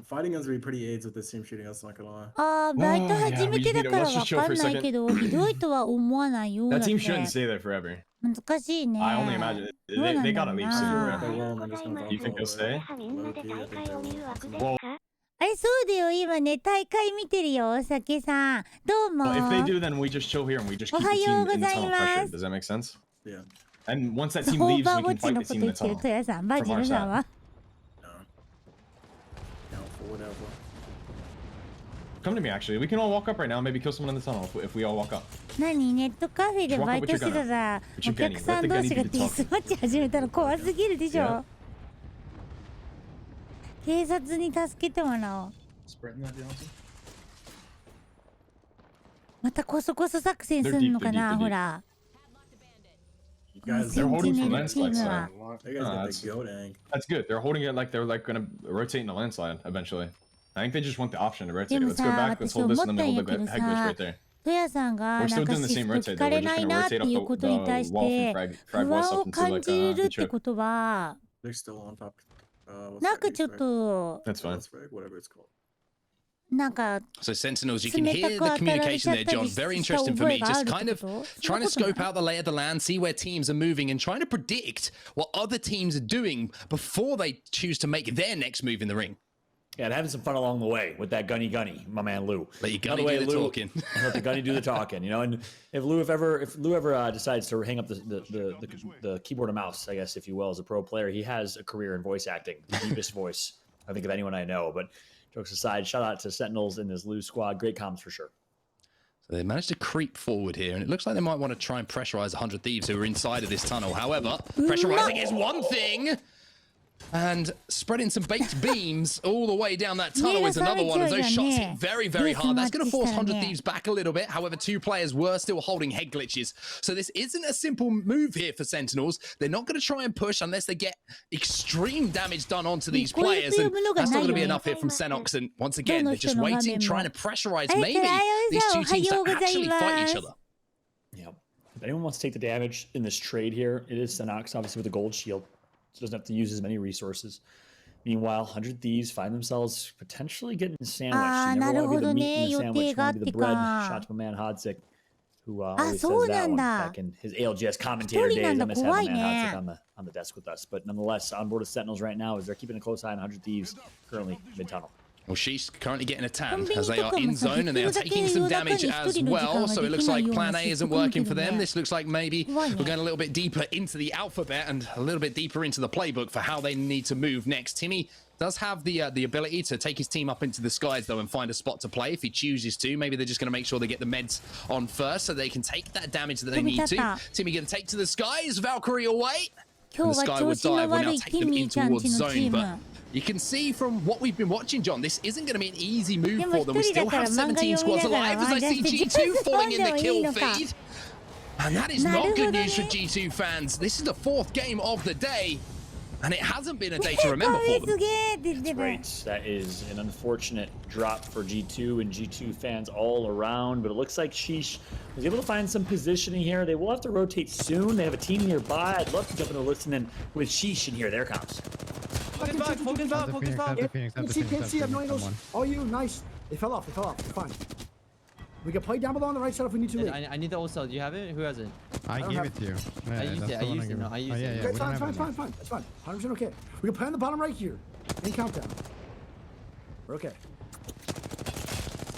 fighting guns would be pretty aids with this team shooting us, not gonna lie. ああ、バイト初めてだからわかんないけど、ひどいとは思わないよ。That team shouldn't stay there forever. 難しいね。I only imagine they gotta leave soon. You think they'll stay? あれそうだよ、今ね大会見てるよ、お酒さん。どうも。If they do, then we just chill here and we just keep the team in the tunnel pressure. Does that make sense? Yeah. And once that team leaves, we can fight the team in the tunnel. From our side. Come to me, actually. We can all walk up right now. Maybe kill someone in the tunnel if we all walk up. 何ネットカフェでバイトしてたらお客さん同士がディスマッチ始めたの怖すぎるでしょ。警察に助けてもらおう。またコソコソ作戦するのかな、ほら。They're holding from landslide side. That's good. They're holding it like they're gonna rotate in a landslide eventually. I think they just want the option to rotate. Let's go back. Let's hold this and then we'll hold the head glitch right there. トヤさんがなんかシフト聞かれないなっていうことに対して不安を感じるってことはなんかちょっとなんか So Sentinels, you can hear the communication there, John. Very interesting for me. Just kind of trying to scope out the lay of the land, see where teams are moving, and trying to predict what other teams are doing before they choose to make their next move in the ring. Yeah, and having some fun along the way with that gunny, my man Lou. Let your gunny do the talking. Let the gunny do the talking, you know. And if Lou ever decides to hang up the keyboard and mouse, I guess if you will, as a pro player, he has a career in voice acting, the deepest voice I think of anyone I know. But jokes aside, shout out to Sentinels and his Lou squad. Great comms for sure. So they managed to creep forward here, and it looks like they might want to try and pressurize 100 Thieves who are inside of this tunnel. However, pressurizing is one thing. And spreading some baked beams all the way down that tunnel is another one of those shots hit very, very hard. That's going to force 100 Thieves back a little bit. However, 2 players were still holding head glitches. So this isn't a simple move here for Sentinels. They're not going to try and push unless they get extreme damage done onto these players. And that's not going to be enough here from Senox. And once again, they're just waiting, trying to pressurize maybe these 2 teams to actually fight each other. Yeah. If anyone wants to take the damage in this trade here, it is Senox, obviously with a gold shield. So doesn't have to use as many resources. Meanwhile, 100 Thieves find themselves potentially getting sandwiched. You never want to be the meat in the sandwich. You want to be the bread. Shout to my man Hodzik, who always says that one back in his ALGS commentator days. I miss having man Hodzik on the desk with us. But nonetheless, on board of Sentinels right now as they're keeping a close eye on 100 Thieves currently mid-tunnel. Well, she's currently getting a tan as they are in zone and they are taking some damage as well. So it looks like plan A isn't working for them. This looks like maybe we're going a little bit deeper into the alphabet and a little bit deeper into the playbook for how they need to move next. Timmy does have the ability to take his team up into the skies, though, and find a spot to play if he chooses to. Maybe they're just going to make sure they get the meds on first so they can take that damage that they need to. Timmy going to take to the skies. Valkyrie away. And the Skyward Dive will now take them in towards zone. But you can see from what we've been watching, John, this isn't going to be an easy move for them. We still have 17 squads alive as I see G2 falling in the kill feed. And that is not good news for G2 fans. This is the 4th game of the day. And it hasn't been a day to remember for them. That's right. That is an unfortunate drop for G2 and G2 fans all around. But it looks like Sheesh was able to find some positioning here. They will have to rotate soon. They have a team nearby. I'd love to jump into listening with Sheesh and hear their comms. Can't see. I have no angles. All you, nice. They fell off. They're fine. We can play down below on the right side if we need to. I need the old cell. Do you have it? Who has it? I gave it to you. I used it. I used it. It's fine. It's fine. 100% okay. We can play on the bottom right here. And countdown. We're okay.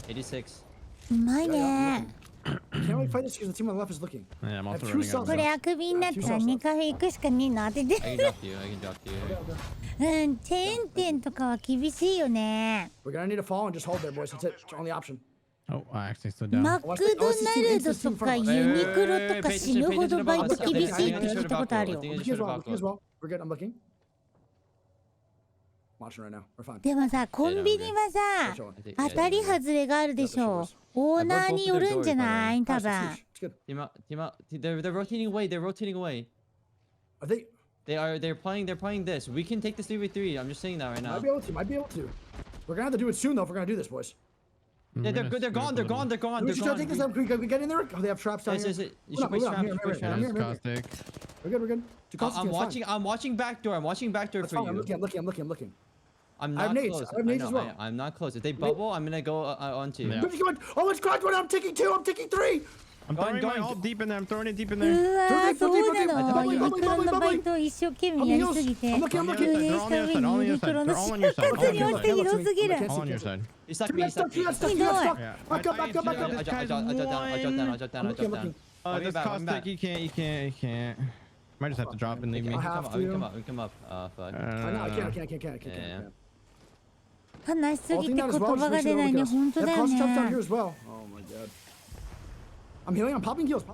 86. うまいね。 Can't really fight this because the team on the left is looking. Yeah, I'm also running out. これあくびになったら2カフェ行くしかねえの当てて。I can drop you. I can drop you. うん、チェーン店とかは厳しいよね。 We're gonna need to fall and just hold there, boys. That's it. It's our only option. Oh, I actually stood down. マクドナルドとかユニクロとか死ぬほどバイト厳しいって聞いたことあるよ。 We're good. I'm looking. Watching right now. We're fine. でもさ、コンビニはさ、当たり外れがあるでしょう。オーナーによるんじゃない多分。They're rotating away. They're rotating away. Are they? They're playing this. We can take this 3v3. I'm just saying that right now. Might be able to. We're gonna have to do it soon though if we're gonna do this, boys. Yeah, they're gone. They're gone. We should try to take this up. Can we get in there? Oh, they have traps down here. You should push traps. We're good. I'm watching backdoor. I'm watching backdoor for you. I'm looking. I'm not close. I have nades as well. I'm not close. If they bubble, I'm gonna go onto you. Oh, it's cracked one. I'm taking 2. I'm taking 3. I'm throwing my ult deep in there. I'm throwing it deep in there. うわ、そうなの。ユニクロのバイトを一生懸命やりすぎて。運営した上にユニクロの就活に落ちてひどすぎる。He stuck me. Back up. I dropped down. Oh, this caustic, you can't. Might just have to drop and leave me. We come up. Fuck. I can't. 話しすぎて言葉が出ないね。本当だよね。 Oh my god. I'm healing. I'm popping heals.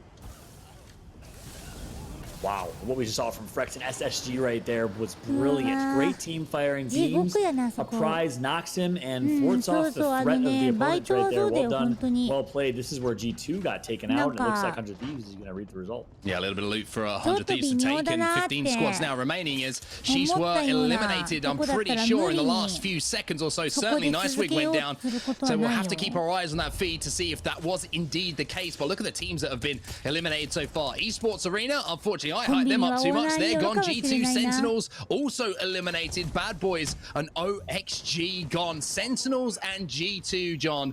Wow, what we just saw from Frex and SSG right there was brilliant. Great team firing teams. A prize knocks him and thwarts off the threat of the opponent right there. Well done, well played. This is where G2 got taken out. And it looks like 100 Thieves is going to read the result. Yeah, a little bit of loot for 100 Thieves to take, and 15 squads now remaining as Sheesh were eliminated, I'm pretty sure, in the last few seconds or so. Certainly Nicewig went down, so we'll have to keep our eyes on that feed to see if that was indeed the case. But look at the teams that have been eliminated so far. Esports Arena, unfortunately, I hyped them up too much. They're gone. G2 Sentinels also eliminated. Bad Boys and OXG gone. Sentinels and G2, John.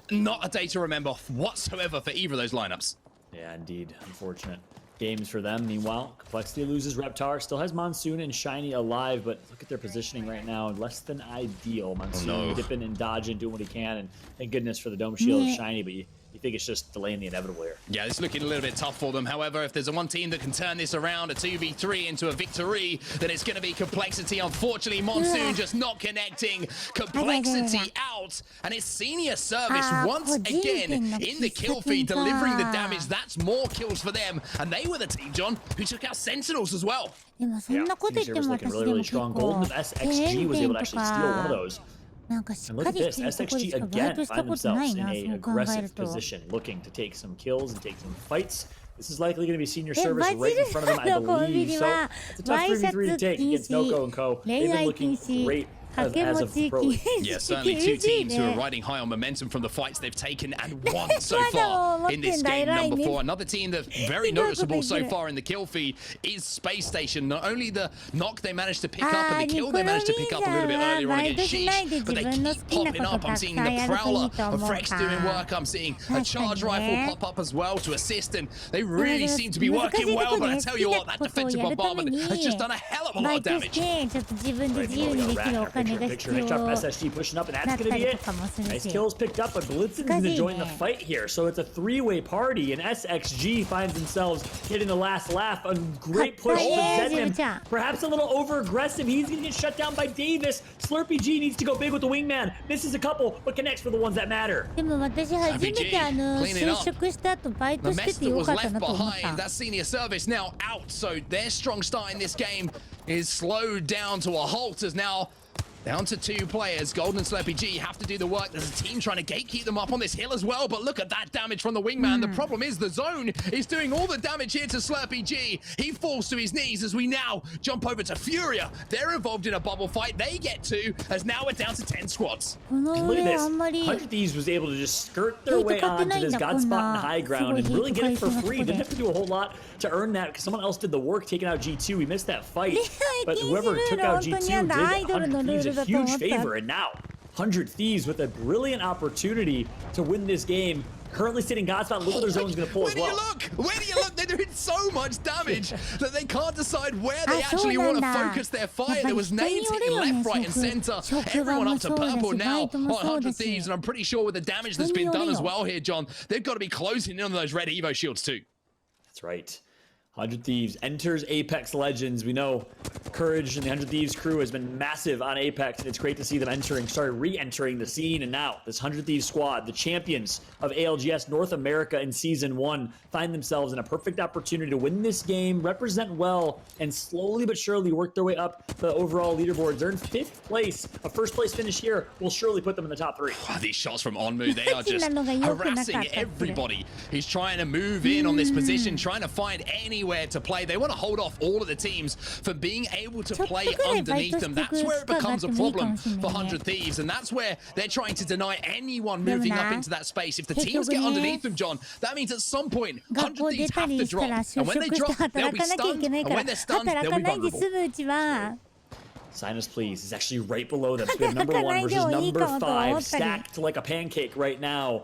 Not a day to remember whatsoever for either of those lineups. Yeah, indeed. Unfortunate games for them. Meanwhile, Complexity loses Reptar. Still has Monsoon and Shiny alive, but look at their positioning right now. Less than ideal. Monsoon dipping and dodging, doing what he can, and thank goodness for the Dome Shield of Shiny, but you think it's just delaying the inevitable here. Yeah, it's looking a little bit tough for them. However, if there's one team that can turn this around, a 2v3 into a victory, then it's going to be Complexity. Unfortunately, Monsoon just not connecting. Complexity out, and it's Senior Service once again in the kill feed, delivering the damage. That's more kills for them, and they were the team, John, who took out Sentinels as well. でもそんなこと言っても私でも結構 SXG was able to actually steal one of those. なんかしっ And look か at り this. してるところで SXG しかバイ again トした find ことない themselves in な、 a そう考える aggressive と。 position, looking to take some kills and take some fights. This is likely going to be Senior Service right in front of them, I believe. So it's a tough 3v3 to take against Noko and Co. They've been looking great as of pro. Yeah, certainly two teams who are riding high on momentum from the fights they've taken and won so far in this game. Number 4, another team that's very noticeable so far in the kill feed is Space Station. Not only the knock they managed to pick up and the kill they managed to pick up a little bit earlier on against Sheesh, but they keep popping up. I'm seeing the Prowler of Frex doing work. I'm seeing a charge rifle pop up as well to assist, and they really seem to be working well. But I tell you what, that defensive bombardment has just done a hell of a lot of damage. Picture SSG pushing up, and that's going to be it. Nice kills picked up, but Blitzen is going to join the fight here. So it's a 3-way party, and SXG finds themselves getting the last laugh. A great push to Zedman. Perhaps a little over-aggressive. He's going to get shut down by Davis. Slurpee G needs to go big with the wingman. Misses a couple, but connects for the ones that matter. でも私初めて就職した後バイトしててよかったなと思った。 That Senior Service now out, so their strong start in this game is slowed down to a halt as now Down to 2 players. Golden and Slurpee G have to do the work. There's a team trying to gatekeep them up on this hill as well, but look at that damage from the wingman. The problem is the zone is doing all the damage here to Slurpee G. He falls to his knees as we now jump over to Furia. They're involved in a bubble fight. They get 2, as now we're down to 10 squads. And look at this. 100 Thieves was able to just skirt their way onto this God spot in high ground and really get it for free. Didn't have to do a whole lot to earn that because someone else did the work taking out G2. We missed that fight, but whoever took out G2 did 100 Thieves a huge favor. And now 100 Thieves with a brilliant opportunity to win this game. Currently sitting God spot. Look what their zone's going to pull as well. Where do you look? They're doing so much damage that they can't decide where they actually want to focus their fire. There was nades hitting left, right, and center. Everyone up to purple now on 100 Thieves, and I'm pretty sure with the damage that's been done as well here, John, they've got to be closing in on those red Evo shields too. That's right. 100 Thieves enters Apex Legends. We know Courage and the 100 Thieves crew has been massive on Apex, and it's great to see them re-entering the scene. And now this 100 Thieves squad, the champions of ALGS North America in Season 1, find themselves in a perfect opportunity to win this game, represent well, and slowly but surely work their way up the overall leaderboards. They're in 5th place. A first place finish here will surely put them in the top 3. Wow, these shots from Onmu, they are just harassing everybody who's trying to move in on this position, trying to find anywhere to play. They want to hold off all of the teams from being able to play underneath them. That's where it becomes a problem for 100 Thieves, and that's where they're trying to deny anyone moving up into that space. If the teams get underneath them, John, that means at some point 100 Thieves have to drop, and when they drop, they'll be stunned, and when they're stunned, they'll be vulnerable. Sign us, please. It's actually right below them. So we have number 1 versus number 5 stacked like a pancake right now,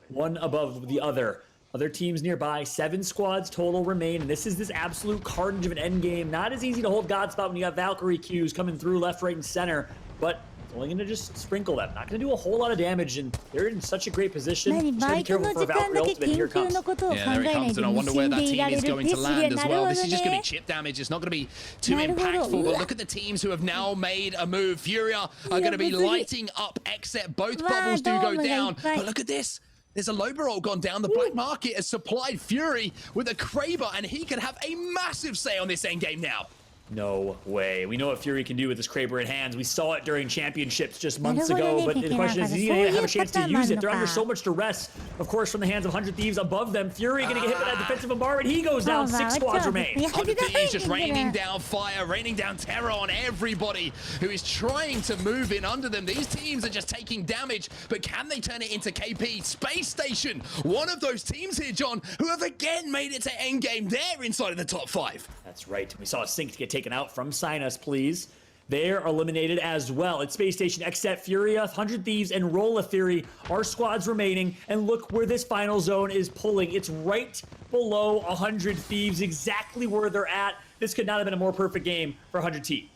one above the other. Other teams nearby, 7 squads total remain, and this is this absolute carnage of an end game. Not as easy to hold God spot when you have Valkyrie Qs coming through left, right, and center, but it's only going to just sprinkle them. Not going to do a whole lot of damage, and they're in such a great position. Just gotta be careful for Valkyrie ultimate. Here it comes. Yeah, there it comes, and I wonder where that team is going to land as well. This is just going to be chip damage. It's not going to be too impactful, but look at the teams who have now made a move. Furia are going to be lighting up, except both bubbles do go down, but look at this. There's a Loberol gone down. The black market has supplied Fury with a Kraber, and he could have a massive say on this endgame now. No way. We know what Fury can do with this Kraber in hands. We saw it during championships just months ago, but the question is he going to have a chance to use it? They're under so much duress, of course, from the hands of 100 Thieves above them. Fury going to get hit by that defensive bombardment. He goes down. 6 squads remain. 100 Thieves just raining down fire, raining down terror on everybody who is trying to move in under them. These teams are just taking damage, but can they turn it into KP? Space Station, one of those teams here, John, who have again made it to endgame. They're inside of the top 5. That's right. We saw a Sync get taken out from Sign Us, please. They're eliminated as well. It's Space Station, Xset, Furia, 100 Thieves, and Rolla Theory. Our squads remaining, and look where this final zone is pulling. It's right below 100 Thieves, exactly where they're at. This could not have been a more perfect game for 100 T.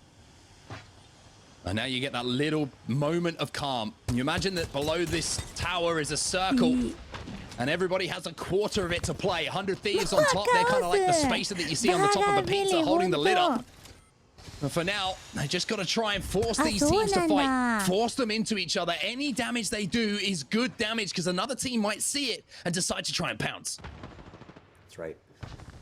And now you get that little moment of calm. Can you imagine that below this tower is a circle? And everybody has a quarter of it to play. 100 Thieves on top. They're kind of like the spacer that you see on the top of the pizza holding the lid up. But for now, they just got to try and force these teams to fight. Force them into each other. Any damage they do is good damage because another team might see it and decide to try and pounce. That's right.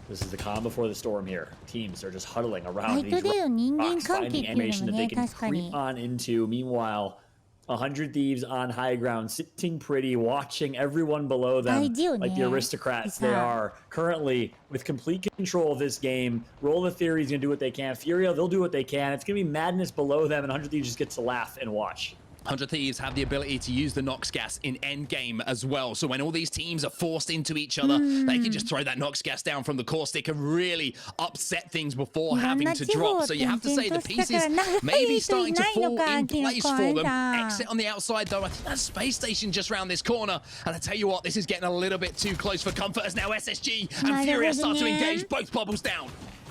This is the calm before the storm here. Teams are just huddling around these rocks, finding animation that they can creep on into. Meanwhile, 100 Thieves on high ground, sitting pretty, watching everyone below them like the aristocrats they are. Currently, with complete control of this game, Rolla Theory is going to do what they can. Furia, they'll do what they can. It's going to be madness below them, and 100 Thieves just gets to laugh and watch. 100 Thieves have the ability to use the Nox gas in endgame as well. So when all these teams are forced into each other, they can just throw that Nox gas down from the caustic and really upset things before having to drop. So you have to say the pieces may be starting to fall in place for them. Exit on the outside, though. I think that Space Station just round this corner. And I tell you what, this is getting a little bit too close for comfort as now SSG and Furia start to engage. Both bubbles down.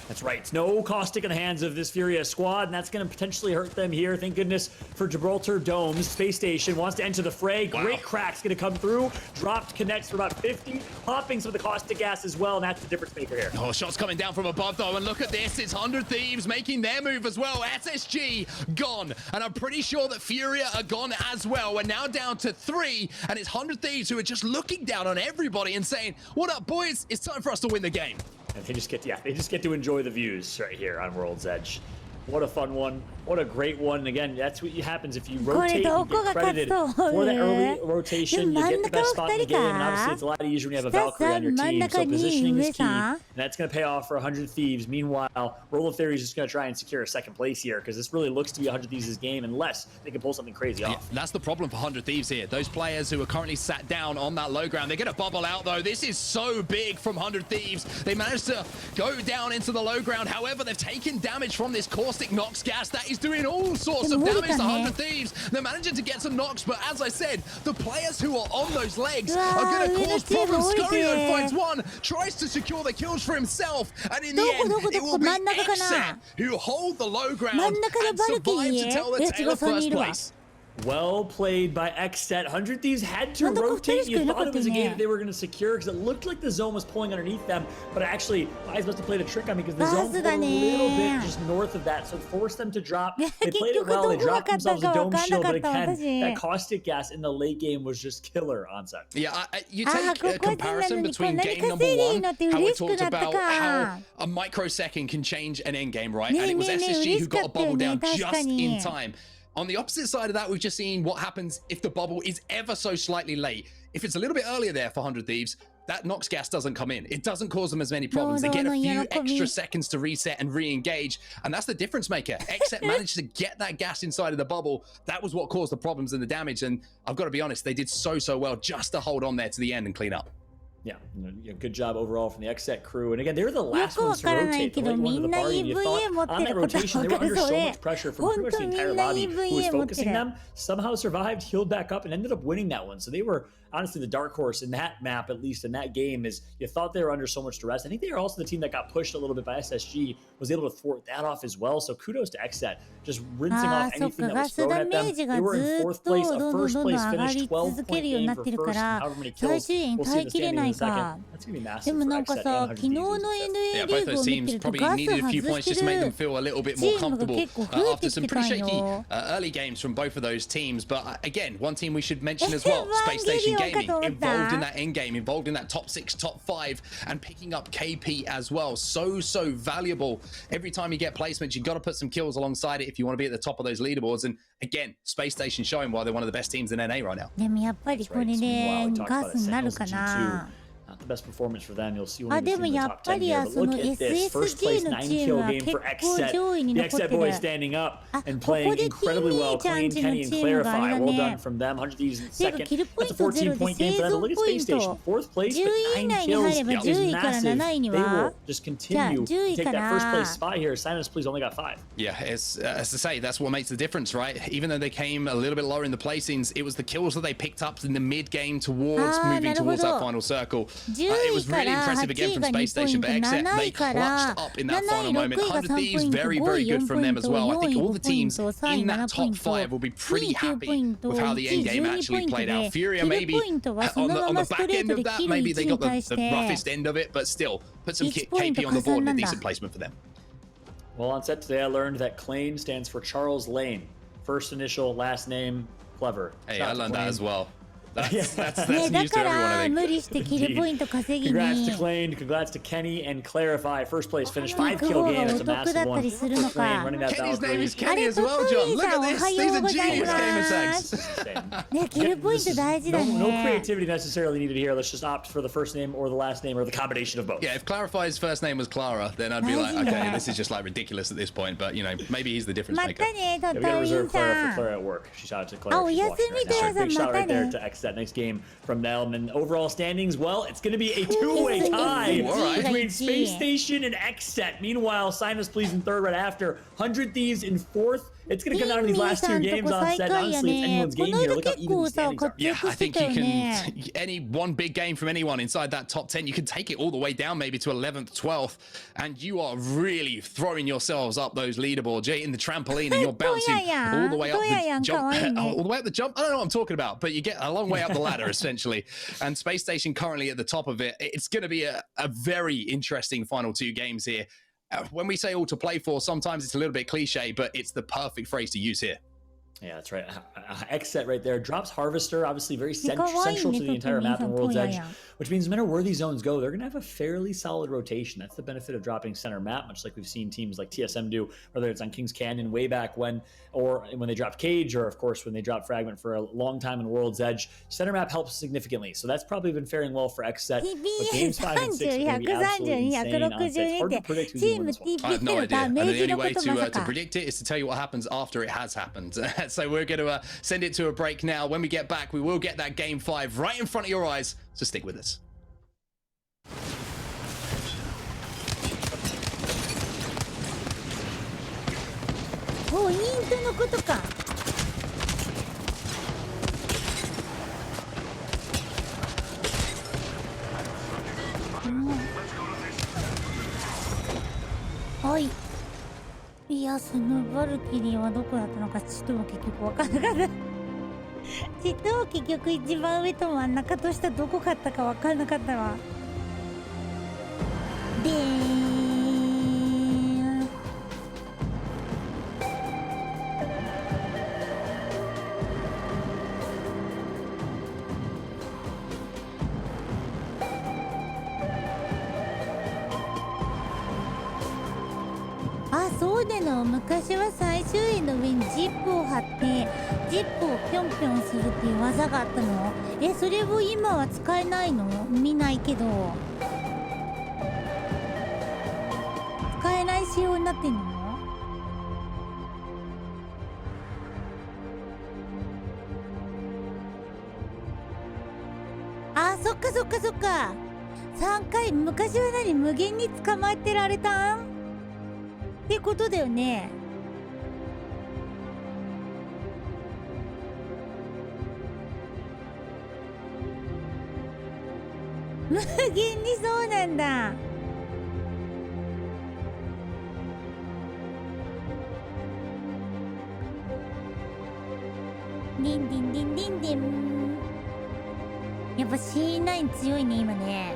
That's right. No caustic in the hands of this Furia squad, and that's going to potentially hurt them here. Thank goodness for Gibraltar Domes. Space Station wants to enter the fray. Great cracks going to come through. Dropped connects for about 50. Popping some of the caustic gas as well, and that's the difference maker here. Oh, shots coming down from above, though, and look at this. It's 100 Thieves making their move as well. SSG gone, and I'm pretty sure that Furia are gone as well. We're now down to 3, and it's 100 Thieves who are just looking down on everybody and saying, what up, boys? It's time for us to win the game. And they just get to enjoy the views right here on World's Edge. What a fun one. What a great one. And again, that's what happens if you rotate, you get credited for that early rotation, you get the best spot in the game, and obviously it's a lot easier when you have a Valkyrie on your team, so positioning is key, and that's going to pay off for 100 Thieves. Meanwhile, Roll of Theory is just going to try and secure a second place here, because this really looks to be 100 Thieves' game, unless they can pull something crazy off. That's the problem for 100 Thieves here. Those players who are currently sat down on that low ground, they're going to bubble out, though. This is so big from 100 Thieves. They managed to go down into the low ground. However, they've taken damage from this caustic Nox gas that is doing all sorts of damage to 100 Thieves. They're managing to get some knocks, but as I said, the players who are on those legs are going to cause problems. Scurio finds one, tries to secure the kills for himself, and in the end, it will be Exet who hold the low ground and survive to tell the tale of first place. Well played by Xset. 100 Thieves had to rotate. You thought it was a game that they were going to secure because it looked like the zone was pulling underneath them, but actually, Eyes must have played a trick on me because the zone pulled a little bit just north of that, so it forced them to drop. They played it well. They dropped themselves a dome shield, but again, that caustic gas in the late game was just killer on set. Yeah, you take a comparison between game number one, how we talked about how a microsecond can change an end game, right? And it was SSG who got a bubble down just in time. On the opposite side of that, we've just seen what happens if the bubble is ever so slightly late. If it's a little bit earlier there for 100 Thieves, that Nox gas doesn't come in. It doesn't cause them as many problems. They get a few extra seconds to reset and re-engage, and that's the difference maker. Xset managed to get that gas inside of the bubble. That was what caused the problems and the damage, and I've got to be honest, they did so well just to hold on there to the end and clean up. Yeah, good job overall from the Xset crew. And again, they were the last ones to rotate. The late one to the party. And you thought on that rotation, they were under so much pressure from pretty much the entire lobby who was focusing them. Somehow survived, healed back up, and ended up winning that one. So they were honestly the dark horse in that map, at least in that game, is you thought they were under so much duress. I think they were also the team that got pushed a little bit by SSG, was able to thwart that off as well. So kudos to Xset, just rinsing off anything that was thrown at them. They were in fourth place, a first place finish, 12-point game for first, however many kills. We'll see the standing in a second. That's going to be massive for Xset and 100 Thieves. Yeah, both those teams probably needed a few points just to make them feel a little bit more comfortable after some pretty shaky early games from both of those teams. But again, one team we should mention as well, Space Station Gaming, involved in that end game, involved in that top 6, top 5, and picking up KP as well. So valuable. Every time you get placements, you've got to put some kills alongside it if you want to be at the top of those leaderboards. And again, Space Station showing why they're one of the best teams in NA right now. Not the best performance for them. You'll see one of the teams in the top 10 here. But look at this. First place 9-kill game for Xset. The Xset boys standing up and playing incredibly well. Clean, Kenny, and Clarify. Well done from them. 100 Thieves in second. That's a 14-point game for them. But look at Space Station. Fourth place, but 9 kills is massive. They will just continue to take that first place spot here. Sinus, please, only got 5. Yeah, it's, as I say, that's what makes the difference, right? Even though they came a little bit lower in the placings, it was the kills that they picked up in the mid-game towards moving towards that final circle. It was really impressive again from Space Station, but Xset, they clutched up in that final moment. 100 Thieves, very good from them as well. I think all the teams in that top 5 will be pretty happy with how the end game actually played out. Furia maybe on the back end of that, maybe they got the roughest end of it, but still, put some KP on the board and a decent placement for them. Well, on set today, I learned that Clane stands for Charles Lane. First initial, last name, clever. Hey, I learned that as well. That's news to everyone, I think. Congrats to Clane, congrats to Kenny, and Clarify. First place finish, 5-kill game. It's a massive one for Clane, running that Kenny's name is Kenny as well, John. Look at this. These are genius game attacks. No creativity necessarily needed here. Let's just opt for the first name or the last name or the combination of both. Yeah, if Clarify's first name was Clara, then I'd be like, okay, this is just like ridiculous at this point. But, you know, maybe he's the difference maker. Yeah, we got to reserve Clara for Clara at work. She shouted to Clara. She's watching right now. Big shout right there to Xset. Nice game from them. And overall standings, well, it's going to be a two-way tie between Space Station and Xset. Meanwhile, Sinus Please in third right after. 100 Thieves in fourth. It's going to come down to these last two games on set. Honestly, it's anyone's game here. Look how even the standings are. Yeah, I think you can, any one big game from anyone inside that top 10, you can take it all the way down maybe to 11th, 12th, and you are really throwing yourselves up those leaderboards. You're in the trampoline and you're bouncing all the way up the jump. All the way up the jump? I don't know what I'm talking about, but you get a long way up the ladder, essentially. And Space Station currently at the top of it. It's going to be a very interesting final 2 games here. When we say all to play for, sometimes it's a little bit cliche, but it's the perfect phrase to use here. Yeah, that's right. X set right there. Drops Harvester, obviously very central to the entire map in World's Edge, which means no matter where these zones go, they're going to have a fairly solid rotation. That's the benefit of dropping center map, much like we've seen teams like TSM do, whether it's on King's Canyon way back when, or when they dropped Cage, or of course when they dropped Fragment for a long time in World's Edge. Center map helps significantly, so that's probably been faring well for X set. But games 5 and 6 are going to be absolutely insane on set. It's hard to predict who's going to win this one. I have no idea. And the only way to predict it is to tell you what happens after it has happened. So we're going to send it to a break now. When we get back, we will get that game 5 right in front of your eyes. So stick with us. Oh, イントのことか。はい。いや、そのバルキリーはどこだったのかちょっと結局分からなかった。ちょっと結局一番上と真ん中と下どこ買ったか分からなかったわ。でーん。あ、そうでの。昔は最終位の上にジップを貼ってジップをぴょんぴょんするっていう技があったの。それを今は使えないの？見ないけど使えない仕様になってんの？あ、そっかそっかそっか。3回昔は何無限に捕まえてられたんってことだよね。無限にそうなんだ。リンディンディンディンディン。やっぱ C9 強いね今ね。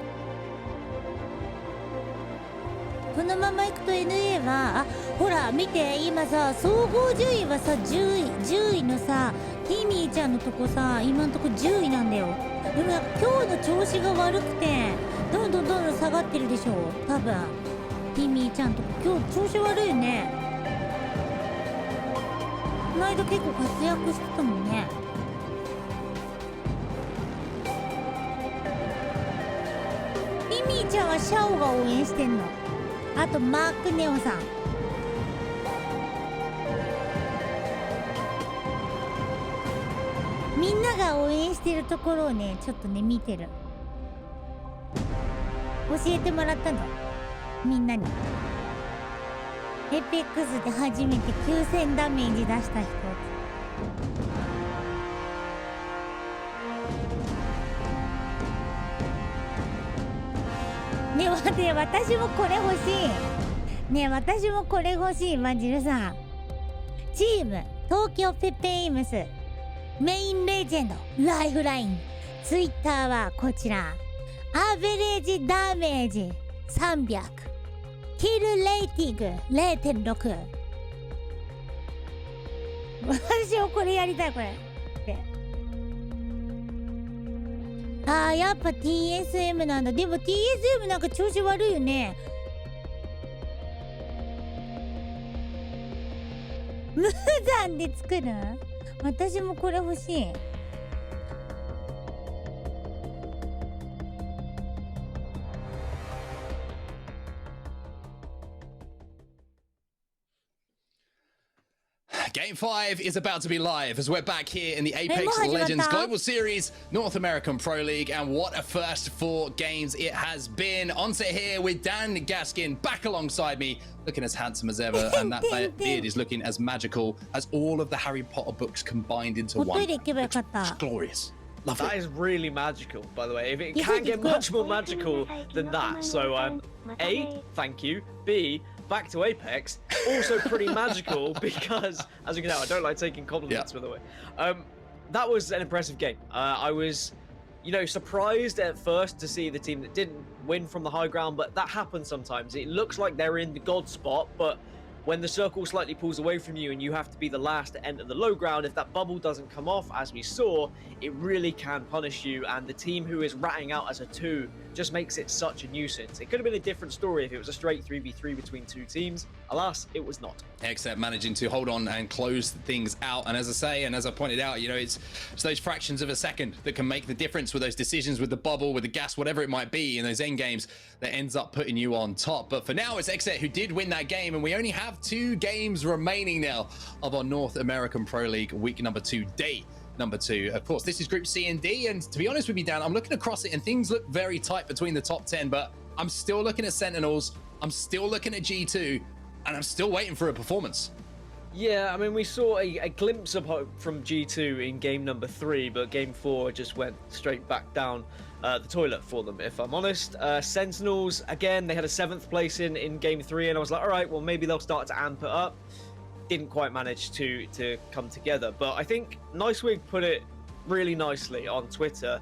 このままいくと NA はほら見て今さ総合順位はさ10位のさティミーちゃんのとこさ今のとこ10位なんだよ。でもなんか今日の調子が悪くてどんどん下がってるでしょ多分。ティミーちゃんとこ今日調子悪いよね。この間結構活躍してたもんね。ティミーちゃんはシャオが応援してんの。あとマークネオさん。みんなが応援してるところをねちょっとね見てる。教えてもらったのみんなに。エペックスで初めて9000ダメージ出した人。ね、待って、私もこれ欲しい。ね、私もこれ欲しい、マジルさん。チーム東京ペペイムスメインレジェンドライフライン。ツイッターはこちら。アベレージダメージ300、キルレーティング 0.6。 私もこれやりたい。これやっぱ TSM なんだ。でも TSM なんか調子悪いよね。無残で作る？私もこれ欲しい。Game 5 is about to be live as we're back here in the Apex Legends Global Series North American Pro League, and what a first 4 games it has been. On set here with Dan Gaskin back alongside me, looking as handsome as ever, and that beard is looking as magical as all of the Harry Potter books combined into one. It's glorious. Lovely. That is really magical, by the way. If it can't get much more magical than that. So, A, thank you. B, back to Apex, also pretty magical because, as you can tell, I don't like taking compliments, by the way. That was an impressive game. I was, surprised at first to see the team that didn't win from the high ground, but that happens sometimes. It looks like they're in the god spot, but when the circle slightly pulls away from you and you have to be the last to enter the low ground, if that bubble doesn't come off, as we saw, it really can punish you, and the team who is ratting out as a 2 just makes it such a nuisance. It could have been a different story if it was a straight 3v3 between 2 teams. Alas, it was not. Except managing to hold on and close things out, and as I say, and as I pointed out, you know, it's those fractions of a second that can make the difference with those decisions, with the bubble, with the gas, whatever it might be in those end games that ends up putting you on top. But for now, it's Exet who did win that game, and we only have 2 games remaining now of our North American Pro League week number 2, day number 2. Of course, this is Group C and D, and to be honest with you, Dan, I'm looking across it and things look very tight between the top 10, but I'm still looking at Sentinels, I'm still looking at G2, and I'm still waiting for a performance. Yeah, I mean, we saw a glimpse of hope from G2 in game number 3, but game 4 just went straight back down the toilet for them, if I'm honest. Sentinels, again, they had a 7th place in game 3, and I was like, all right, well, maybe they'll start to amp it up. Didn't quite manage to come together, but I think Nicewig put it really nicely on Twitter.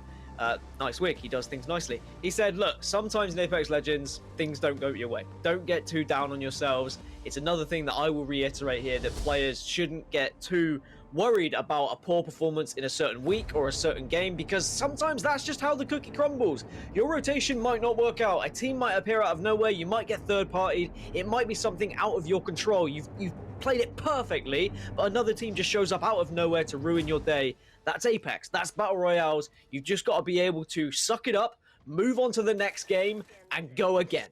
Nicewig, he does things nicely. He said, look, sometimes in Apex Legends, things don't go your way. Don't get too down on yourselves. It's another thing that I will reiterate here, that players shouldn't get too worried about a poor performance in a certain week or a certain game, because sometimes that's just how the cookie crumbles. Your rotation might not work out. A team might appear out of nowhere. You might get third-partied. It might be something out of your control. You've played it perfectly, but another team just shows up out of nowhere to ruin your day. That's Apex. That's Battle Royales. You've just got to be able to suck it up, move on to the next game, and go again.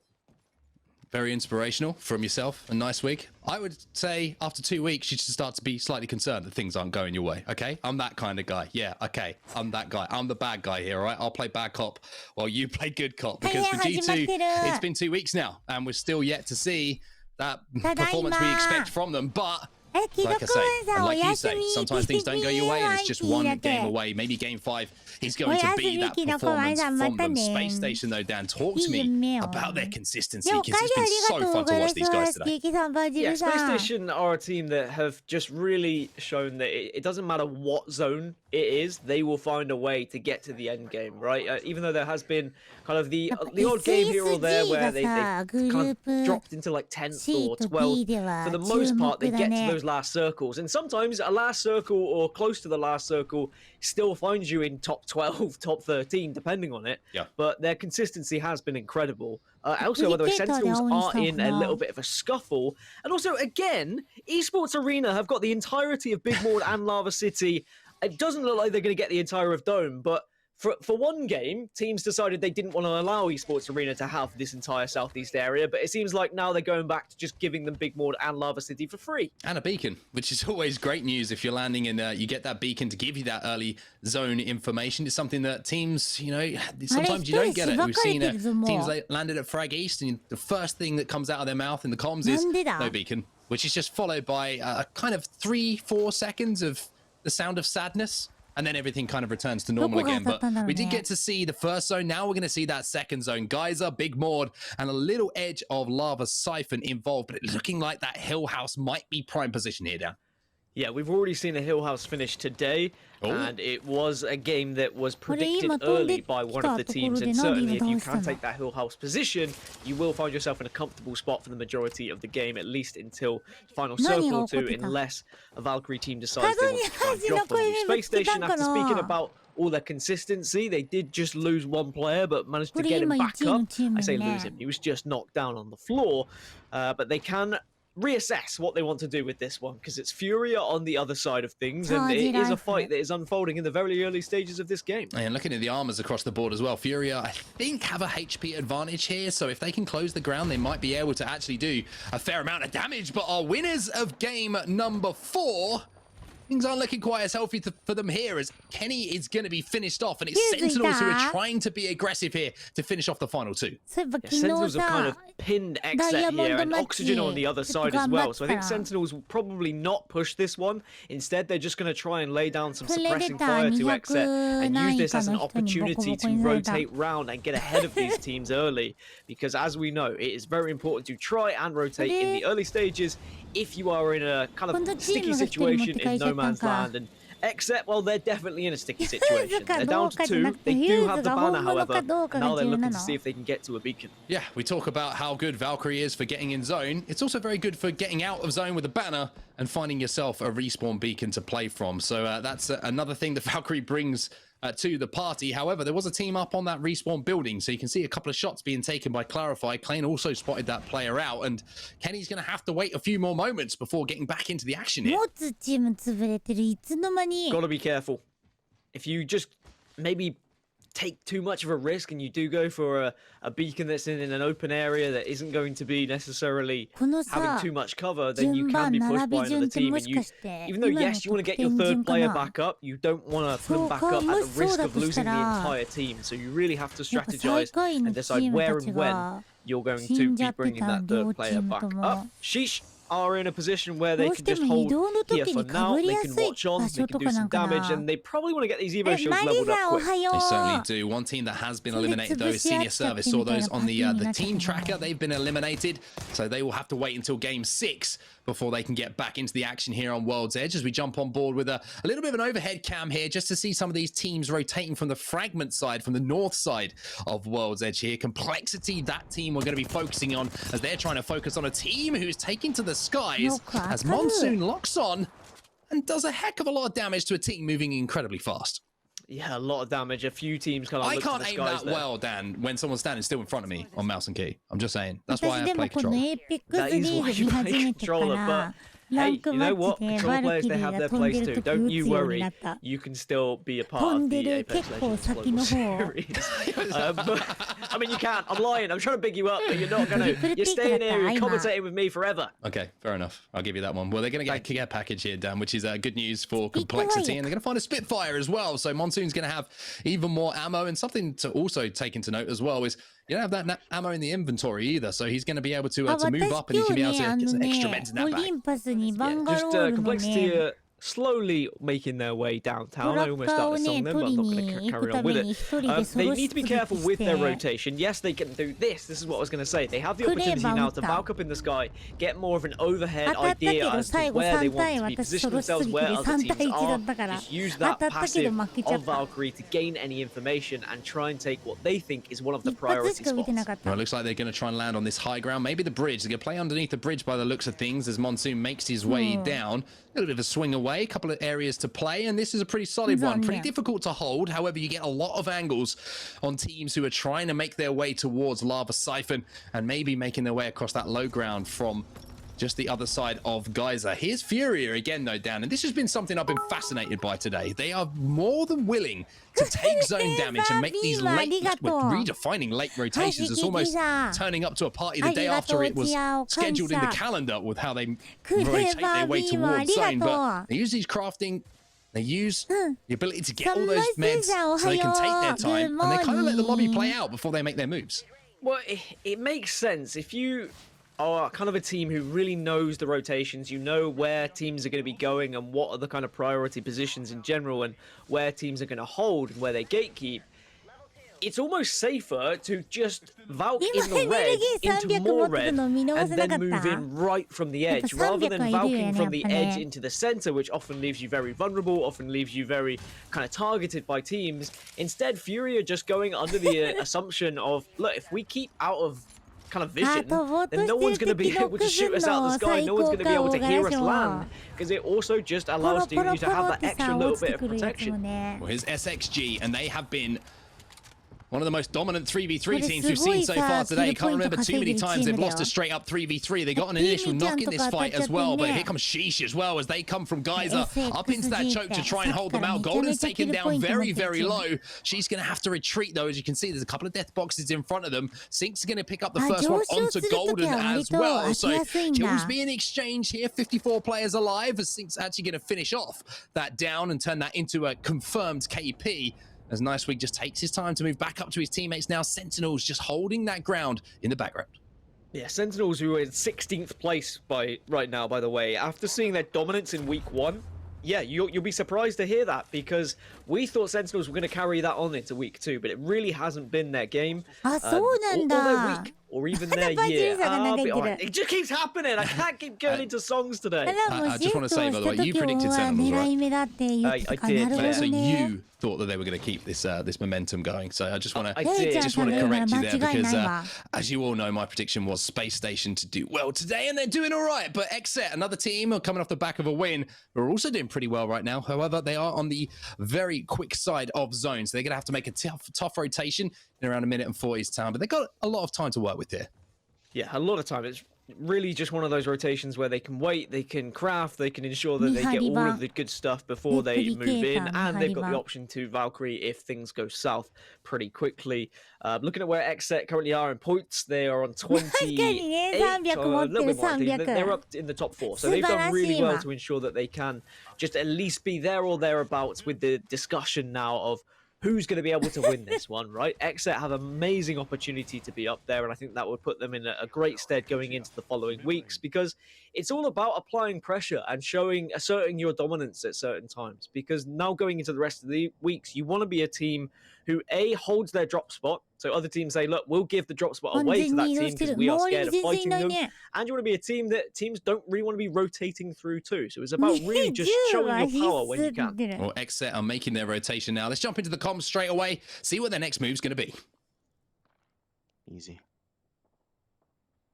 Very inspirational from yourself, a nice week. I would say after 2 weeks, you should start to be slightly concerned that things aren't going your way, okay? I'm that kind of guy. Yeah, okay, I'm that guy. I'm the bad guy here, all right? I'll play bad cop while you play good cop. Because for G2, it's been 2 weeks now, and we're still yet to see that performance we expect from them. But like I say, and like you say, sometimes things don't go your way, and it's just one game away. Maybe game 5 is going to be that performance from them. Space Station, though, Dan, talk to me about their consistency, because it's been so fun to watch these guys today. Yeah, Space Station are a team that have just really shown that it doesn't matter what zone it is, they will find a way to get to the end game, right? Even though there has been kind of the odd game here or there where they kind of dropped into like 10th or 12th, for the most part they get to those last circles, and sometimes a last circle or close to the last circle still finds you in top 12, top 13, depending on it. Yeah. But their consistency has been incredible. Also, by the way, Sentinels are in a little bit of a scuffle, and also again, Esports Arena have got the entirety of Big Maud and Lava City. It doesn't look like they're going to get the entire of Dome, but for one game, teams decided they didn't want to allow Esports Arena to have this entire southeast area, but it seems like now they're going back to just giving them Big Maud and Lava City for free. And a beacon, which is always great news if you're landing and you get that beacon to give you that early zone information. It's something that teams, you know, sometimes you don't get it. We've seen teams landed at Frag East, and the first thing that comes out of their mouth in the comms is no beacon, which is just followed by a kind of 3-4 seconds of the sound of sadness, and then everything kind of returns to normal again. But we did get to see the first zone. Now we're going to see that second zone. Geyser, Big Maud, and a little edge of Lava Siphon involved, but it's looking like that Hill House might be prime position here, Dan. Yeah, we've already seen a Hill House finish today, and it was a game that was predicted early by one of the teams, and certainly if you can take that Hill House position, you will find yourself in a comfortable spot for the majority of the game, at least until final circle or 2, unless a Valkyrie team decides they want to try and drop on you. Space Station, after speaking about all their consistency, they did just lose one player, but managed to get him back up. I say lose him, he was just knocked down on the floor, but they can reassess what they want to do with this one, because it's Furia on the other side of things, and it is a fight that is unfolding in the very early stages of this game. And looking at the armors across the board as well, Furia, I think, have a HP advantage here, so if they can close the ground, they might be able to actually do a fair amount of damage. But our winners of game number 4, things aren't looking quite as healthy for them here, as Kenny is going to be finished off, and it's Sentinels who are trying to be aggressive here to finish off the final 2. Sentinels have kind of pinned Exet here, and Oxygen on the other side as well, so I think Sentinels will probably not push this one. Instead, they're just going to try and lay down some suppressing fire to Exet and use this as an opportunity to rotate round and get ahead of these teams early, because as we know, it is very important to try and rotate in the early stages if you are in a kind of sticky situation in no man's land, Except, well, they're definitely in a sticky situation. They're down to 2. They do have the banner, however. Now they're looking to see if they can get to a beacon. Yeah, we talk about how good Valkyrie is for getting in zone. It's also very good for getting out of zone with a banner and finding yourself a respawn beacon to play from. So that's another thing that Valkyrie brings to the party. However, there was a team up on that respawn building, so you can see a couple of shots being taken by Clarify. Klein also spotted that player out, and Kenny's going to have to wait a few more moments before getting back into the action here. Gotta be careful. If you just maybe take too much of a risk and you do go for a beacon that's in an open area that isn't going to be necessarily having too much cover, then you can be pushed by another team. And you, even though, yes, you want to get your third player back up, you don't want to put them back up at the risk of losing the entire team. So you really have to strategize and decide where and when you're going to be bringing that third player back up. Sheesh are in a position where they can just hold here for now, they can watch on, they can do some damage, and they probably want to get these Evo shields leveled up quick. They certainly do. One team that has been eliminated, though, is Senior Service. Saw those on the team tracker. They've been eliminated, so they will have to wait until game 6 before they can get back into the action here on World's Edge, as we jump on board with a little bit of an overhead cam here, just to see some of these teams rotating from the fragment side, from the north side of World's Edge here. Complexity, that team we're going to be focusing on, as they're trying to focus on a team who's taking to the skies, as Monsoon locks on and does a heck of a lot of damage to a team moving incredibly fast. Yeah, a lot of damage. A few teams kind of I can't aim that well, Dan, when someone's standing still in front of me on mouse and key. I'm just saying. That's why I play control. That is why you play controller, but hey, you know what? Control players, they have their place too. Don't you worry. You can still be a part of the Apex Legends Global Series. But, I mean, you can't. I'm lying. I'm trying to big you up, but you're not going to. You're staying here. You're commentating with me forever. Okay, fair enough. I'll give you that one. Well, they're going to get a care package here, Dan, which is good news for Complexity, and they're going to find a Spitfire as well. So Monsoon's going to have even more ammo, and something to also take into note as well is you don't have that ammo in the inventory either, so he's going to be able to move up, and he's going to be able to get some extra meds in that bag. Yeah, just Complexity slowly making their way downtown. I almost started song them, but I'm not going to carry on with it. They need to be careful with their rotation. Yes, they can do this. This is what I was going to say. They have the opportunity now to bulk up in the sky, get more of an overhead idea as to where they want to be, position themselves where other teams are. Just use that passive of Valkyrie to gain any information and try and take what they think is one of the priority spots. Well, it looks like they're going to try and land on this high ground. Maybe the bridge. They're going to play underneath the bridge by the looks of things as Monsoon makes his way down. A little bit of a swing away, a couple of areas to play, and this is a pretty solid one. Pretty difficult to hold. However, you get a lot of angles on teams who are trying to make their way towards Lava Siphon and maybe making their way across that low ground from just the other side of Geyser. Here's Furia again, though, Dan, and this has been something I've been fascinated by today. They are more than willing to take zone damage and make these late, redefining late rotations. It's almost turning up to a party the day after it was scheduled in the calendar with how they rotate their way towards zone. But they use these crafting, they use the ability to get all those meds so they can take their time, and they kind of let the lobby play out before they make their moves. Well, it makes sense. If you are kind of a team who really knows the rotations, you know where teams are going to be going and what are the kind of priority positions in general and where teams are going to hold and where they gatekeep, it's almost safer to just valk in the red into more red and then move in right from the edge rather than valking from the edge into the center, which often leaves you very vulnerable, often leaves you very kind of targeted by teams. Instead, Fury are just going under the assumption of, look, if we keep out of kind of vision, then no one's going to be able to shoot us out of the sky, no one's going to be able to hear us land, because it also just allows you to have that extra little bit of protection. Well, here's SXG, and they have been one of the most dominant 3v3 teams we've seen so far today. Can't remember too many times they've lost a straight up 3v3. They got an initial knock in this fight as well, but here comes Sheesh as well as they come from Geyser up into that choke to try and hold them out. Golden's taken down very, very low. She's going to have to retreat though. As you can see, there's a couple of death boxes in front of them. Sync's going to pick up the first one onto Golden as well. So kills being exchanged here. 54 players alive as Sync's actually going to finish off that down and turn that into a confirmed KP. As Niceweek just takes his time to move back up to his teammates now. Sentinels just holding that ground in the background. Yeah, Sentinels who are in 16th place right now, by the way. After seeing their dominance in week 1, yeah, you'll be surprised to hear that, because we thought Sentinels were going to carry that on into week 2, but it really hasn't been their game. All their week or even their year. It just keeps happening. I can't keep going into songs today. I just want to say, by the way, you predicted Sentinels, right? I did. Yeah, so Yeah. you thought that they were going to keep this this momentum going. So I just want to I correct you there because, as you all know, my prediction was Space Station to do well today, and they're doing all right. But Xset, another team, are coming off the back of a win, are also doing pretty well right now. However, they are on the very quick side of zones. So they're going to have to make a tough rotation in around 1 minute and 40's time. But they've got a lot of time to work with here. Yeah, a lot of time. It's really just one of those rotations where they can wait, they can craft, they can ensure that they get all of the good stuff before they move in, and they've got the option to Valkyrie if things go south pretty quickly. Looking at where Xset currently are in points, they are on 28, a little bit more. They're up in the top 4, so they've done really well to ensure that they can just at least be there or thereabouts with the discussion now of who's going to be able to win this one, right? Xset have an amazing opportunity to be up there, and I think that would put them in a great stead going into the following weeks, because it's all about applying pressure and asserting your dominance at certain times. Because now going into the rest of the weeks, you want to be a team who holds their drop spot. So other teams say, look, we'll give the drop spot away to that team because we are scared of fighting them. And you want to be a team that teams don't really want to be rotating through too. So it's about really just showing your power when you can. Well, Xset are making their rotation now. Let's jump into the comms straight away, see what their next move's going to be. Easy.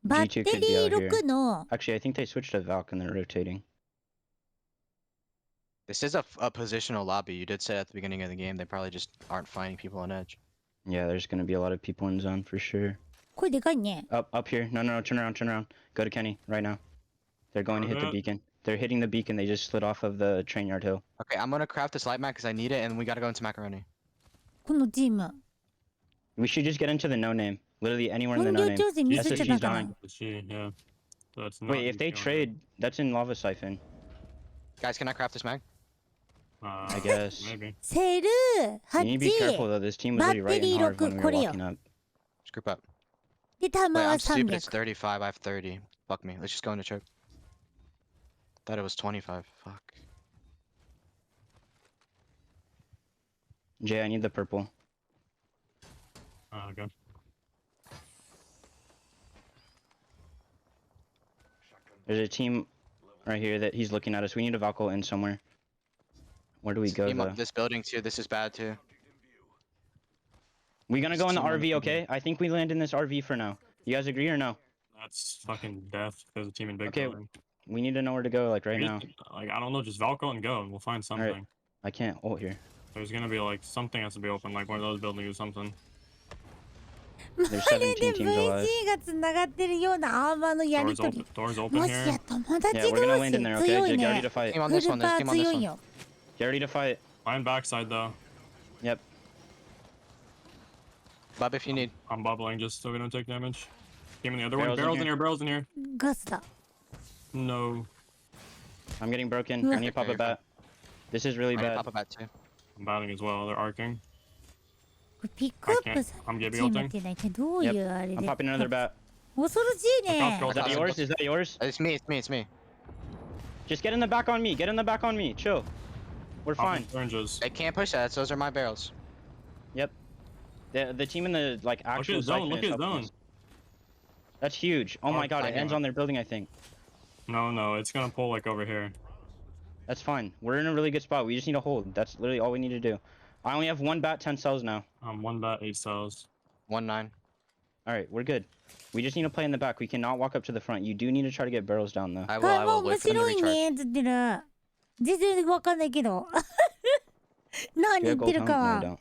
G2 could be out here. Actually, I think they switched to Valk and they're rotating. This is a positional lobby. You did say at the beginning of the game they probably just aren't finding people on edge. Yeah, there's gonna be a lot of people in zone for sure. Up here. No, turn around. Go to Kenny right now. They're going to hit the beacon. They're hitting the beacon. They just slid off of the train yard hill. Okay, I'm gonna craft this light mat because I need it, and we gotta go into macaroni. We should just get into the no name. Literally anywhere in the no name. SSG's dying. Yeah. That's not Wait, if they trade, that's in lava siphon. Guys, can I craft this mag? I guess. Maybe. You need to be careful though. This team was really right in hard when we were walking up. Just group up. Wait, I'm stupid. It's 35. I have 30. Fuck me. Let's just go into choke. Thought it was 25. Fuck. Jay, I need the purple. Okay. There's a team right here that he's looking at us. We need a Valkyrie in somewhere. Where do we go though? This building too. This is bad too. We gonna go in the RV, okay? I think we land in this RV for now. You guys agree or no? That's fucking death. There's a team in big Okay, building. we need to know where to go, like right now. Like, I don't know, just Valko and go, and we'll find something. Alright, I can't ult here. There's gonna be like something has to be open, like one of those buildings or something. There's 17 teams alive. Doors open here. Yeah, we're gonna land in there, okay? Get ready to fight. Team on this one, team on this one. Get ready to fight. Mine backside though. Yep. Bob, if you need. I'm bubbling just so we don't take damage. Came in the other one. Barrels in here, barrels in here. No. I'm getting broken. I need to pop a bat. This is really bad. Pop a bat too. I'm batting as well. They're arcing. ピックアップさ I'm チ giving ームってないけどどういうあれで I'm popping another bat. 恐ろしいね Is that yours? Is that yours? It's me, it's me, it's me. Just get in the back on me. Get in the back on me. Chill. We're fine. They can't push that. Those are my barrels. Yep. The team in the like actual zone. Look at zone. That's huge. Oh my god, it ends on their building, I think. No, it's gonna pull like over here. That's fine. We're in a really good spot. We just need to hold. That's literally all we need to do. I only have 1 bat, 10 cells now. 1 bat, 8 cells. 1-9. Alright, we're good. We just need to play in the back. We cannot walk up to the front. You do need to try to get barrels down though. I will wait for them to recharge. 面白いねつってる全然わかんないけど何言ってるかは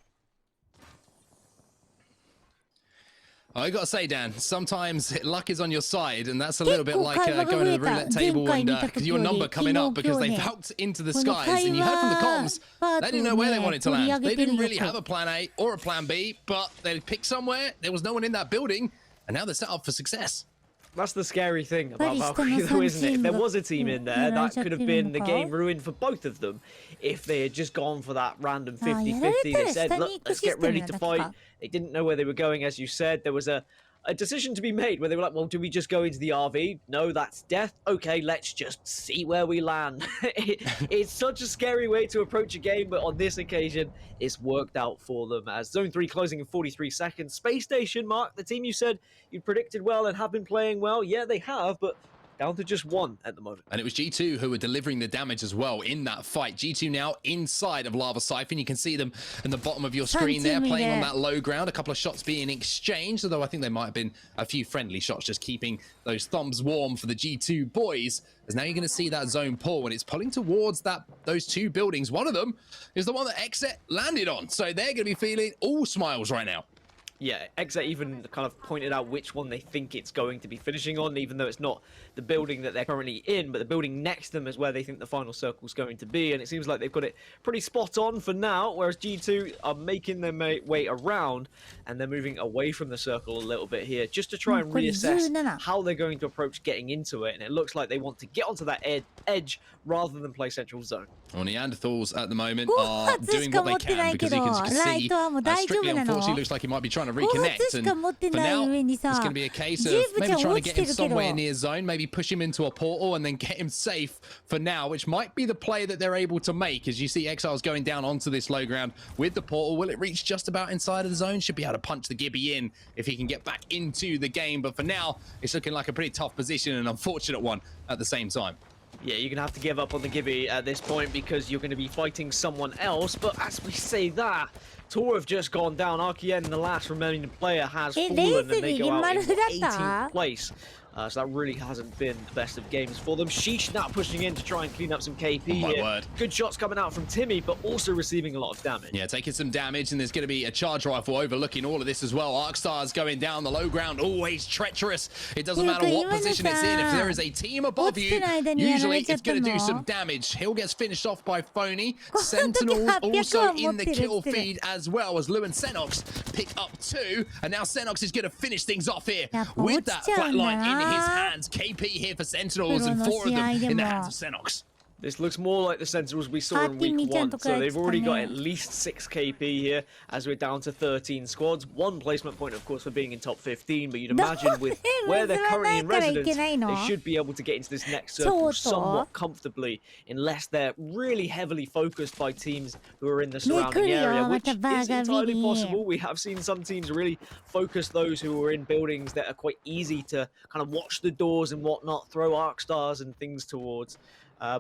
I gotta say, Dan, sometimes luck is on your side, and that's a little bit like going to the roulette table and your number coming up because they helped into the skies, and you heard from the comms, they didn't know where they wanted to land. They didn't really have a plan A or a plan B, but they picked somewhere, there was no one in that building, and now they're set up for success. That's the scary thing about Valkyrie though, isn't it? If there was a team in there, that could have been the game ruined for both of them. If they had just gone for that random 50-50, they said, look, let's get ready to fight. They didn't know where they were going, as you said. There was a a decision to be made where they were like, well, do we just go into the RV? No, that's death. Okay, let's just see where we land. It's such a scary way to approach a game, but on this occasion, it's worked out for them as Zone 3 closing in 43 seconds. Space Station, Mark, the team you said you predicted well and have been playing well. Yeah, they have, but down to just one at the moment. And it was G2 who were delivering the damage as well in that fight. G2 now inside of Lava Siphon. You can see them in the bottom of your screen there, playing on that low ground. A couple of shots being exchanged, although I think there might have been a few friendly shots, just keeping those thumbs warm for the G2 boys. As now you're going to see that zone pull, and it's pulling towards those two buildings. One of them is the one that Exet landed on, so they're going to be feeling all smiles right now. Yeah, Exet even kind of pointed out which one they think it's going to be finishing on, even though it's not the building that they're currently in, but the building next to them is where they think the final circle is going to be, and it seems like they've got it pretty spot on for now, whereas G2 are making their way around, and they're moving away from the circle a little bit here, just to try and reassess how they're going to approach getting into it, and it looks like they want to get onto that edge rather than play central zone. Well, Neanderthals at the moment are doing what they can, because you can see Strictly unfortunately looks like he might be trying to reconnect, and for now it's going to be a case of maybe trying to get him somewhere near zone, maybe push him into a portal and then get him safe for now, which might be the play that they're able to make. As you see Exiles going down onto this low ground with the portal, will it reach just about inside of the zone? Should be able to punch the Gibby in if he can get back into the game, but for now it's looking like a pretty tough position, and an unfortunate one at the same time. Yeah, you're going to have to give up on the Gibby at this point because you're going to be fighting someone else. But as we say that, Tor have just gone down. RKN, the last remaining player, has fallen, and they go out in 18th place. So that really hasn't been the best of games for them. Sheesh now pushing in to try and clean up some KP here. Word. Good shots coming out from Timmy, but also receiving a lot of damage. Yeah, taking some damage, and there's going to be a charge rifle overlooking all of this as well. Arcstar's going down the low ground, always treacherous. It doesn't matter what position it's in. If there is a team above you, usually it's going to do some damage. Hill gets finished off by Phony. Sentinels also in the kill feed as well, as Lou and Senox pick up 2. And now Senox is going to finish things off here with that flatline in his hands. KP here for Sentinels, and 4 of them in the hands of Senox. This looks more like the Sentinels we saw in week 1, so they've already got at least 6 KP here, as we're down to 13 squads. 1 placement point, of course, for being in top 15, but you'd imagine with where they're currently in residence, they should be able to get into this next circle somewhat comfortably, unless they're really heavily focused by teams who are in the surrounding area, which is entirely possible. We have seen some teams really focus those who are in buildings that are quite easy to kind of watch the doors and whatnot, throw arc stars and things towards.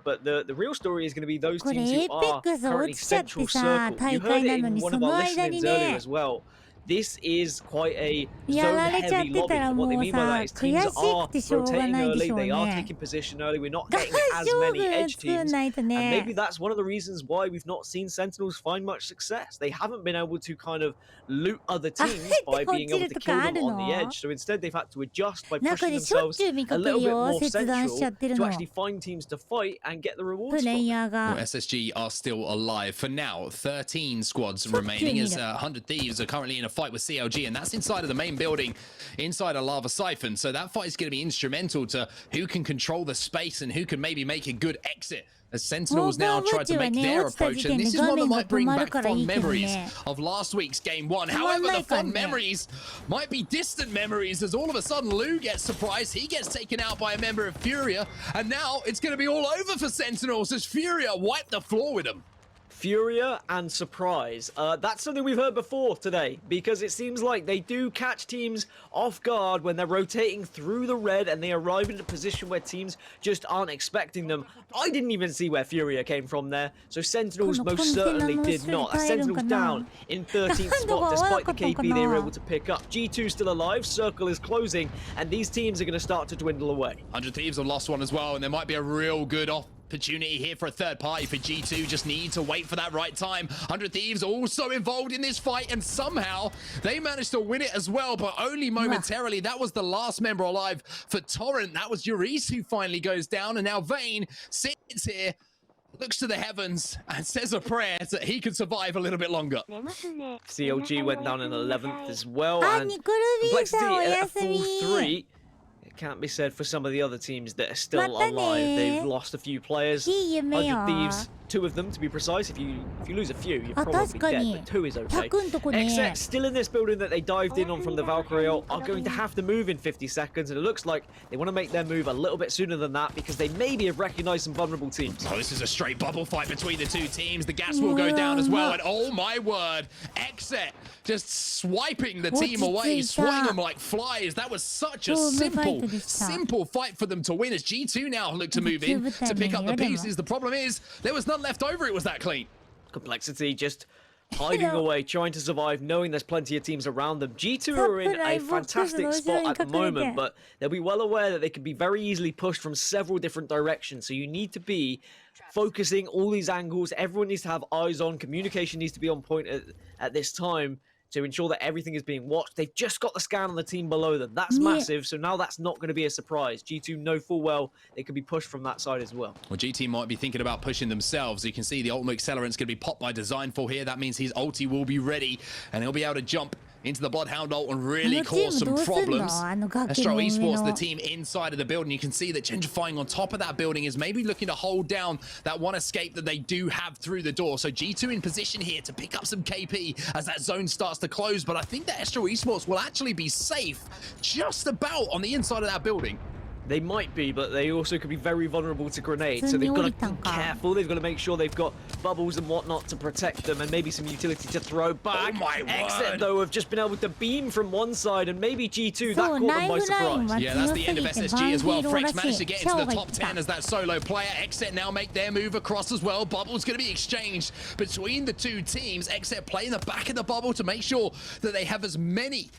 But the real story is going to be those teams who are currently central circle. You heard it in one of our listenings earlier as well. This is quite a zone-heavy lobby. What they mean by that is teams are rotating early, they are taking position early, we're not getting as many edge teams, and maybe that's one of the reasons why we've not seen Sentinels find much success. They haven't been able to kind of loot other teams by being able to kill them on the edge, so instead they've had to adjust by pushing themselves a little bit more central to actually find teams to fight and get the rewards from it. Well, SSG are still alive for now. 13 squads remaining, as 100 Thieves are currently in a fight with CLG, and that's inside of the main building, inside a Lava Siphon. So that fight is going to be instrumental to who can control the space and who can maybe make a good exit, as Sentinels now try to make their approach, and this is one that might bring back fond memories of last week's game 1. However, the fond memories might be distant memories, as all of a sudden Lou gets surprised. He gets taken out by a member of Furia, and now it's going to be all over for Sentinels as Furia wipe the floor with them. Furia and Surprise. That's something we've heard before today, because it seems like they do catch teams off guard when they're rotating through the red and they arrive in a position where teams just aren't expecting them. I didn't even see where Furia came from there, so Sentinels most certainly did not. Sentinels down in 13th spot despite the KP they were able to pick up. G2 still alive, circle is closing, and these teams are going to start to dwindle away. 100 Thieves have lost one as well, and there might be a real good opportunity here for a third party for G2. Just need to wait for that right time. 100 Thieves also involved in this fight, and somehow they managed to win it as well, but only momentarily. That was the last member alive for Torrent. That was Yuris who finally goes down, and now Vayne sits here, looks to the heavens, and says a prayer that he can survive a little bit longer. CLG went down in 11th as well, and Complexity at a full 3. Can't be said for some of the other teams that are still alive. They've lost a few players. 100 Thieves 2 of them to be precise. If you lose a few, you're probably dead, but 2 is okay. Exet still in this building that they dived in on from the Valkyrie ult are going to have to move in 50 seconds, and it looks like they want to make their move a little bit sooner than that because they maybe have recognized some vulnerable teams. Oh, this is a straight bubble fight between the two teams. The gas will go down as well, and oh my word, Exet just swiping the team away, swatting them like flies. That was such a simple fight for them to win as G2 now look to move in to pick up the pieces. The problem is there was none left over. It was that clean. Complexity just hiding away, trying to survive, knowing there's plenty of teams around them. G2 are in a fantastic spot at the moment, but they'll be well aware that they can be very easily pushed from several different directions. So you need to be focusing all these angles. Everyone needs to have eyes on. Communication needs to be on point at this time to ensure that everything is being watched. They've just got the scan on the team below them. That's massive, so now that's not going to be a surprise. G2 know full well they could be pushed from that side as well. Well, GT might be thinking about pushing themselves. You can see the ultimate accelerant's going to be popped by Designful here. That means his ulti will be ready, and he'll be able to jump into the Bloodhound ult and really cause some problems. Astro Esports, the team inside of the building, you can see that Gentrifying on top of that building is maybe looking to hold down that one escape that they do have through the door. So G2 in position here to pick up some KP as that zone starts to close, but I think that Astro Esports will actually be safe just about on the inside of that building. They might be, but they also could be very vulnerable to grenades, so they've got to be careful. They've got to make sure they've got bubbles and whatnot to protect them, and maybe some utility to throw back. Oh my Exit, though, have just been able to beam from one side, and maybe G2, that caught them by surprise. Yeah, that's the end of SSG as well. Frex managed to get into the top 10 as that solo player. Exit now make their move across as well. Bubble's going to be exchanged between the two teams. Exit playing the back of the bubble to make sure that they have as many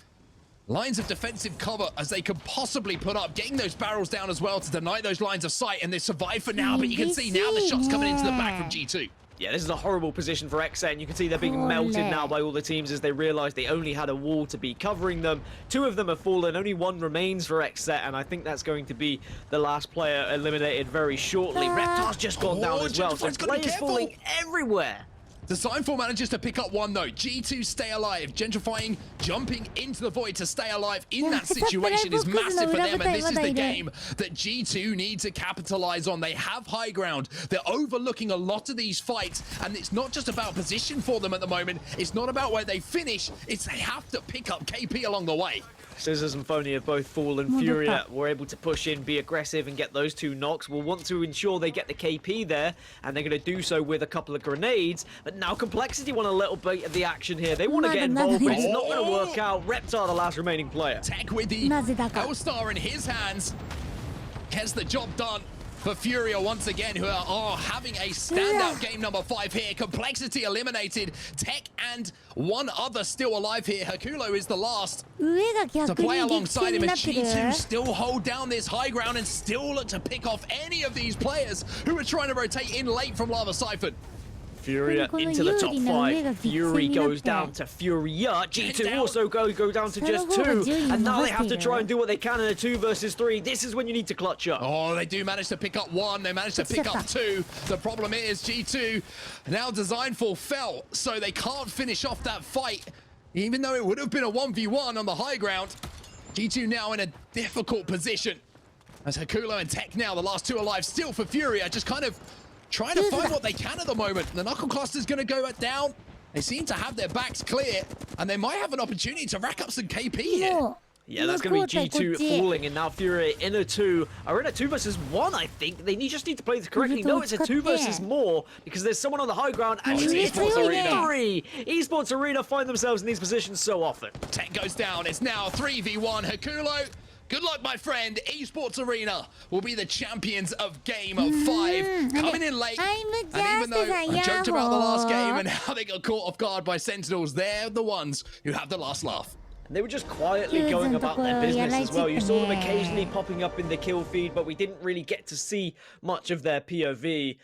lines of defensive cover as they could possibly put up, getting those barrels down as well to deny those lines of sight, and they survive for now, but you can see now the shots coming into the back from G2. Yeah, this is a horrible position for Exet, and you can see they're being melted now by all the teams as they realize they only had a wall to be covering them. 2 of them have fallen, only 1 remains for Exet, and I think that's going to be the last player eliminated very shortly. Reptar's just gone down as well, so players falling everywhere. Designful manages to pick up 1 though. G2 stay alive. Gentrifying, jumping into the void to stay alive in that situation is massive for them, and this is the game that G2 need to capitalize on. They have high ground. They're overlooking a lot of these fights, and it's not just about position for them at the moment. It's not about where they finish. It's they have to pick up KP along the way. Scissors and Phony have both fallen. Furia were able to push in, be aggressive, and get those 2 knocks. We'll want to ensure they get the KP there, and they're going to do so with a couple of grenades. But now Complexity want a little bit of the action here. They want to get involved, but it's not going to work out. Reptar, the last remaining player. Tech with the L-Star in his hands gets the job done for Furia once again, who are having a standout game number 5 here. Complexity eliminated. Tech and 1 other still alive here. Hakulo is the last to play alongside him, and G2 still hold down this high ground and still look to pick off any of these players who are trying to rotate in late from Lava Siphon. Furia into the top 5. Fury goes down to Furia. G2 also go down to just 2. And now they have to try and do what they can in a 2 versus 3. This is when you need to clutch up. Oh, they do manage to pick up 1. They managed to pick up 2. The problem is G2 now Designful fell, so they can't finish off that fight. Even though it would have been a 1v1 on the high ground, G2 now in a difficult position. As Hakulo and Tech now, the last 2 alive, still for Furia, just kind of trying to find what they can at the moment. The Knuckle Cluster's going to go down. They seem to have their backs clear, and they might have an opportunity to rack up some KP here. Yeah, that's going to be G2 falling, and now Furia in a 2. Are in a 2 versus 1, I think. They just need to play this correctly. No, it's a 2 versus more, because there's someone on the high ground, and it's Esports Arena. 3! Esports Arena find themselves in these positions so often. Tech goes down. It's now 3v1. Hakulo, good luck, my friend. Esports Arena will be the champions of game 5. Coming in late. And even though I joked about the last game and how they got caught off guard by Sentinels, they're the ones who have the last laugh. They were just quietly going about their business as well. You saw them occasionally popping up in the kill feed, but we didn't really get to see much of their POV.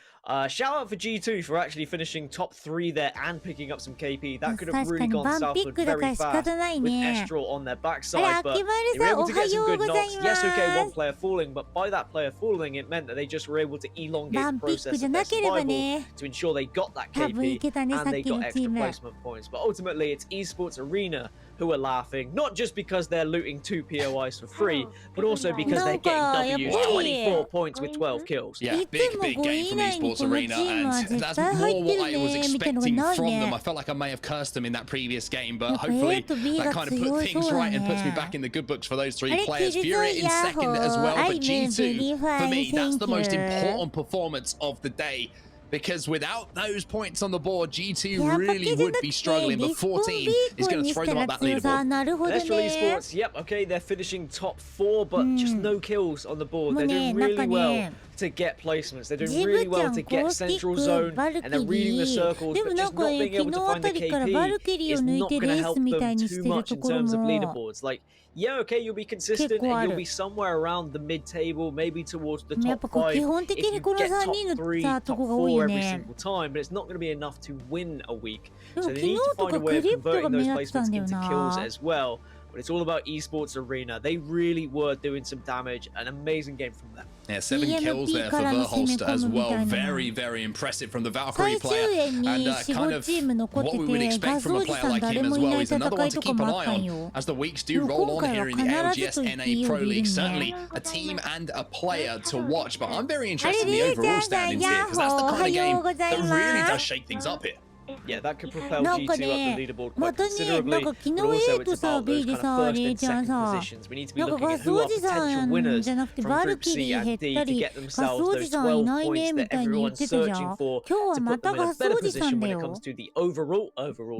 Shout out for G2 for actually finishing top 3 there and picking up some KP. That could have really gone southward very fast with Estral on their backside, but they were able to get some good knocks. Yes, okay, 1 player falling, but by that player falling, it meant that they just were able to elongate the process of their survival to ensure they got that KP and they got extra placement points. But ultimately, it's Esports Arena who are laughing, not just because they're looting 2 POIs for free, but also because they're getting W's, 24 points with 12 kills. Yeah, big game from Esports Arena, and that's more what I was expecting from them. I felt like I may have cursed them in that previous game, but hopefully that kind of put things right and puts me back in the good books for those 3 players. Fury in second as well, but G2, for me, that's the most important performance of the day. Because without those points on the board, G2 really would be struggling. But 14 is going to throw them off that leaderboard. Astral Esports, yep, okay, they're finishing top 4, but just no kills on the board. They're doing really well to get placements. They're doing really well to get central zone, and they're reading the circles, but just not being able to find the KP is not going to help them too much in terms of leaderboards. Like, yeah, okay, you'll be consistent and you'll be somewhere around the mid-table, maybe towards the top 5 if you get top 3, top 4 every single time, but it's not going to be enough to win a week. So they need to find a way of converting those placements into kills as well. But it's all about Esports Arena. They really were doing some damage. An amazing game from them. Yeah, 7 kills there for Verholster as well. Very, very impressive from the Valkyrie player. And kind of what we would expect from a player like him as well. He's another one to keep an eye on as the weeks do roll on here in the ALGS NA Pro League. Certainly a team and a player to watch. But I'm very interested in the overall standings here, because that's the kind of game that really does shake things up here. Yeah, that could propel G2 up the leaderboard quite considerably, but also it's about those kind of first and second positions. We need to be looking at who are potential winners from Group C and D to get themselves those 12 points that everyone's searching for to put them in a better position when it comes to the overall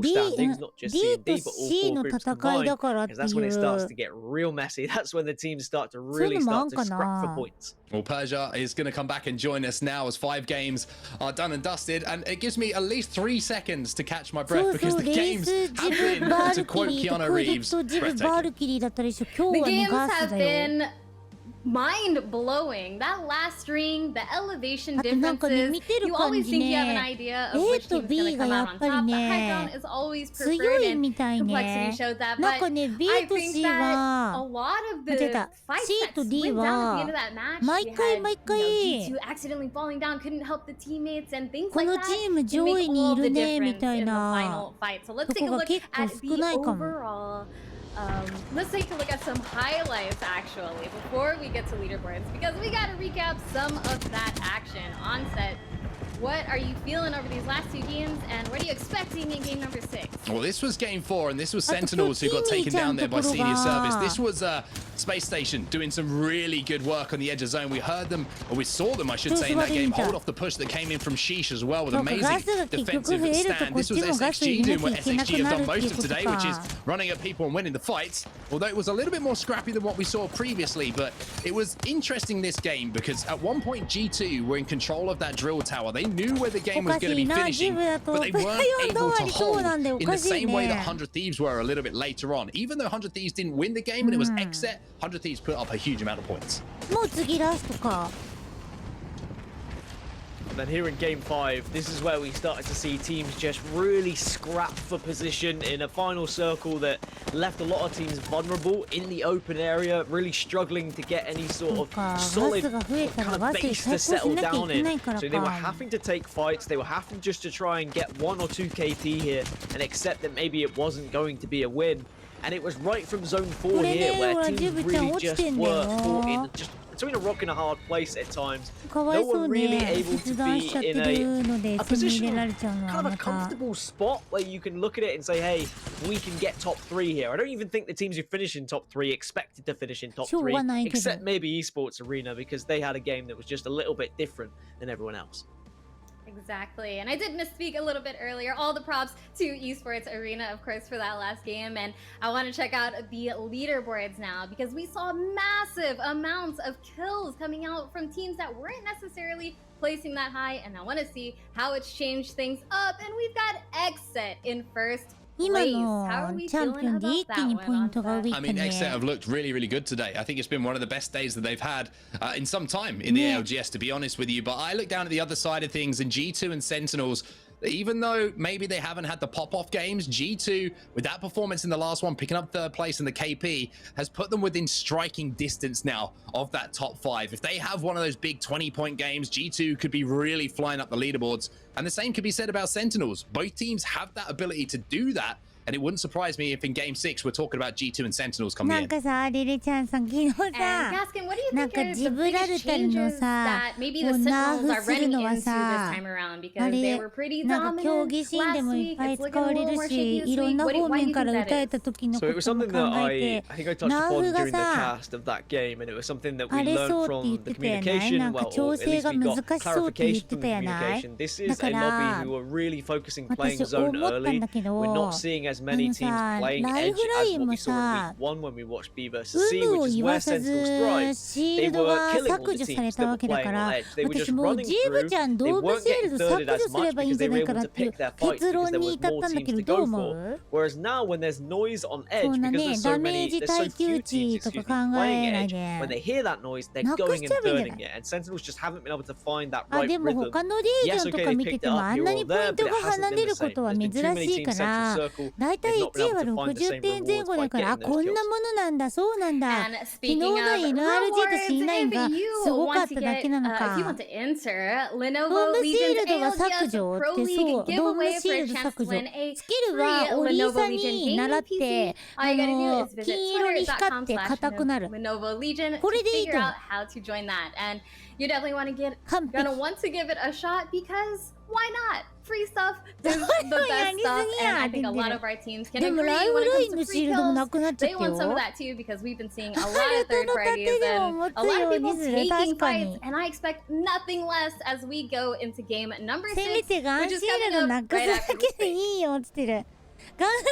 standings, not just C and D, but all 4 groups combined, because that's when it starts to get real messy. That's when the teams start to really start to scrap for points. Well, Persia is going to come back and join us now as 5 games are done and dusted, and it gives me at least 3 seconds to catch my breath because the games have been, to quote Keanu Reeves, breathtaking. The games have been mind-blowing. That last ring, the elevation differences, you always think you have an idea of which team is going to come out on top. The high ground is always preferred, and complexity showed that. But I think that a lot of the fights that went down at the end of that match, we had G2 accidentally falling down, couldn't help the teammates, and things like that can make all the difference in the final fight. So let's take a look at the overall. Let's take a look at some highlights actually before we get to leaderboards, because we got to recap some of that action on set. What are you feeling over these last 2 games, and what are you expecting in game number 6? Well, this was game 4, and this was Sentinels who got taken down there by Senior Service. This was Space Station doing some really good work on the edge of zone. We heard them, or we saw them, I should say, in that game, hold off the push that came in from Sheesh as well with amazing defensive stand. This was SXG doing what SXG have done most of today, which is running at people and winning the fights. Although it was a little bit more scrappy than what we saw previously, but it was interesting this game because at one point G2 were in control of that drill tower. They knew where the game was going to be finishing, but they weren't able to hold in the same way that 100 Thieves were a little bit later on. Even though 100 Thieves didn't win the game and it was X-set, 100 Thieves put up a huge amount of points. Then here in game 5, this is where we started to see teams just really scrap for position in a final circle that left a lot of teams vulnerable in the open area, really struggling to get any sort of solid kind of base to settle down in. So they were having to take fights, they were having just to try and get 1 or 2 KT here and accept that maybe it wasn't going to be a win. And it was right from zone 4 here where teams really just were caught in just between a rock and a hard place at times. No one really able to be in a position, kind of a comfortable spot where you can look at it and say, hey, we can get top 3 here. I don't even think the teams who finish in top 3 expected to finish in top 3, except maybe Esports Arena, because they had a game that was just a little bit different than everyone else. Exactly, and I did misspeak a little bit earlier. All the props to Esports Arena, of course, for that last game, and I want to check out the leaderboards now, because we saw massive amounts of kills coming out from teams that weren't necessarily placing that high, and I want to see how it's changed things up. And we've got X-set in first place. How are we feeling about that one? I mean, X-set have looked really, really good today. I think it's been one of the best days that they've had in some time in the ALGS, to be honest with you. But I look down at the other side of things, and G2 and Sentinels, even though maybe they haven't had the pop-off games, G2, with that performance in the last one, picking up 3rd place in the KP, has put them within striking distance now of that top 5. If they have one of those big 20-point games, G2 could be really flying up the leaderboards. And the same could be said about Sentinels. Both teams have that ability to do that. And it wouldn't surprise me if in Game 6 we're talking about G2 and Sentinels coming in. なんかさ、リリちゃんさん、昨日さ、なんかジブラルタルのさ、ナーフするのはさ、あれ、なんか競技シーンでもいっぱい使われるし、いろんな方面から打たれた時のことも考えて、ナーフがさ、あれそうって言ってたやない？なんか調整が難しそうって言ってたやない？だから、私思ったんだけど、ライフラインもさ、有無を言わさずシールドが削除されたわけだから、私もうジブちゃんドームシールド削除すればいいんじゃないかなっていう結論に至ったんだけど、どう思う？そんなね、ダメージ耐久値とか考えないでなくしちゃえばいいんじゃない？あ、でも他のリージョンとか見ててもあんなにポイントが離れることは珍しいから、だいたい1位は60点前後だから、あ、こんなものなんだ、そうなんだ。昨日の NRG と C9 がすごかっただけなのか。ドームシールドは削除ってそう、ドームシールド削除。スキルはオリーさんに習って、金色に光って硬くなる。これでいいと思う。You definitely gonna want to give it a shot because why not? Free stuff is the best stuff, and I think a lot of our teams can agree when it comes to free kills. They want some of that too because we've been seeing a lot of third parties and a lot of people taking fights, and I expect nothing less as we go into game number 6, which is coming up right after this break. いいよって言ってる。ガンシ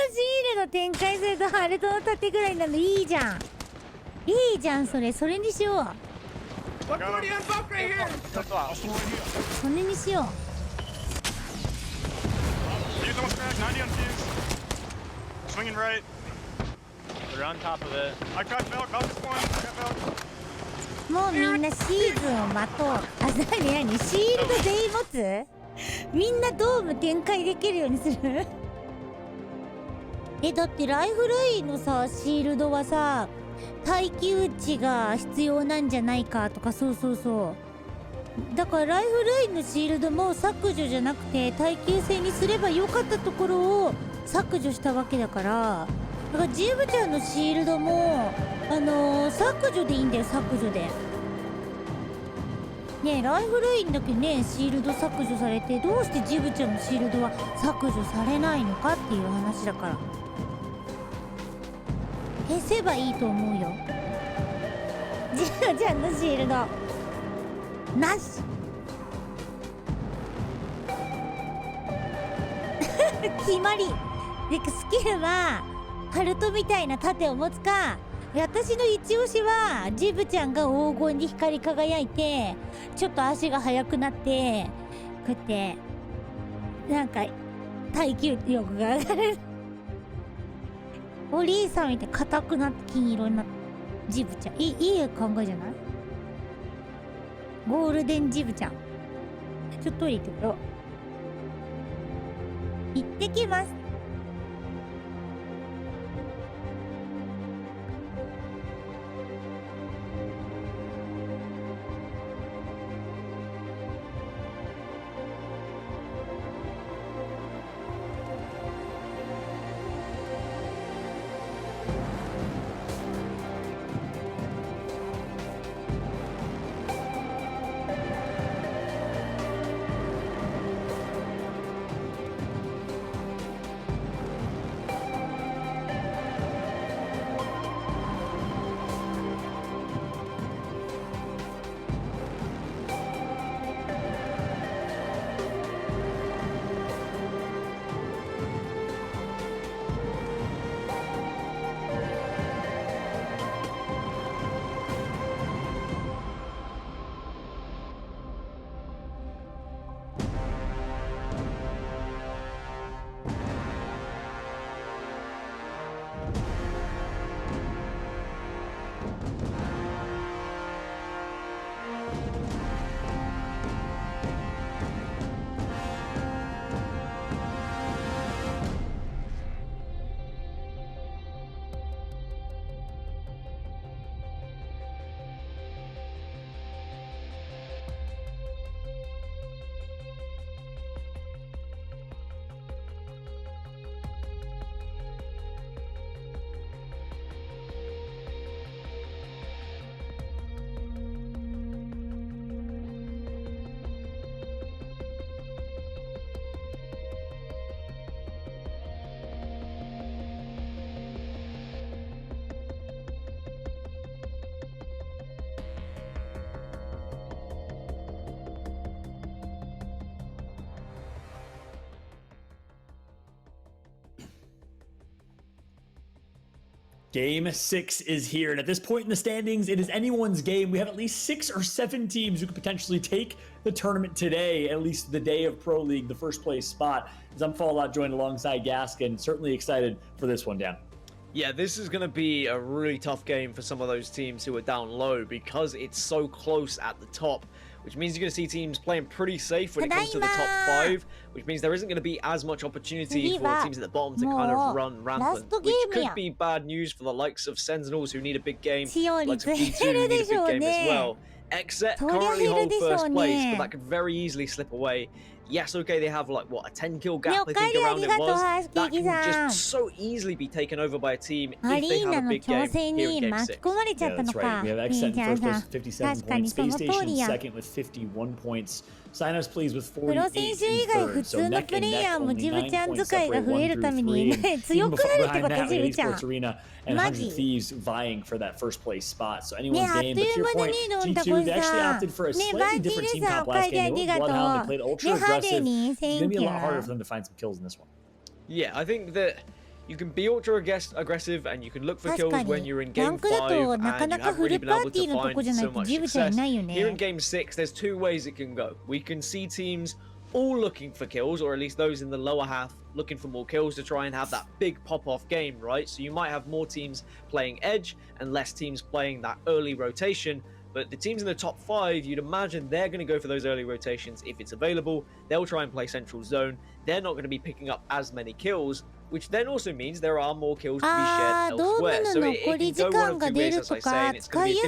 ールド展開するとハルトの盾ぐらいなのいいじゃん。いいじゃん、それにしよう。それにしよう。もうみんなシーズンを待とう。あ、何シールド全員持つ？みんなドーム展開できるようにする？だってライフラインのさ、シールドはさ、耐久値が必要なんじゃないかとか、そうだからライフラインのシールドも削除じゃなくて耐久性にすればよかったところを削除したわけだから、だからジブちゃんのシールドも削除でいいんだよ、削除でね。ライフラインだけね、シールド削除されて、どうしてジブちゃんのシールドは削除されないのかっていう話だから、消せばいいと思うよ。ジブちゃんのシールドなし決まりで、スキルはハルトみたいな盾を持つか、私の一押しはジブちゃんが黄金に光り輝いてちょっと足が速くなって、こうやってなんか耐久力が上がるおリーさんみたいに硬くなって金色になってジブちゃん、いい考えじゃない？ゴールデンジブちゃん、ちょっとトイレ行ってくよ。行ってきます。Game 6 is here, and at this point in the standings, it is anyone's game. We have at least 6 or 7 teams who could potentially take the tournament today, at least the day of Pro League, the first place spot. As I'm Fallout joined alongside Gaskin, certainly excited for this one, Dan. Yeah, this is going to be a really tough game for some of those teams who are down low because it's so close at the top, which means you're going to see teams playing pretty safe when it comes to the top 5, which means there isn't going to be as much opportunity for teams at the bottom to kind of run rampant, which could be bad news for the likes of Sentinels who need a big game, likes of G2 who need a big game as well. XZ currently hold first place, but that could very easily slip away. Yes, okay, they have like, what, a 10-kill gap, I think, around it was. That can just so easily be taken over by a team if they have a big game here in Game 6. Yeah, that's right. We have XZ in first place with 57 points, Space Station second with 51 points. Sinus please with 48 in third. So neck and neck, only 9 points separate 1 through 3. Even behind that, we have Esports Arena and 100 Thieves vying for that first place spot. So anyone's game, but to your point, G2, they actually opted for a slightly different team comp last game. They went Bloodhound, they played ultra aggressive. It's going to be a lot harder for them to find some kills in this one. Yeah, I think that you can be ultra aggressive and you can look for kills when you're in Game 5 and you haven't really been able to find so much success. Here in Game 6, there's 2 ways it can go. We can see teams all looking for kills, or at least those in the lower half looking for more kills to try and have that big pop-off game, right? So you might have more teams playing edge and less teams playing that early rotation. But the teams in the top 5, you'd imagine they're going to go for those early rotations if it's available. They'll try and play central zone. They're not going to be picking up as many kills, which then also means there are more kills to be shared elsewhere. So it can go one of 2 ways, as I say, and it's going to be a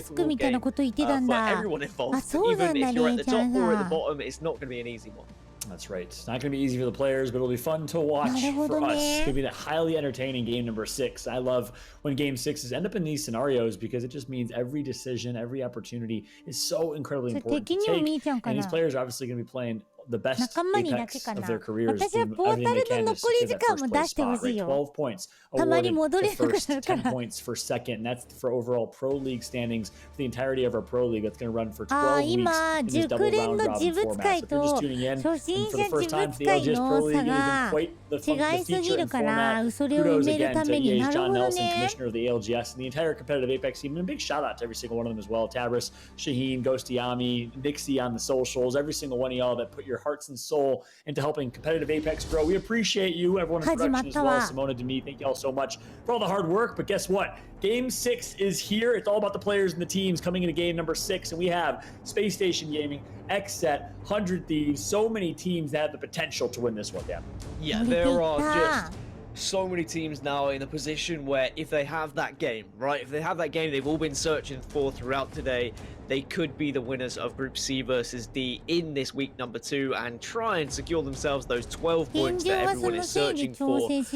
difficult game for everyone involved. Even if you're at the top or at the bottom, it's not going to be an easy one. That's right. It's not going to be easy for the players, but it'll be fun to watch for us. It's going to be a highly entertaining game number 6. I love when game 6s end up in these scenarios because it just means every decision, every opportunity is so incredibly important to take. And these players are obviously going to be playing the best apex of their careers, doing everything they can to secure that first place spot, right? 12 points awarded to first, 10 points for second, and that's for overall Pro League standings for the entirety of our Pro League. That's going to run for 12 weeks in this double round robin format. So if you're just tuning in, and for the first time for the ALGS Pro League, it has been quite the feature and format. Kudos again to EA's John Nelson, commissioner of the ALGS, and the entire competitive Apex team, and a big shout out to every single one of them as well. Tabris, Shaheen, Ghostiyami, Nixie on the socials, every single one of y'all that put your hearts and soul into helping competitive Apex grow. We appreciate you, everyone in production as well. Simona, Demi, thank you all so much for all the hard work. But guess what? Game 6 is here. It's all about the players and the teams coming into game number 6. And we have Space Station Gaming, XZ, 100 Thieves, so many teams that have the potential to win this one, Dan. Yeah, there are just so many teams now in a position where if they have that game, right? If they have that game they've all been searching for throughout today, they could be the winners of Group C versus D in this week number 2 and try and secure themselves those 12 points that everyone is searching for. But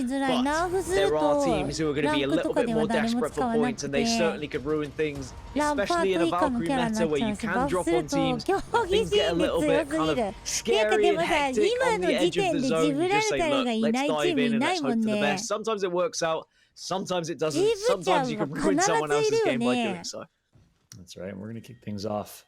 there are teams who are going to be a little bit more desperate for points, and they certainly could ruin things, especially in a Valkyrie meta where you can drop on teams. Things get a little bit kind of scary and hectic on the edge of the zone. You just say, look, let's dive in and let's hope for the best. Sometimes it works out, sometimes it doesn't. Sometimes you can ruin someone else's game by doing so. That's right. We're going to kick things off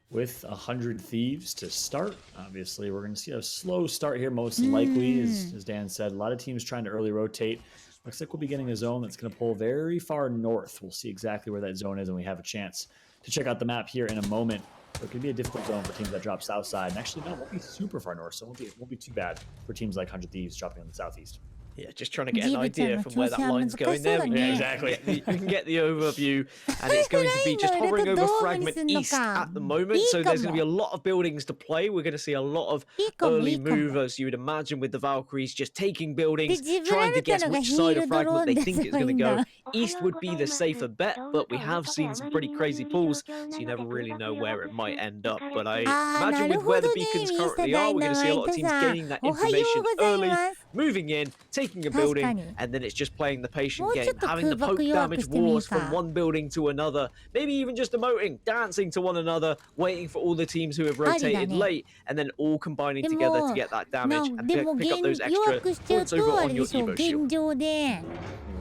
with 100 Thieves to start. Obviously, we're going to see a slow start here, most likely, as Dan said. A lot of teams trying to early rotate. Looks like we'll be getting a zone that's going to pull very far north. We'll see exactly where that zone is, and we have a chance to check out the map here in a moment. So it could be a difficult zone for teams that drop south side. And actually, no, it won't be super far north, so it won't be too bad for teams like 100 Thieves dropping on the southeast. Yeah, just trying to get an idea from where that line's going there. Yeah, exactly. You can get the overview, and it's going to be just hovering over Fragment East at the moment. So there's going to be a lot of buildings to play. We're going to see a lot of early movers, you would imagine, with the Valkyries just taking buildings, trying to guess which side of Fragment they think it's going to go. East would be the safer bet, but we have seen some pretty crazy pulls, so you never really know where it might end up. But I imagine with where the beacons currently are, we're going to see a lot of teams gaining that information early, moving in, taking a building, and then it's just playing the patient game, having the poke damage wars from one building to another, maybe even just emoting, dancing to one another, waiting for all the teams who have rotated late, and then all combining together to get that damage and pick up those extra points over on your Evo shield.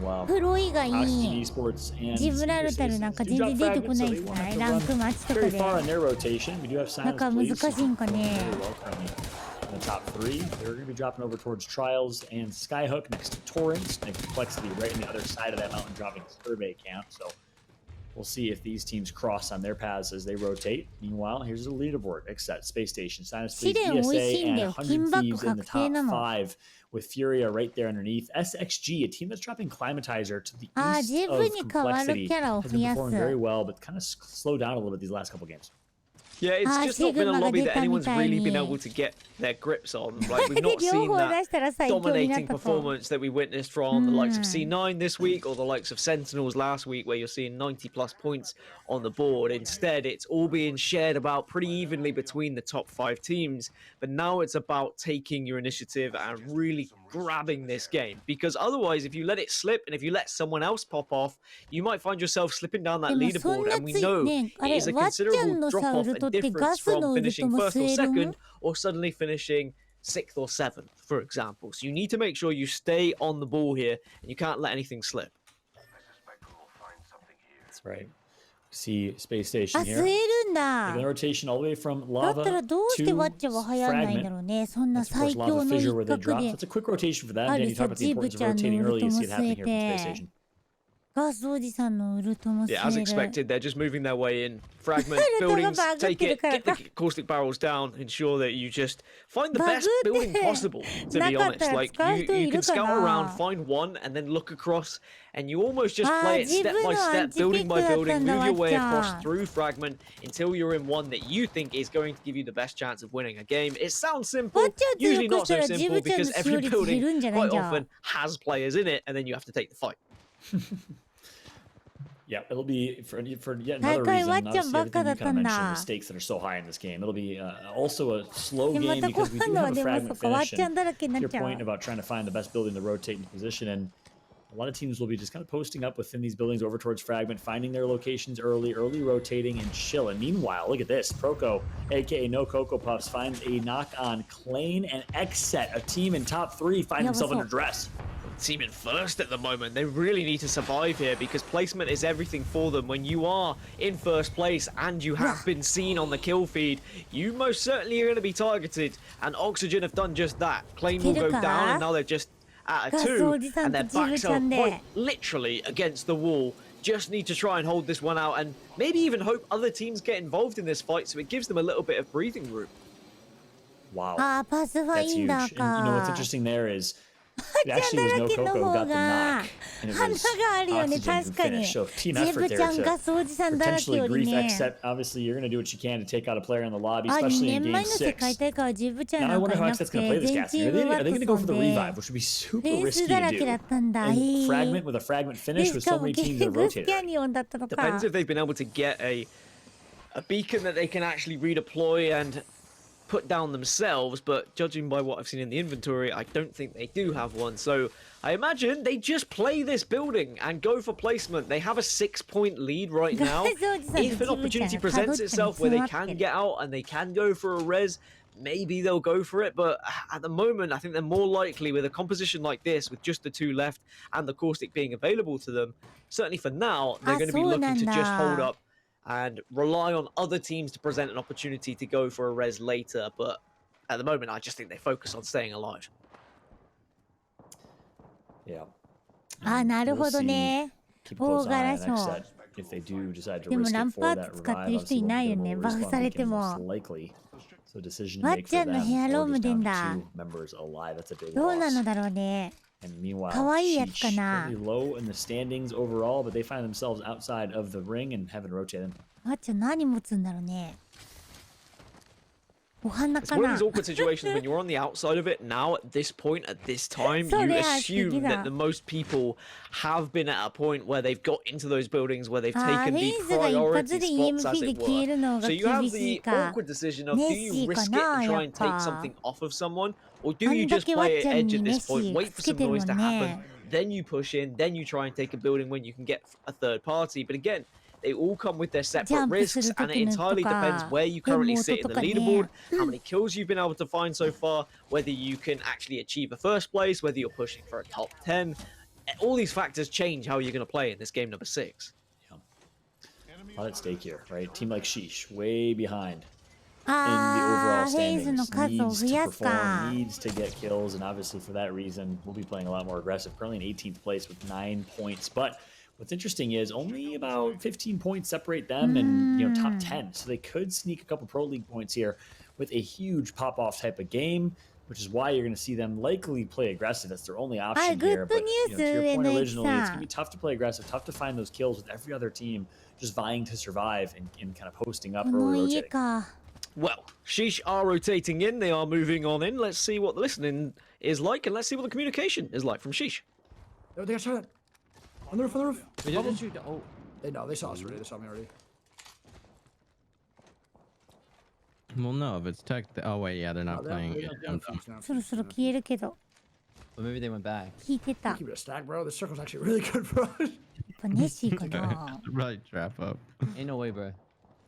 Wow. プロ以外 Esports and ジブラルタルなんか全然出てこないじゃないランクマッチとかで very far in their rotation. We do have なんか難しいんかね in the top 3. They're going to be dropping over towards Trials and Skyhook next to Torrents, and Complexity right on the other side of that mountain, dropping Survey Camp. So we'll see if these teams cross on their paths as they rotate. Meanwhile, here's the leaderboard. Except Space Station, Sinus Fleet, ESA, and 100 Thieves in the top 5, with Furia right there underneath. SXG, a team that's dropping Climatizer to the east of Complexity, has been performing very well, but kind of slowed down a little bit these last couple games. Yeah, it's just not been a lobby that anyone's really been able to get their grips on. Like, we've not seen that dominating performance that we witnessed from the likes of C9 this week or the likes of Sentinels last week, where you're seeing 90+ points on the board. Instead, it's all being shared about pretty evenly between the top 5 teams. But now it's about taking your initiative and really grabbing this game. Because otherwise, if you let it slip and if you let someone else pop off, you might find yourself slipping down that leaderboard. And we know it is a considerable drop-off and difference from finishing 1st or 2nd or suddenly finishing 6th or 7th, for example. So you need to make sure you stay on the ball here and you can't let anything slip. That's right. See Space Station here. Taking rotation all the way from Lava to Fragment. That's, of course, Lava Fissure where they drop. So it's a quick rotation for that. Danny talked about the importance of rotating early. You see it happening here from Space Station. Yeah, as expected, they're just moving their way in. Fragment buildings, take it, get the caustic barrels down, ensure that you just find the best building possible, to be honest. Like, you can scout around, find one, and then look across, and you almost just play it step by step, building by building, move your way across through Fragment until you're in one that you think is going to give you the best chance of winning a game. It sounds simple, usually not so simple, because every building quite often has players in it, and then you have to take the fight. Yeah, it'll be for yet another reason. Obviously, everything you kind of mentioned, the stakes that are so high in this game. It'll be also a slow game because we do have a fragment finish. And your point about trying to find the best building to rotate into position, and a lot of teams will be just kind of posting up within these buildings over towards fragment, finding their locations early rotating and chill. And meanwhile, look at this. Proco, aka No Cocoa Puffs, finds a knock on Klain and Xset, a team in top 3, find himself under dress. Team in first at the moment. They really need to survive here because placement is everything for them. When you are in first place and you have been seen on the kill feed, you most certainly are going to be targeted, and Oxygen have done just that. Klain will go down, and now they're just at a 2, and their backs are quite literally against the wall. Just need to try and hold this one out, and maybe even hope other teams get involved in this fight so it gives them a little bit of breathing room. Wow, that's huge. And you know what's interesting there is it actually was No Coco who got the knock, and it was Oxygen who finished. So team effort there to potentially grief Xset. Obviously, you're going to do what you can to take out a player in the lobby, especially in Game 6. Now I wonder how Xset's going to play this, Cassie. Are they going to go for the revive, which would be super risky to do? And Fragment with a Fragment finish with so many teams that have rotated. Depends if they've been able to get a beacon that they can actually redeploy and put down themselves, but judging by what I've seen in the inventory, I don't think they do have one. So I imagine they just play this building and go for placement. They have a 6-point lead right now. If an opportunity presents itself where they can get out and they can go for a res, maybe they'll go for it. But at the moment, I think they're more likely with a composition like this, with just the 2 left and the caustic being available to them. Certainly for now, they're going to be looking to just hold up and rely on other teams to present an opportunity to go for a res later. But at the moment, I just think they focus on staying alive. Yeah. We'll see. Keep a close eye on Xset if they do decide to risk it for that revive. Obviously, most likely. So decision to make for them, or just down to 2 members alive. That's a big loss. And meanwhile, she's pretty low in the standings overall, but they find themselves outside of the ring and haven't rotated. It's one of these awkward situations when you're on the outside of it now at this point, at this time, you assume that the most people have been at a point where they've got into those buildings where they've taken the priority spots, as it were. So you have the awkward decision of, do you risk it and try and take something off of someone, or do you just play it edge at this point, wait for some noise to happen, then you push in, then you try and take a building when you can get a third party. But again, they all come with their separate risks, and it entirely depends where you currently sit in the leaderboard, how many kills you've been able to find so far, whether you can actually achieve a first place, whether you're pushing for a top 10. All these factors change how you're going to play in this game number 6. Yeah. A lot at stake here, right? Team like Sheesh, way behind. the overall フェイズの standings. 数を増 Needs や to すか。 perform, needs to get kills, and obviously for that reason, we'll be playing a lot more aggressive. Currently in 18th place with 9 points, but what's interesting is only about 15 points separate them and top 10, so they could sneak a couple Pro League points here with a huge pop-off type of game, which is why you're going to see them likely play aggressive. That's their only option here. But to your point originally, it's going to be tough to play aggressive, tough to find those kills with every other team just vying to survive and kind of posting up early rotating. Well, Sheesh are rotating in. They are moving on in. Let's see what the listening is like, and let's see what the communication is like from Sheesh. They got shot at. On the roof, on the roof. We didn't shoot. Oh. They saw us already. They saw me already. Well, no, if it's tech. Oh wait, yeah, they're not playing. Soろそろ消えるけど。 Well, maybe they went back. 聞いてた。 Keep it a stack, bro. This circle's actually really good for us. やっぱネッシーかな。 Right, trap up. Ain't no way, bro.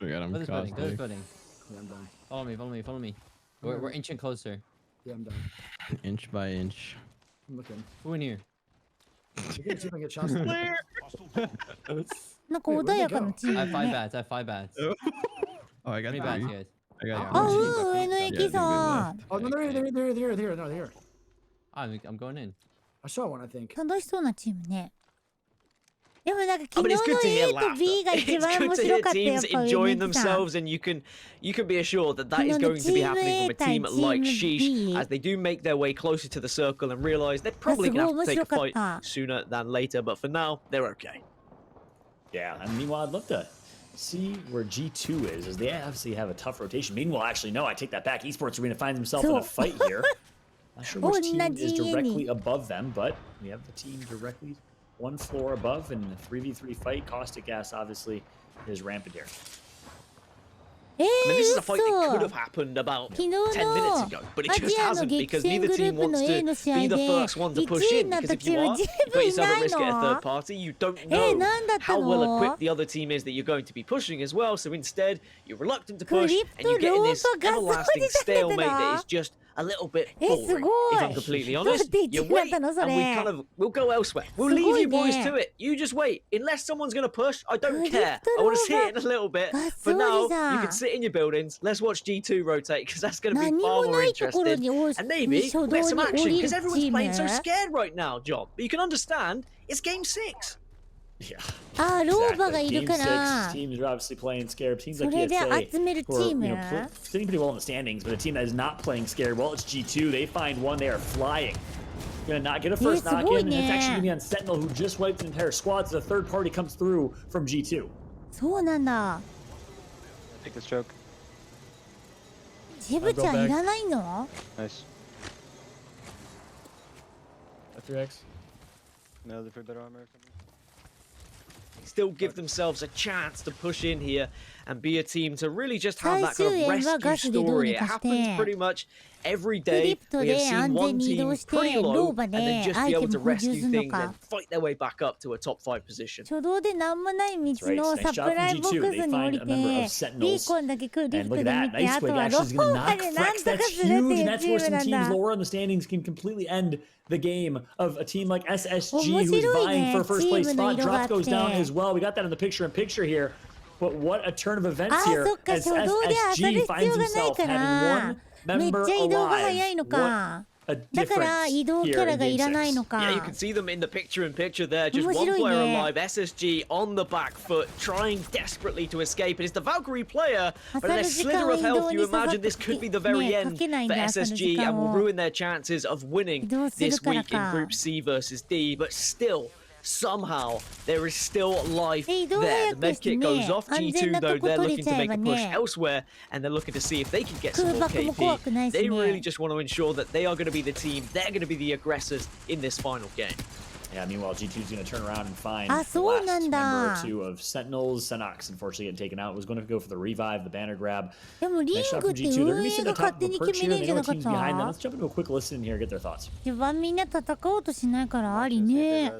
We got him. Go to this building. Go to this building. Yeah, I'm done. Follow me. Follow me. Follow me. We're inching closer. Yeah, I'm done. Inch by inch. I'm looking. Who in here? You can see if I can get shots. なんか穏やかなチー I ム have 5 ね。 bats. I have 5 bats. Oh, I got How many three. bats, you guys? I got あ、上の駅さん。 Oh, no, they're here. No, they're here. I'm going in. I saw one, I think. 楽しそうなチームね。でもなんか I 昨 mean, 日 it's の good to hear A と B laughter. が一 It's 番 good 面 to 白 hear かったよ。やっ teams ぱ enjoying 上の駅さん。 themselves, and you can be assured that that is going to be happening from a team like Sheesh as they do make their way closer to the circle and realize they're probably going to have to take a fight sooner than later. But for now, they're okay. Yeah, and meanwhile, I'd love to see where G2 is, as they obviously have a tough rotation. Meanwhile, actually, no, I take that back. Esports Arena finds himself in a fight here. Not sure which team is directly above them, but we have the team directly one floor above, and a 3v3 fight. Caustic Gas obviously is rampant here. I mean, this is a fight that could have happened about 10 minutes ago, but it just hasn't because neither team wants to be the first one to push in. Because if you are, you put yourself at risk at a third party, you don't know how well equipped the other team is that you're going to be pushing as well. So instead, you're reluctant to push, and you get in this everlasting stalemate that is just a little bit boring. If I'm completely honest, you wait, and we'll go elsewhere. We'll leave you boys to it. You just wait. Unless someone's gonna push, I don't care. I want to see it in a little bit. For now, you can sit in your buildings. Let's watch G2 rotate because that's gonna be far more interesting. And maybe we'll get some action because everyone's playing so scared right now, John. But you can understand, it's game 6. Yeah. あ、ローバがいるか Game ら。 6 teams are obviously playing scared. Teams そ like れで ESA 集めるチ who are ーム。 sitting pretty well in the standings, but a team that is not playing scared. Well, it's G2. They find one. They are flying. Gonna not get a first knock in, and it's actually gonna be on Sentinel, who just wiped an entire squad. So the third party comes through from G2. そうなんだ。 Take the stroke. ジブちゃんいらないの？ Nice. A 3x. No, for better armor or something. Still give themselves a chance to push in here and be a team to really just have that kind of rescue story. It happens pretty much every day. We have seen one team pretty low and then just be able to rescue things and fight their way back up to a top 5 position. 初動でなんもない道のサプライボックスに降りて、ビーコンだけ来るリフトで見て、あとはローバでなんとかするっていうチームなんだ。 Lower on the standings can completely end the game of a team like SSG who's vying for a first place spot. Drop goes down as well. We got that in the picture here. But what a turn of events here as SSG finds himself having one member alive. What a difference here in game 6. Yeah, you can see them in the picture there. Just one player alive. SSG on the back foot, trying desperately to escape. It is the Valkyrie player, but at a slither of health, you imagine this could be the very end for SSG and will ruin their chances of winning this week in Group C versus D. But still, somehow there is still life there. The medkit goes off. G2 though, they're looking to make a push elsewhere, and they're looking to see if they can get some more KP. They really just want to ensure that they are going to be the team, they're going to be the aggressors in this final game. Yeah, meanwhile, G2's going to turn around and find the last member or two of Sentinels. Senox, unfortunately, getting taken out. Was going to go for the revive, the banner grab. Nice shot from G2. They're going to be sitting at the top of the perch here. They know teams behind them. Let's jump into a quick listen here and get their thoughts. 序盤みんな戦おうとしないからありね。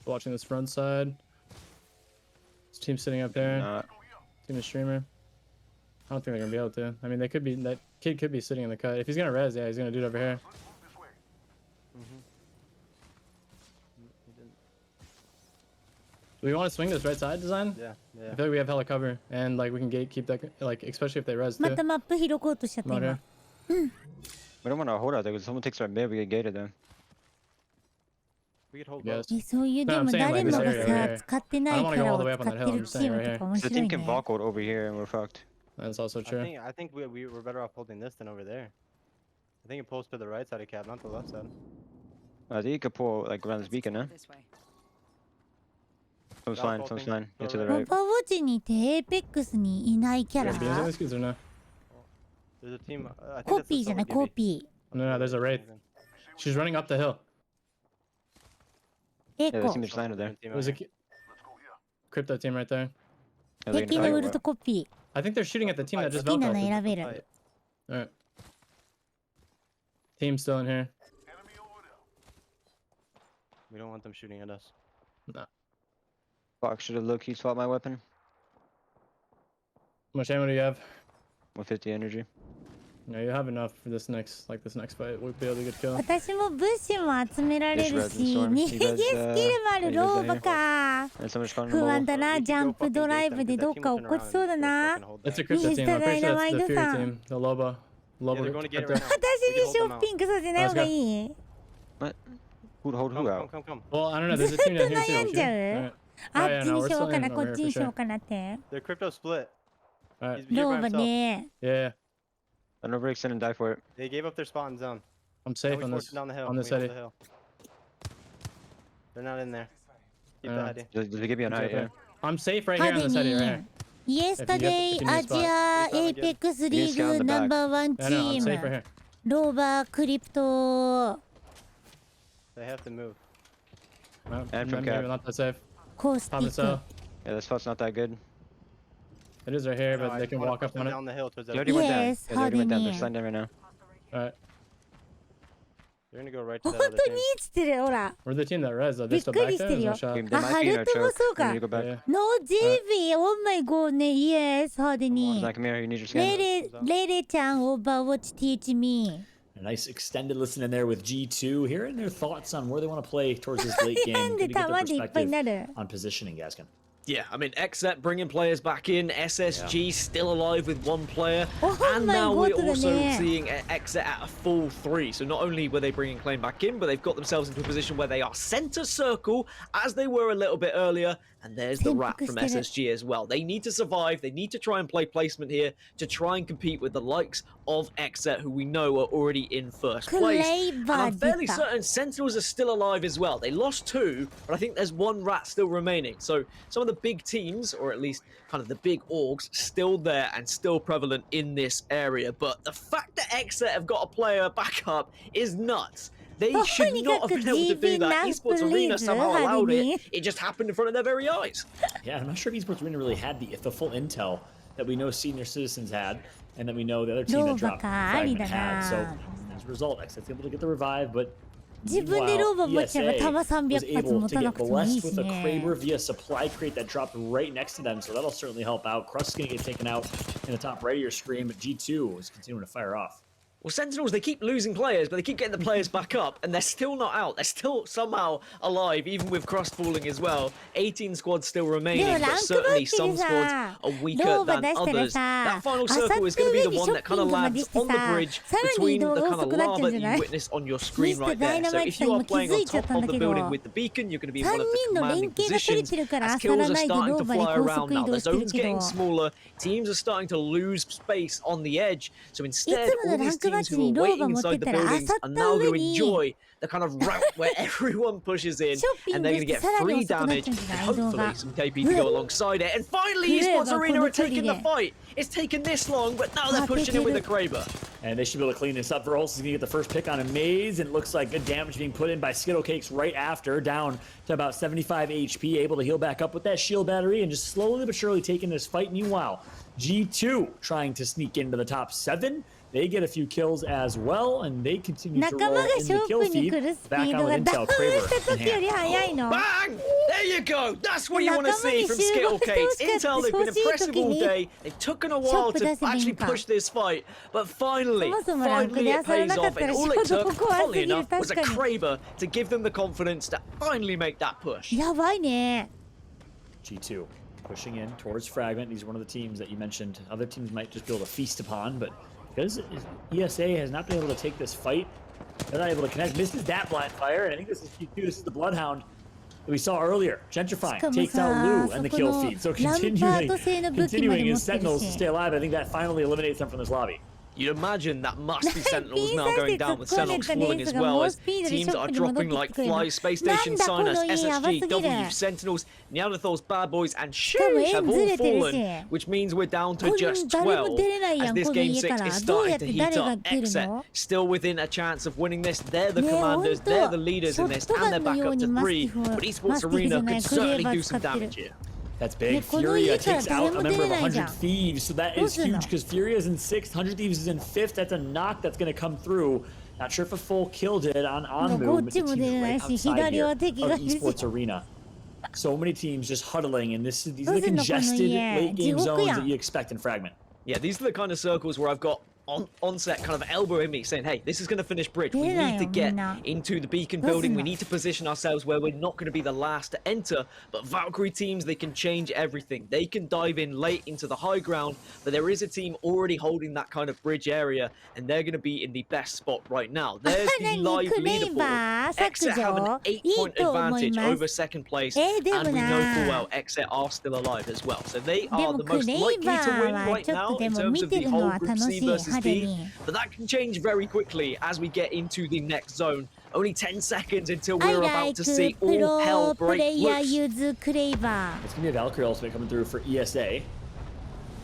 Watching this front side. This team sitting up there. Team is streamer. I don't think they're gonna be able to. I mean, they could be. That kid could be sitting in the cut. If he's gonna res, yeah, he's gonna do it over here. Do we want to swing this right side design? Yeah. I feel like we have hella cover, and like we can keep that, like especially if they res too. またマップ広こうとしちゃった今。We don't want to hold out there because someone takes our mid, we get gated then. We could hold both. そういうでも誰もがさ使ってないキャラを使ってるチームとか面 The 白い team ね。 can vault hold over here and we're fucked. That's also true. I think we're better off holding this than over there. I think it pulls to the right side of cap, not the left side. I think you could pull like around this beacon, huh? Someone's flying. Get to the right. オーバーウォッチにいて APEX にいないキャラ。 There's a team. コピーじゃないコピー。 No, there's a wraith. She's running up the hill. Yeah, there's team just landed there. There's a crypto team right there. 敵のウルトコピー。 I think they're shooting at the team that just 好き built なの up. 選べる。 Alright. Team's still in here. We don't want them shooting at us. No. Fox should have low-key swapped my weapon. How much ammo do you have? 150 energy. No, you have enough for this next fight. We'll be able to get kill. 私も物資も集められるし、逃げスキルもあるローバか。不安だな、ジャンプドライブでどっか落っこちそうだな。 It's a crypto team. I'm pretty sure that's the Fury team. The Loba. Yeah, they're going to get it right now. 私にショッピングさせない方がいい。 What? Who'd hold who out? Come. Well, I don't know. There's a team down here 悩ん too. じゃう Alright. あっちにしようかな、こっちにしようかなって。 Their crypto split. Alright. He's here ロ by ーバ himself. ね。 Yeah. I'm gonna extend and die for it. They gave up their spawn zone. I'm safe Now we on forced this it down the hill. on this We hold city. the hill. They're not in there. Keep the heady. Does it give you an height? Yeah. I'm safe right here on this city, right here. Yesterday Asia APEX League No.1 I know, I'm safe right team here. ローバクリプト They have to move. No, And from maybe cap. not that safe. コースティッ Probably so. ク Yeah, this spot's not that good. It is right here, No, but I they can wanna walk push up them on it. down the hill towards They that. already went down. Yes, Yeah, they already went down. They're how sliding down right now. Alright. They're gonna go right to 本 that 当 other に team. っつってるほら We're the team that res though. び They っ still く back りし there? てる There's よ no shot. They あ might ハ be in ル our トも choke. そう We か need to go back. No JV Oh my god ハーデに Zach, come here. You need your レ scan. レちゃんオーバーウォッチ teach me A nice extended listen in there with G2, hearing their thoughts on where they want to play towards this late game. なんで Good to get 玉 their でいっぱいにな perspective る on positioning, Gaskin. Yeah, I mean, XZ bringing players back in, SSG still alive with one player, Oh and my now we're God, also yeah. seeing XZ at a full 3. So not only were they bringing Claim back in, but they've got themselves into a position where they are center circle, as they were a little bit earlier, and there's the wrap from SSG as well. They need to survive, they need to try and play placement here to try and compete with the likes of XZ, who we know are already in first place. And I'm fairly certain Sentinels are still alive as well. They lost 2, but I think there's 1 rat still remaining. So some of the big teams, or at least kind of the big orgs, still there and still prevalent in this area. But the fact that XZ have got a player back up is nuts. They should not have been able to do that. Esports Arena somehow allowed it. It just happened in front of their very eyes. Yeah, I'm not sure if Esports Arena really had the full intel that we know Senior Citizens had, and that we know the other team that dropped Fragment had. So as a result, XZ's able to get the revive, but 自分でローバー持っちゃえば弾 was 300発 able 持 to たな get くてもいい blessed し with a ね Kraber via supply crate that dropped right next to them, so that'll certainly help out. Crust's gonna get taken out in the top right of your screen, but G2 is continuing to fire off. Well, Sentinels, they keep losing players, but they keep getting the players back up, and they're still not out. They're still somehow alive, even with Crust falling as well. 18 squads still remaining, but certainly some squads are weaker than others. That final circle is going to be the one that kind of lands on the bridge between the kind of lava that you witness on your screen right there. So if you are playing on top of the building with the beacon, you're going to be in one of the commanding positions as kills are starting to fly around now. The zone's getting smaller, teams are starting to lose space on the edge, so instead all these teams who are waiting inside the buildings are now going to enjoy the kind of route where everyone pushes in and they're going to get free damage and hopefully some KP to go alongside it. And finally, Esports Arena are taking the fight. It's taken this long, but now they're pushing in with the Kraber. And they should be able to clean this up. Verholz is going to get the first pick on a Maze, and it looks like good damage being put in by Skittlecakes right after, down to about 75 HP, able to heal back up with that shield battery and just slowly but surely taking this fight. Meanwhile, G2 trying to sneak into the top 7. They get a few kills as well, and they continue to roll in the kill feed. Back on with Intel, Kraber in hand. Bang! There you go! That's what you want to see from Skittlecakes. Intel, they've been impressive all day. They've taken a while to actually push this fight, but finally it pays off. And all it took, funnily enough, was a Kraber to give them the confidence to finally make that push. やばいね G2 pushing in towards Fragment. These are one of the teams that you mentioned. Other teams might just be able to feast upon, but because ESA has not been able to take this fight, they're not able to connect. Misses that blind fire, and I think this is G2. This is the Bloodhound that we saw earlier. Gentrifying takes out Lou and the kill feed. So continuing as Sentinels to stay alive, I think that finally eliminates them from this lobby. You'd imagine that must be Sentinels now going down with Sentinels falling as well as teams are dropping like flies. Space Station, Sinus, SSG, W, Sentinels, Neanderthals, Bad Boys, and Shoosh have all fallen, which means we're down to just 12 as this Game 6 is starting to heat up. Exet still within a chance of winning this. They're the commanders, they're the leaders in this, and they're back up to 3, but Esports Arena could certainly do some damage here. That's big. Furia takes out a member of 100 Thieves, so that is huge because Furia is in 6th, 100 Thieves is in 5th. That's a knock that's going to come through. Not sure if a full kill did on move, but the team's right outside here of Esports Arena. So many teams just huddling, and these are the congested late game zones that you expect in Fragment. Yeah, these are the kind of circles where I've got onset kind of elbowing me, saying, hey, this is going to finish bridge. We need to get into the beacon building. We need to position ourselves where we're not going to be the last to enter. But Valkyrie teams, they can change everything. They can dive in late into the high ground, but there is a team already holding that kind of bridge area, and they're going to be in the best spot right now. There's the live leaderboard. Exet have an 8-point advantage over second place, and we know full well Exet are still alive as well. So they are the most likely to win right now in terms of the whole group C versus D. But that can change very quickly as we get into the next zone. Only 10 seconds until we're about to see all hell break loose. It's going to be a Valkyrie ultimate coming through for ESA.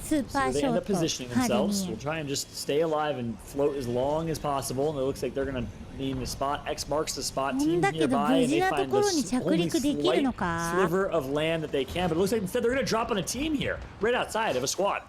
So they end up positioning themselves. We'll try and just stay alive and float as long as possible. And it looks like they're going to need the spot. X marks the spot. Teams nearby, and they find the only slight sliver of land that they can. But it looks like instead they're going to drop on a team here, right outside of a squad.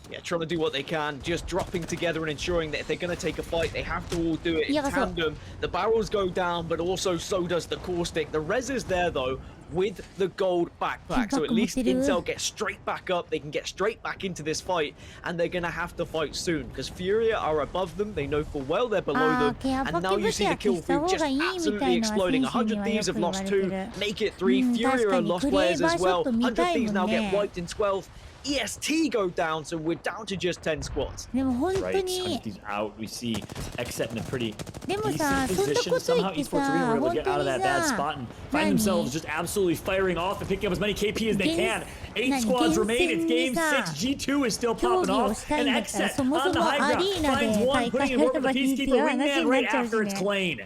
Yeah, trying to do what they can, just dropping together and ensuring that if they're going to take a fight, they have to all do it in tandem. The barrels go down, but also so does the caustic. The res is there, though, with the gold backpack. So at least Intel gets straight back up. They can get straight back into this fight, and they're going to have to fight soon because Furia are above them. They know full well they're below them. And now you see the kill feed just absolutely exploding. 100 Thieves have lost 2, make it 3. Furia are lost players as well. 100 Thieves now get wiped in 12. EST go down, so we're down to just 10 squads. Right, 100 Thieves out. We see Exet in a pretty decent position. Somehow Esports Arena were able to get out of that bad spot and find themselves just absolutely firing off and picking up as many KP as they can. 8 squads remain. It's game 6. G2 is still popping off. And Exet on the high ground finds one, putting in work with the Peacekeeper wingman right after it's clean.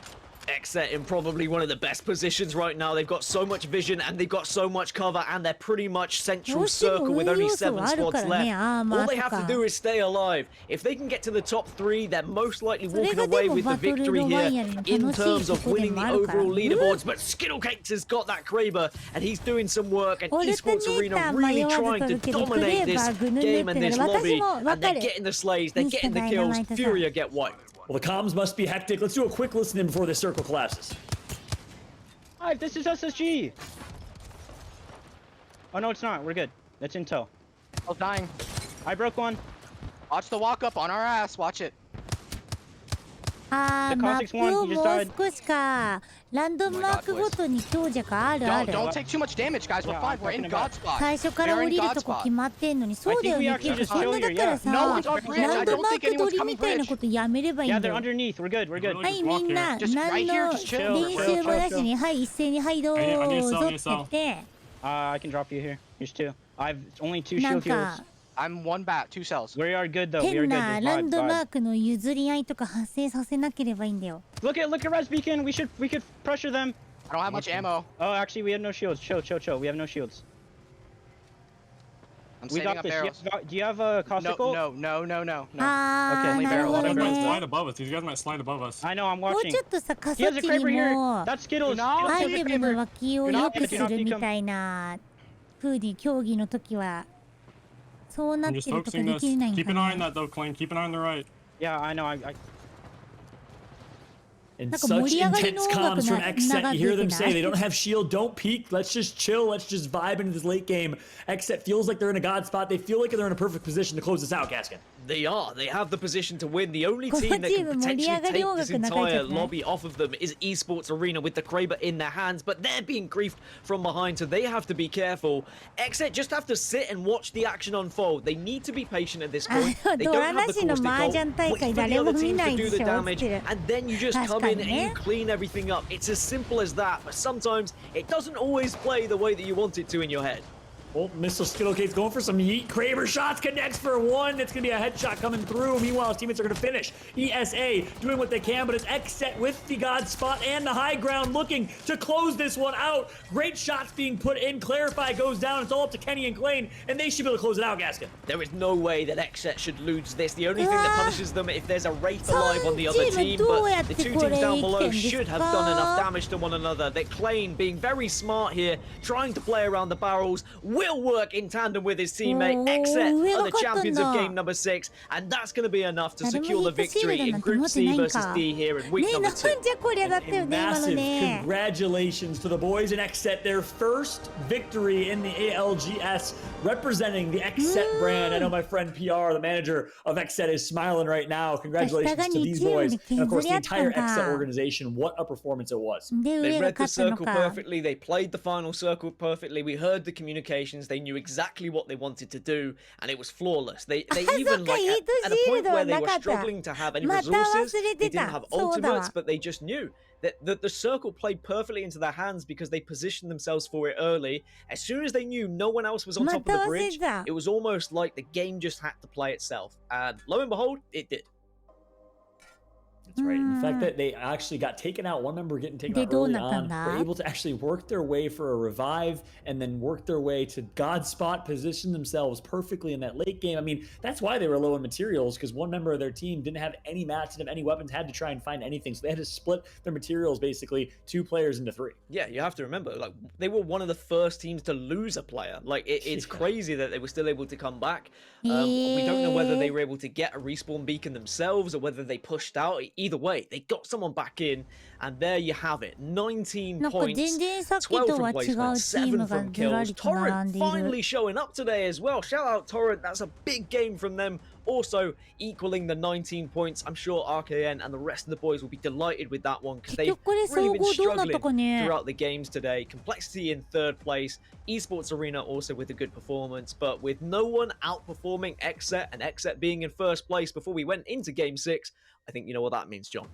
Exet in probably one of the best positions right now. They've got so much vision and they've got so much cover, and they're pretty much central circle with only 7 squads left. All they have to do is stay alive. If they can get to the top 3, they're most likely walking away with the victory here in terms of winning the overall leaderboards. But Skittlecakes has got that Kraber, and he's doing some work, and Esports Arena really trying to dominate this game and this lobby, and they're getting the slays, they're getting the kills. Furia get wiped. Well, the comms must be hectic. Let's do a quick listen in before this circle collapses. Hi, this is SSG. Oh, no, it's not. We're good. That's Intel. Oh, dying. I broke one. Watch the walk up on our ass. Watch it. マップをもう少しかランドマークごとに強弱あるある Don't take too much damage, guys. We're fine. We're in God spot. 最初から降りるとこ決まってんのにそうだよねけどそんなだからさランドマーク取りみたいなことやめればいいんだよはいみんな何の練習もなしにはい一斉にはいどうぞって言って I can drop you here. Here's 2. I've only 2 shield heals. I'm 1 bat, 2 cells. We are good though. We are 変 good. なランドマークの譲り合いとか発生させなければいいんだよ Look at res beacon. We could pressure them. I don't have much ammo. Oh, actually, we have no shields. Chill. We have no shields. I'm saving up barrels. Do you have a caustic? No. Okay. Only barrels. These guys might slide above us. These guys might slide above us. I know. I'm もう watching. ちょっとさ過疎 He has a 地 Kraber に here. も That's Skittles. アイテムの脇を良くするみたいな風に競技の時はそうな I'm って just るとか focusing で this. きないん Keep か an eye on な that though, Klein. Keep an eye on the right. Yeah, I know. And such intense comms from Exet, you hear them say they don't have shield, don't peek, let's just chill, let's just vibe into this late game. Exet feels like they're in a god spot, they feel like they're in a perfect position to close this out, Gaskin. They are. They have the position to win. The only team that can potentially take this entire lobby off of them is Esports Arena with the Kraber in their hands, but they're being griefed from behind, so they have to be careful. Exit just have to sit and watch the action unfold. They need to be patient at this point. They don't have the cause to go. Wait for the other team to do the damage, and then you just come in and you clean everything up. It's as simple as that, but sometimes it doesn't always play the way that you want it to in your head. Well, Mr. Skittlecade's going for some yeet. Kraber shots, connects for one. It's going to be a headshot coming through. Meanwhile, his teammates are going to finish. ESA doing what they can, but it's Xset with the God spot and the high ground looking to close this one out. Great shots being put in. Clarify goes down. It's all up to Kenny and Klain, and they should be able to close it out, Gaskin. There is no way that Xset should lose this. The only thing that punishes them if there's a Wraith alive on the other team, but the two teams down below should have done enough damage to one another. That Klain, being very smart here, trying to play around the barrels, will work in tandem with his teammate. Xset are the champions of game number 6, and that's going to be enough to secure the victory in Group C versus D here in week number 2. And massive congratulations to the boys in Xset, their first victory in the ALGS, representing the Xset brand. I know my friend PR, the manager of Xset, is smiling right now. Congratulations to these boys, and of course the entire Xset organization. What a performance it was. They read the circle perfectly. They played the final circle perfectly. We heard the communications. They knew exactly what they wanted to do, and it was flawless. They even, like, at a point where they were struggling to have any resources, they didn't have ultimates, but they just knew that the circle played perfectly into their hands because they positioned themselves for it early. As soon as they knew no one else was on top of the bridge, it was almost like the game just had to play itself. And lo and behold, it did. That's right. And the fact that they actually got taken out, one member getting taken out early on, were able to actually work their way for a revive and then work their way to God spot, position themselves perfectly in that late game. I mean, that's why they were low in materials, because one member of their team didn't have any mats, didn't have any weapons, had to try and find anything. So they had to split their materials, basically, 2 players into 3. Yeah, you have to remember, like, they were one of the first teams to lose a player. Like, it's crazy that they were still able to come back. We don't know whether they were able to get a respawn beacon themselves or whether they pushed out. Either way, they got someone back in, and there you have it. 19 points, 12 from placement, 7 from kills. Torrent finally showing up today as well. Shout out Torrent, that's a big game from them. Also equaling the 19 points. I'm sure RKN and the rest of the boys will be delighted with that one because they've really been struggling throughout the games today. Complexity in 3rd place. Esports Arena also with a good performance, but with no one outperforming Xset and Xset being in 1st place before we went into Game 6, I think you know what that means, John.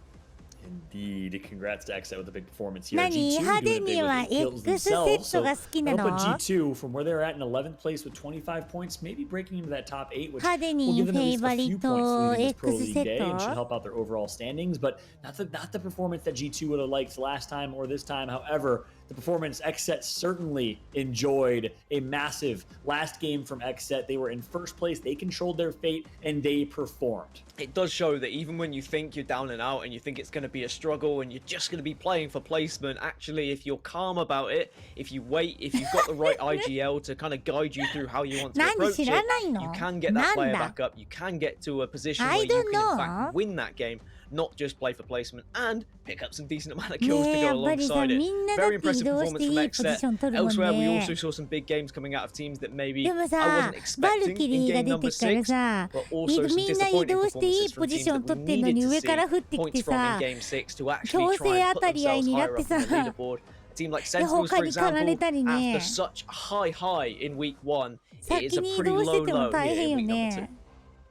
Indeed. Congrats to Xset with a big performance here. G2 doing big with the kills themselves. So I'll put G2 from where they're at in 11th place with 25 points, maybe breaking into that top 8, which will give them at least a few points leading this Pro League day and should help out their overall standings. But not the performance that G2 would have liked last time or this time. However, the performance Xset certainly enjoyed. A massive last game from Xset. They were in 1st place. They controlled their fate and they performed. It does show that even when you think you're down and out and you think it's going to be a struggle and you're just going to be playing for placement, actually, if you're calm about it, if you wait, if you've got the right IGL to kind of guide you through how you want to approach it, you can get that player back up. You can get to a position where you can, in fact, win that game, not just play for placement, and pick up some decent amount of kills to go alongside it. Very impressive performance from Xset. Elsewhere, we also saw some big games coming out of teams that maybe I wasn't expecting in game number 6, but also some disappointing performances from teams that we needed to see points from in game 6 to actually try and put themselves higher up on the leaderboard. A team like Sentinels, for example, after such a high in week 1, it is a pretty low here in week number 2.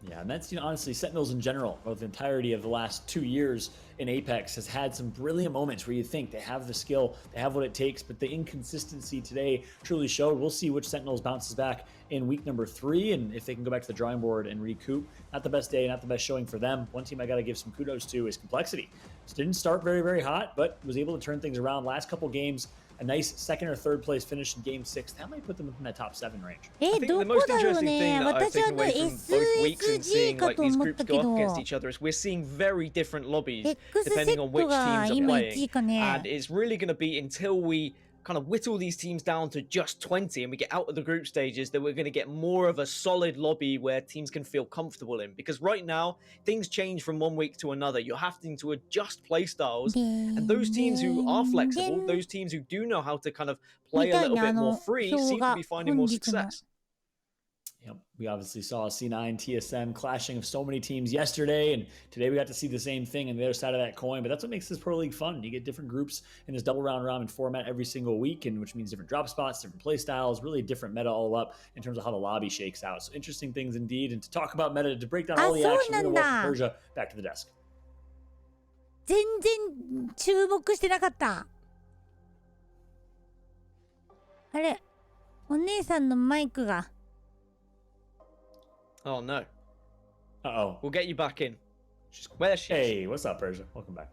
Yeah, and that's, honestly, Sentinels in general, over the entirety of the last 2 years in Apex, has had some brilliant moments where you think they have the skill, they have what it takes, but the inconsistency today truly showed. We'll see which Sentinels bounces back in week number 3, and if they can go back to the drawing board and recoup. Not the best day, not the best showing for them. One team I got to give some kudos to is Complexity. Just didn't start very, very hot, but was able to turn things around. Last couple games, a nice 2nd or 3rd place finish in game 6. That might put them in that top 7 range. I think the most interesting thing that I've taken away from both weeks and seeing like these groups go up against each other is we're seeing very different lobbies depending on which teams are playing. And it's really going to be until we kind of whittle these teams down to just 20 and we get out of the group stages that we're going to get more of a solid lobby where teams can feel comfortable in. Because right now, things change from one week to another. You're having to adjust play styles, and those teams who are flexible, those teams who do know how to kind of play a little bit more free, seem to be finding more success. Yep. We obviously saw C9, TSM clashing of so many teams yesterday, and today we got to see the same thing on the other side of that coin. But that's what makes this Pro League fun. You get different groups in this double round robin format every single week, and which means different drop spots, different play styles, really different meta all up in terms of how the lobby shakes out. So interesting things indeed. And to talk about meta, to break down all the action, we're going to welcome Persia back to the desk. 全然注目してなかった。あれ、お姉さんのマイクが。Oh no. Uh-oh. We'll get you back in. Where's she? Hey, what's up, Persia? Welcome back.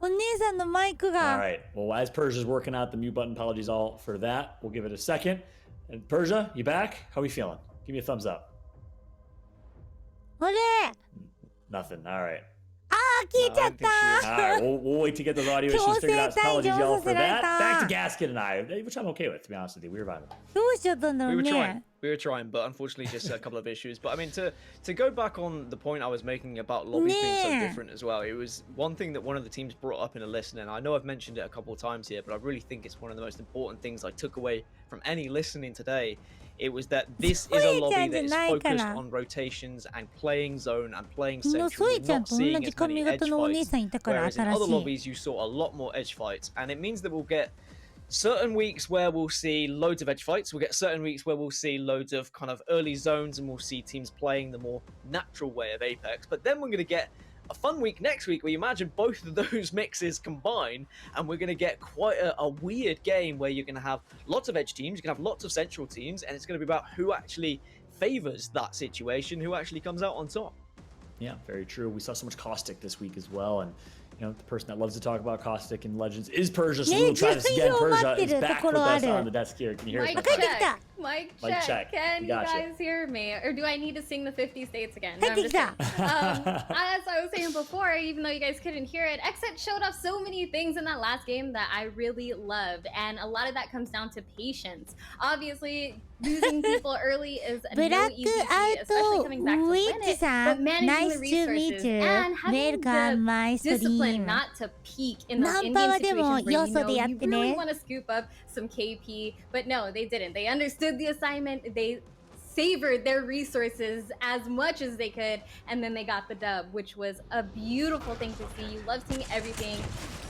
お姉さんのマイクが。All right. Well, as Persia's working out the mute button, apologies all for that. We'll give it a second. And Persia, you back? How are we feeling? Give me a thumbs up. あれ Nothing. All right. 消えちゃった。 All right, we'll wait to get those audio issues figured out. Apologies, y'all, for that. Back to Gasket and I, which I'm okay with, to be honest with you. We were vibing. どうしちゃったんだろうね。We were trying, but unfortunately just a couple of issues. But I mean, to go back on the point I was making about lobbies being so different as well, it was one thing that one of the teams brought up in a listen, and I know I've mentioned it a couple of times here, but I really think it's one of the most important things I took away from any listening today. It was that this is a lobby that is focused on rotations and playing zone and playing central. We're not seeing as many edge fights, whereas in other lobbies you saw a lot more edge fights, and it means that we'll get certain weeks where we'll see loads of edge fights, we'll get certain weeks where we'll see loads of kind of early zones, and we'll see teams playing the more natural way of Apex. But then we're going to get a fun week next week where you imagine both of those mixes combine, and we're going to get quite a weird game where you're going to have lots of edge teams, you're going to have lots of central teams, and it's going to be about who actually favors that situation, who actually comes out on top. Yeah, very true. We saw so much Caustic this week as well, and you know, the person that loves to talk about Caustic and Legends is Persia, so we'll try this again. Persia is back with us on the desk here. Can you hear us? Mic check. Can you guys hear me? Or do I need to sing the 50 states again? No, I'm just as I was saying before, even though you guys couldn't hear it, Xset showed off so many things in that last game that I really loved. And a lot of that comes down to patience. Obviously, losing people early is no easy feat, especially coming back to win it. But managing the resources and having the discipline not to peak in those in-game situations where you really want to scoop up some KP. But no, they didn't. They understood the assignment, they savored their resources as much as they could, and then they got the dub, which was a beautiful thing to see. You love seeing everything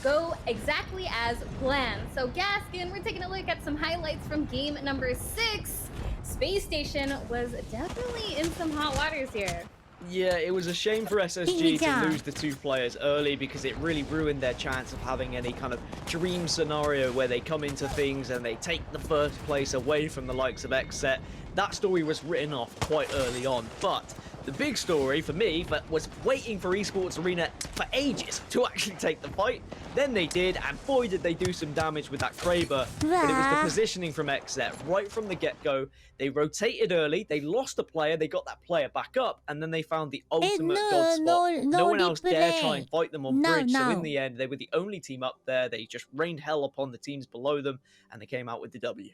go exactly as planned. So Gaskin, we're taking a look at some highlights from game number 6. Space Station was definitely in some hot waters here. Yeah, it was a shame for SSG to lose the 2 players early because it really ruined their chance of having any kind of dream scenario where they come into things and they take the first place away from the likes of Xset. That story was written off quite early on, but the big story for me was waiting for Esports Arena for ages to actually take the fight. Then they did, and boy did they do some damage with that Kraber. But it was the positioning from Xset right from the get-go. They rotated early, they lost a player, they got that player back up, and then they found the ultimate god spot. No one else dared try and fight them on bridge, so in the end, they were the only team up there. They just rained hell upon the teams below them, and they came out with the W.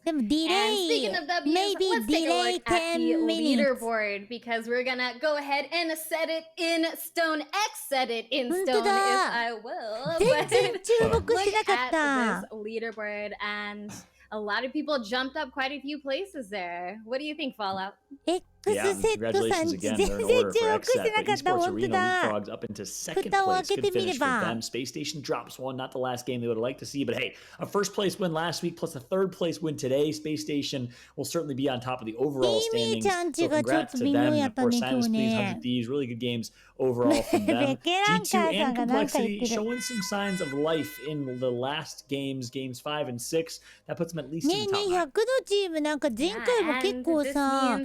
And speaking of W's, let's take a look at the leaderboard because we're gonna go ahead and set it in stone. X set it in stone if I will. But look at this leaderboard, and a lot of people jumped up quite a few places there. What do you think, Fallout? Yeah, congratulations again. They're in order for Xset, but Esports Arena leapfrogs up into second place. Good finish for them. Space Station drops one, not the last game they would have liked to see, but hey, a first place win last week plus a third place win today. Space Station will certainly be on top of the overall standings. So congrats to them. And of course, Silence Please, 100 Thieves, really good games overall from them. G2 and Complexity showing some signs of life in the last games, games 5 and 6. That puts them at least in the top 100のチームなんか前回も結構さ、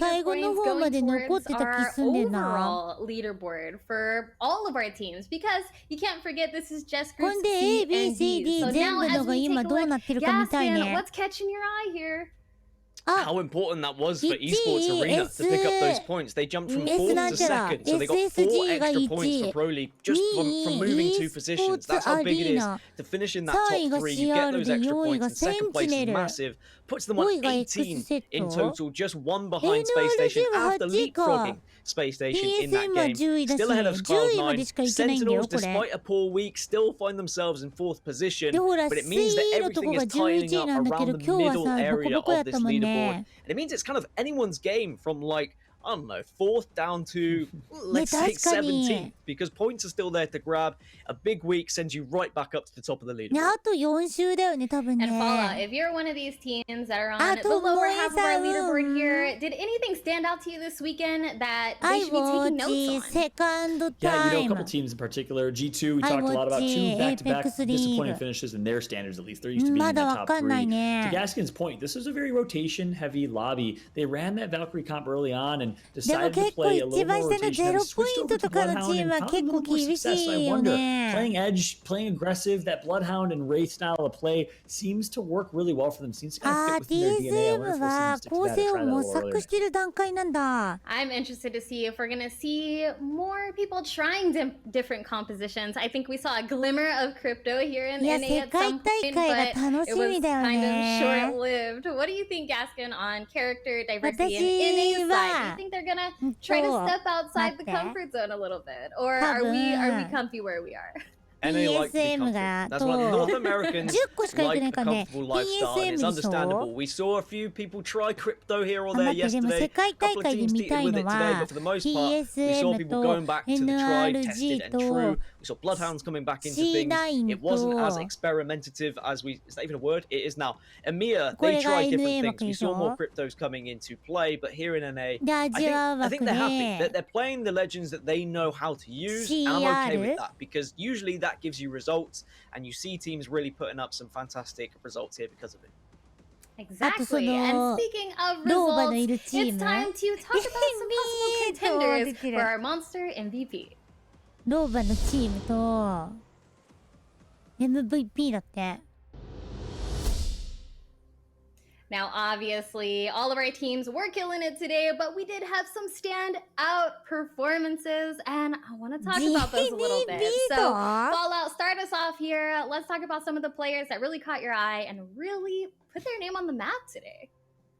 最後の方まで残ってた気すんでな。overall leaderboard for all of our teams because you can't forget this is just groups C and D. So now as we take a look, Gaston, what's catching your eye here? how important that was for esports arena to pick up those points. They jumped from 4th to 2nd, so they got 4 extra points for Pro League just from moving 2 positions. That's how big it is to finish in that top 3. You get those extra points, and 2nd place is massive. Puts them on 18 in total, just 1 behind Space Station after leapfrogging Space Station in that game. Still ahead of Cloud9. Sentinels, despite a poor week, still find themselves in 4th position, but it means that everything is tightening up around the middle area of this leaderboard. And it means it's kind of anyone's game from like, I don't know, 4th down to, let's say, 17th, because points are still there to grab. A big week sends you right back up to the top of the leaderboard. And Fallout, if you're one of these teams that are on the lower half of our leaderboard here, did anything stand out to you this weekend that they should be taking notes on? Yeah, a couple teams in particular. G2, we talked a lot about 2 back-to-back disappointing finishes in their standards, at least. They're used to being in the top 3. To Gaskin's point, this was a very rotation-heavy lobby. They ran that Valkyrie comp early on and decided to play a little more rotation. They switched over to Bloodhound and found a little more success. I wonder, playing edge, playing aggressive, that Bloodhound and Wraith style of play seems to work really well for them. Seems to kind of fit within their DNA. I wonder if we'll see them stick to that and try that a little earlier. I'm interested to see if we're going to see more people trying different compositions. I think we saw a glimmer of crypto here in NA at some point, but it was kind of short-lived. What do you think, Gaskin, on character diversity in NA side? Do you think they're going to try to step outside the comfort zone a little bit? Or are we comfy where we are? NA like to be comfortable. That's why North Americans like a comfortable lifestyle, and it's understandable. We saw a few people try crypto here or there yesterday. A couple of teams teetered with it today, but for the most part, we saw people going back to the tried, tested, and true. We saw Bloodhounds coming back into things. It wasn't as experimentative as we... Is that even a word? It is now. EMEA, they tried different things. We saw more cryptos coming into play, but here in NA, I think they're happy. They're playing the legends that they know how to use, and I'm okay with that, because usually that gives you results, and you see teams really putting up some fantastic results here because of it. Exactly. And speaking of results, it's time to talk about some possible contenders for our Monster MVP. ローバのチームと MVP だって。Now, obviously, all of our teams were killing it today, but we did have some standout performances, and I want to talk about those a little bit. So, Fallout, start us off here. Let's talk about some of the players that really caught your eye and really put their name on the map today.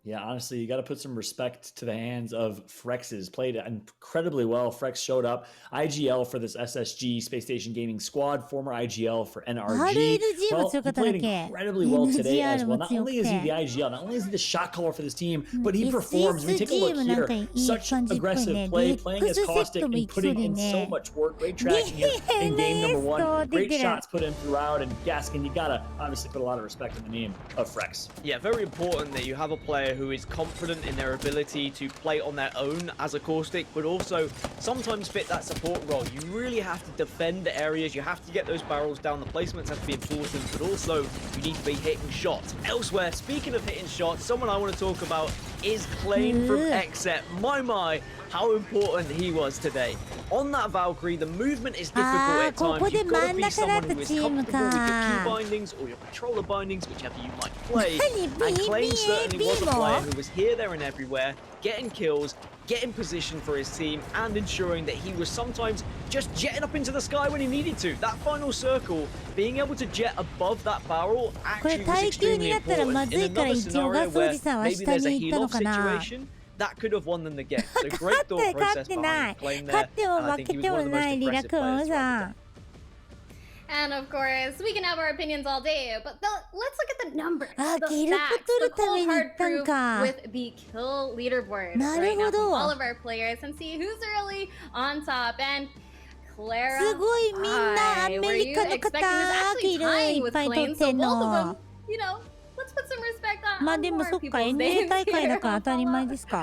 Yeah, honestly, you got to put some respect to the hands of Frex's. Played incredibly well. Frex showed up. IGL for this SSG Space Station Gaming squad. Former IGL for NRG. Well, he played incredibly well today as well. Not only is he the IGL, not only is he the shot caller for this team, but he performs. We take a look here. Such aggressive play, playing as Caustic and putting in so much work. Great traction here in game number 1. Great shots put in throughout. And Gaskin, you got to obviously put a lot of respect in the name of Frex. Yeah, very important that you have a player who is confident in their ability to play on their own as a Caustic, but also sometimes fit that support role. You really have to defend the areas, you have to get those barrels down, the placements have to be important, but also you need to be hitting shots. Elsewhere, speaking of hitting shots, someone I want to talk about is Claim from Xset. My, how important he was today. On that Valkyrie, the movement is difficult at times. You've got to be someone who is comfortable with your key bindings or your controller bindings, whichever you might play. And Claim certainly was a player who was here, there, and everywhere, getting kills, getting position for his team, and ensuring that he was sometimes just jetting up into the sky when he needed to. That final circle, being able to jet above that barrel actually was extremely important. In another scenario where maybe there's a heal-off situation, that could have won them the game. So great thought process behind Claim there, and I think he was one of the most impressive players throughout the day. And of course, we can have our opinions all day, but let's look at the numbers, the facts, the cold hard proof with the kill leaderboard right now from all of our players, and see who's really on top. And Clara, were you expecting this? Actually tying with Claim, so both of them, you know, let's put some respect on more people's names here.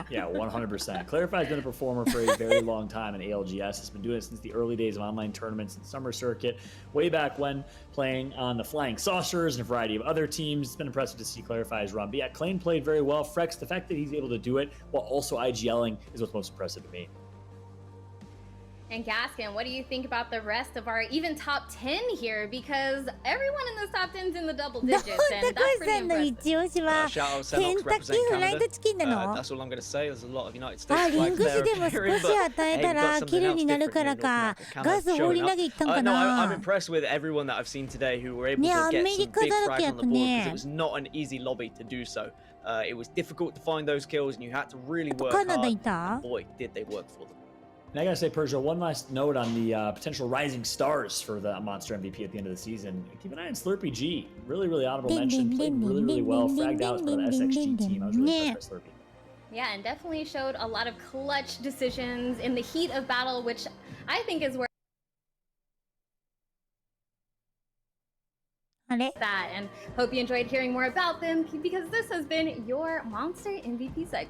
Yeah, 100%. Clarify's been a performer for a very long time in ALGS. Has been doing it since the early days of online tournaments and summer circuit, way back when playing on the Flying Saucers and a variety of other teams. It's been impressive to see Clarify's run. But yeah, Claim played very well. Frex, the fact that he's able to do it while also IGLing is what's most impressive to me. And Gaskin, what do you think about the rest of our even top 10 here? Because everyone in this top 10 is in the double digits, and that's pretty impressive. Shout out Senox representing Canada. That's all I'm going to say. There's a lot of United States flags there appearing, but hey, we've got something else different here in North America. Canada showing up. No, I'm impressed with everyone that I've seen today who were able to get some big frags on the board because it was not an easy lobby to do so. It was difficult to find those kills, and you had to really work hard. And boy, did they work for them. And I gotta say, Persia, one last note on the potential rising stars for the Monster MVP at the end of the season. Keep an eye on Slurpee G. Really honorable mention. Played really well. Fragged out for the SXG team. I was really impressed by Slurpee. Yeah, and definitely showed a lot of clutch decisions in the heat of battle, which I think is where that. And hope you enjoyed hearing more about them, because this has been your Monster MVP segment.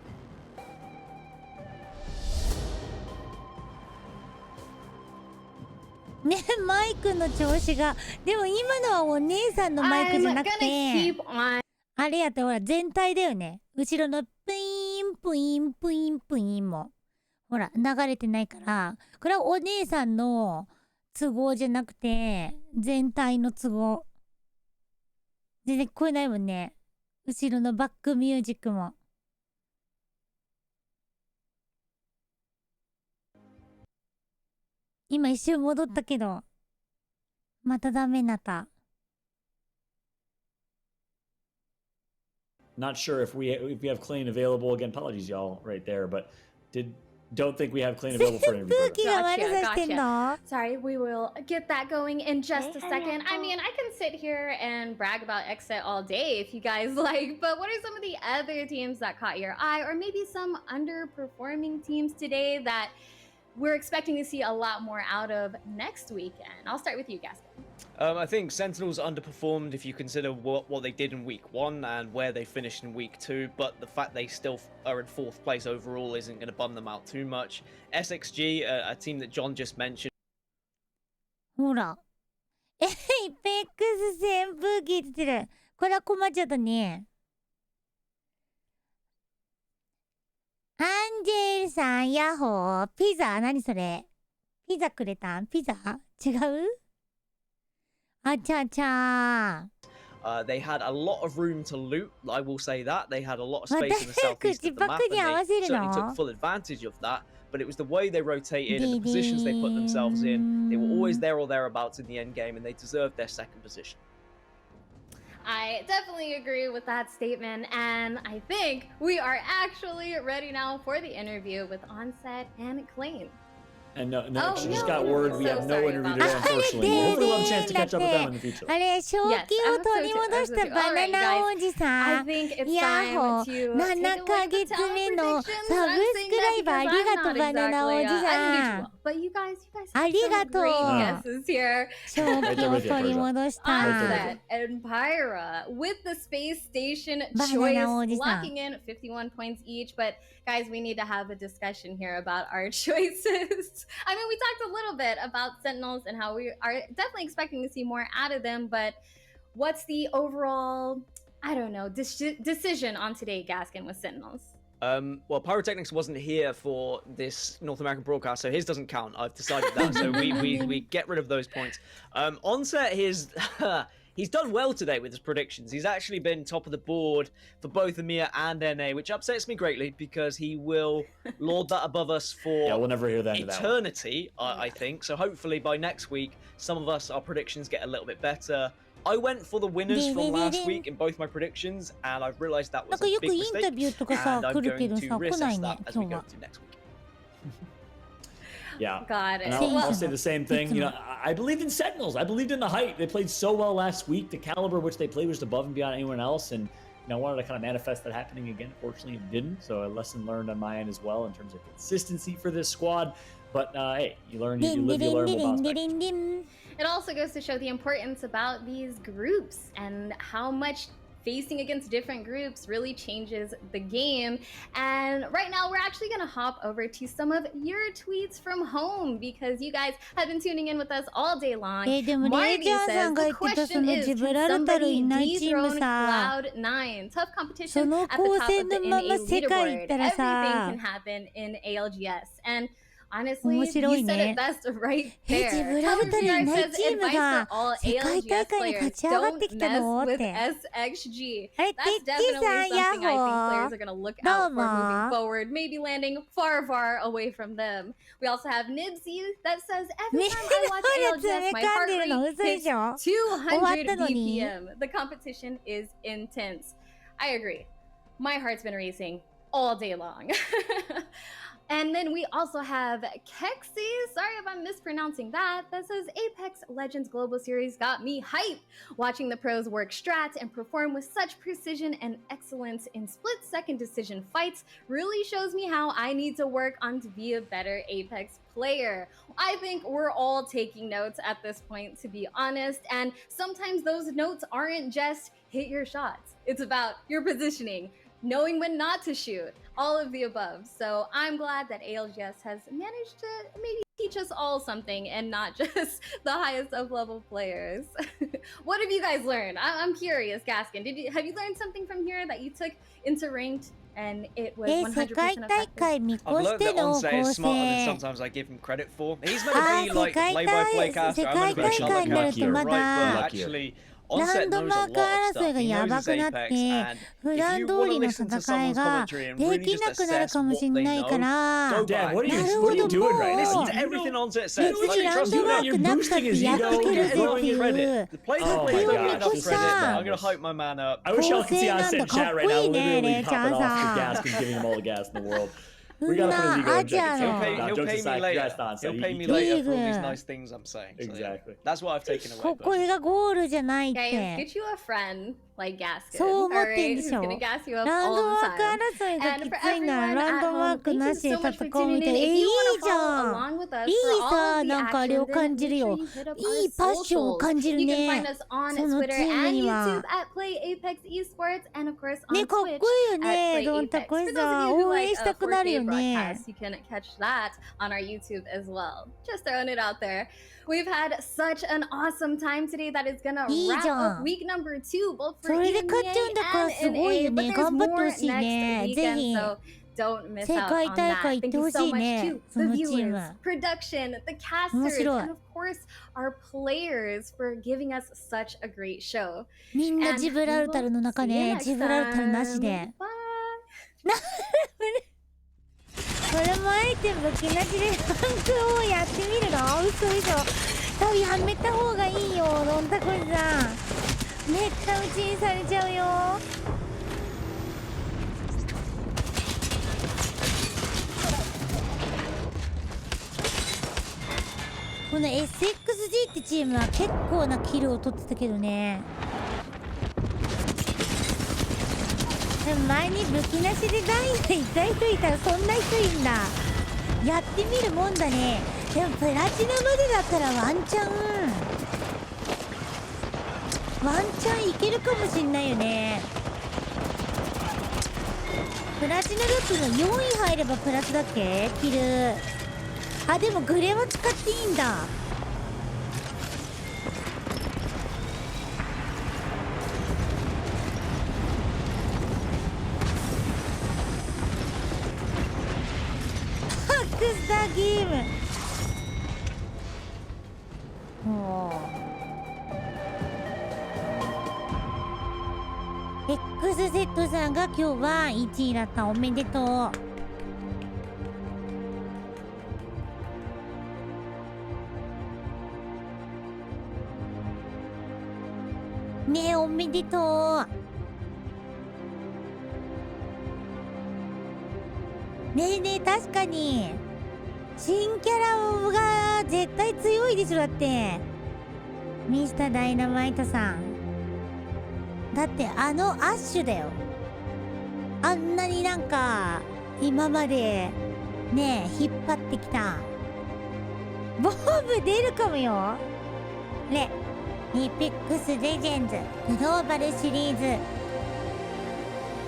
ね、マイクの調子が。でも今のはお姉さんのマイクじゃなくて、あれやってほら全体だよね。後ろのプインプインプインプインもほら流れてないから、これはお姉さんの都合じゃなくて全体の都合。全然聞こえないもんね。後ろのバックミュージックも。今一瞬戻ったけど、またダメになった。Not sure if we have Clean available again. Apologies, y'all, right there, but don't think we have Clean available for an interview. Gotcha. Sorry, we will get that going in just a second. I mean, I can sit here and brag about Exit all day if you guys like, but what are some of the other teams that caught your eye, or maybe some underperforming teams today that we're expecting to see a lot more out of next weekend? I'll start with you, Gaston. I think Sentinels underperformed if you consider what they did in week 1 and where they finished in week 2, but the fact they still are in 4th place overall isn't going to bum them out too much. SXG, a team that John just mentioned. ほら。エイペックス扇風機って言ってる。これは困っちゃったね。アンジェルさん、ヤッホー。ピザ何それ？ピザくれたん？ピザ？違う？あちゃちゃー。They had a lot of room to loot, I will say that. They had a lot of space in the southeast of the map, and they certainly took full advantage of that. But it was the way they rotated and the positions they put themselves in. They were always there or thereabouts in the end game, and they deserved their 2nd position. I definitely agree with that statement, and I think we are actually ready now for the interview with Onset and Clean. And no, she just got word we have no interview today, unfortunately. Hopefully we'll have a chance to catch up with them in the future. あれ、正気を取り戻したバナナ王子さん。ヤッホー、7ヶ月目のサブスクライバーありがとう、バナナ王子さん。ありがとう。正気を取り戻した。Onset and Pyra with the space station choice, locking in 51 points each. But guys, we need to have a discussion here about our choices. I mean, we talked a little bit about Sentinels and how we are definitely expecting to see more out of them, but what's the overall, I don't know, decision on today, Gaskin, with Sentinels? Well, Pyrotechnics wasn't here for this North American broadcast, so his doesn't count. I've decided that, so we get rid of those points. Onset, he's done well today with his predictions. He's actually been top of the board for both EMEA and NA, which upsets me greatly because he will lord that above us for we'll never hear that eternity, I think. So hopefully by next week, some of us, our predictions get a little bit better. I went for the winners from last week in both my predictions, and I've realized that was a big mistake, and I'm going to reassess that as we go to next week. Yeah. Got it. And I'll say the same thing. You know, I believed in Sentinels. I believed in the hype. They played so well last week. The caliber which they played was above and beyond anyone else. And I wanted to kind of manifest that happening again. Fortunately, it didn't. So a lesson learned on my end as well in terms of consistency for this squad. But hey, you learn, you live, you learn. We'll bounce back. It also goes to show the importance about these groups and how much facing against different groups really changes the game. And right now we're actually going to hop over to some of your tweets from home because you guys have been tuning in with us all day long. Marty says, the question is, can somebody dethrone Cloud9? Tough competition at the top of the NA leaderboard. Everything can happen in ALGS. And Honestly, you said it best right there. ジブラルタルにないチームが世界大会に勝ち上がってきたのって。SXG. あれ、That's definitely something I think players are going to look out for moving forward, maybe landing far, far away from them. We also have Nibsy that says, every time I watch ALGS, my heart rate hits 200 BPM. The competition is intense. I agree. My heart's been racing all day long. And then we also have Kexi, sorry if I'm mispronouncing that says Apex Legends Global Series got me hype. Watching the pros work strats and perform with such precision and excellence in split-second decision fights really shows me how I need to work on to be a better Apex player. I think we're all taking notes at this point, to be honest, and sometimes those notes aren't just hit your shots. It's about your positioning, knowing when not to shoot, all of the above. So I'm glad that ALGS has managed to maybe teach us all something and not just the highest of level players. What have you guys learned? I'm curious, Gaskin. Have you learned something from here that you took into ranked and it was 100% effective? I've learned that Onse is smarter than sometimes I give him credit for. He's meant to be like play-by-play caster. I'm meant to be like luckier, right? But actually, ランドマーク争いがやばくなって、普段通りの戦いができなくなるかもしれないから、なるほど、もう別にランドマークなくたってやっていけるぜっていう、かっこよみこした構成なんだ。かっこいいね、レイちゃんさん。We gotta put his ego in check. He'll pay me later. He'll pay me later for all these nice things I'm saying. Exactly. That's what I've taken away. これがゴールじゃないって。Guys, get you a friend like Gaskin. そう思ってんでしょ。ランドマーク争いがきついならランドマークなしで戦うみたい。いいじゃん。いいさ、なんかあれを感じるよ。いいパッションを感じるね。そのチームには。ね、かっこいいよね。ドンタコイさん応援したくなるよね。You can catch that on our YouTube as well. Just throwing it out there. We've had such an awesome time today that is gonna wrap up week number 2, both for EMEA and NA. But there's more next weekend, so don't miss out on that. Thank you so much to the viewers, production, the casters, and of course our players for giving us such a great show. みんなジブラルタルの中ね、ジブラルタルなしで。これもあえて武器なしでランクをやってみるの？嘘嘘。多分やめた方がいいよ、ロンタコイさん。めっちゃ打ちにされちゃうよ。この SXG ってチームは結構なキルを取ってたけどね。でも前に武器なしでダイヤいた人いたらそんな人いんだ。やってみるもんだね。でもプラチナまでだったらワンチャンいけるかもしんないよね。プラチナだと4位入ればプラスだっけキル。あ、でもグレは使っていいんだ。スターゲーム。XZ さんが今日は1位だった。おめでとう。ねえ、おめでとう。ねえねえ、確かに新キャラが絶対強いでしょ。だってミスターダイナマイトさんだってアッシュだよ。あんなになんか今までね引っ張ってきたボブ出るかもよ。ね、APEXレジェンズグローバルシリーズ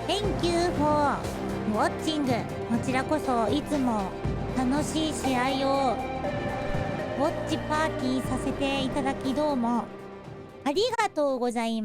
Thank you for watching。 こちらこそいつも楽しい試合をウォッチパーティーさせていただきどうもありがとうございました。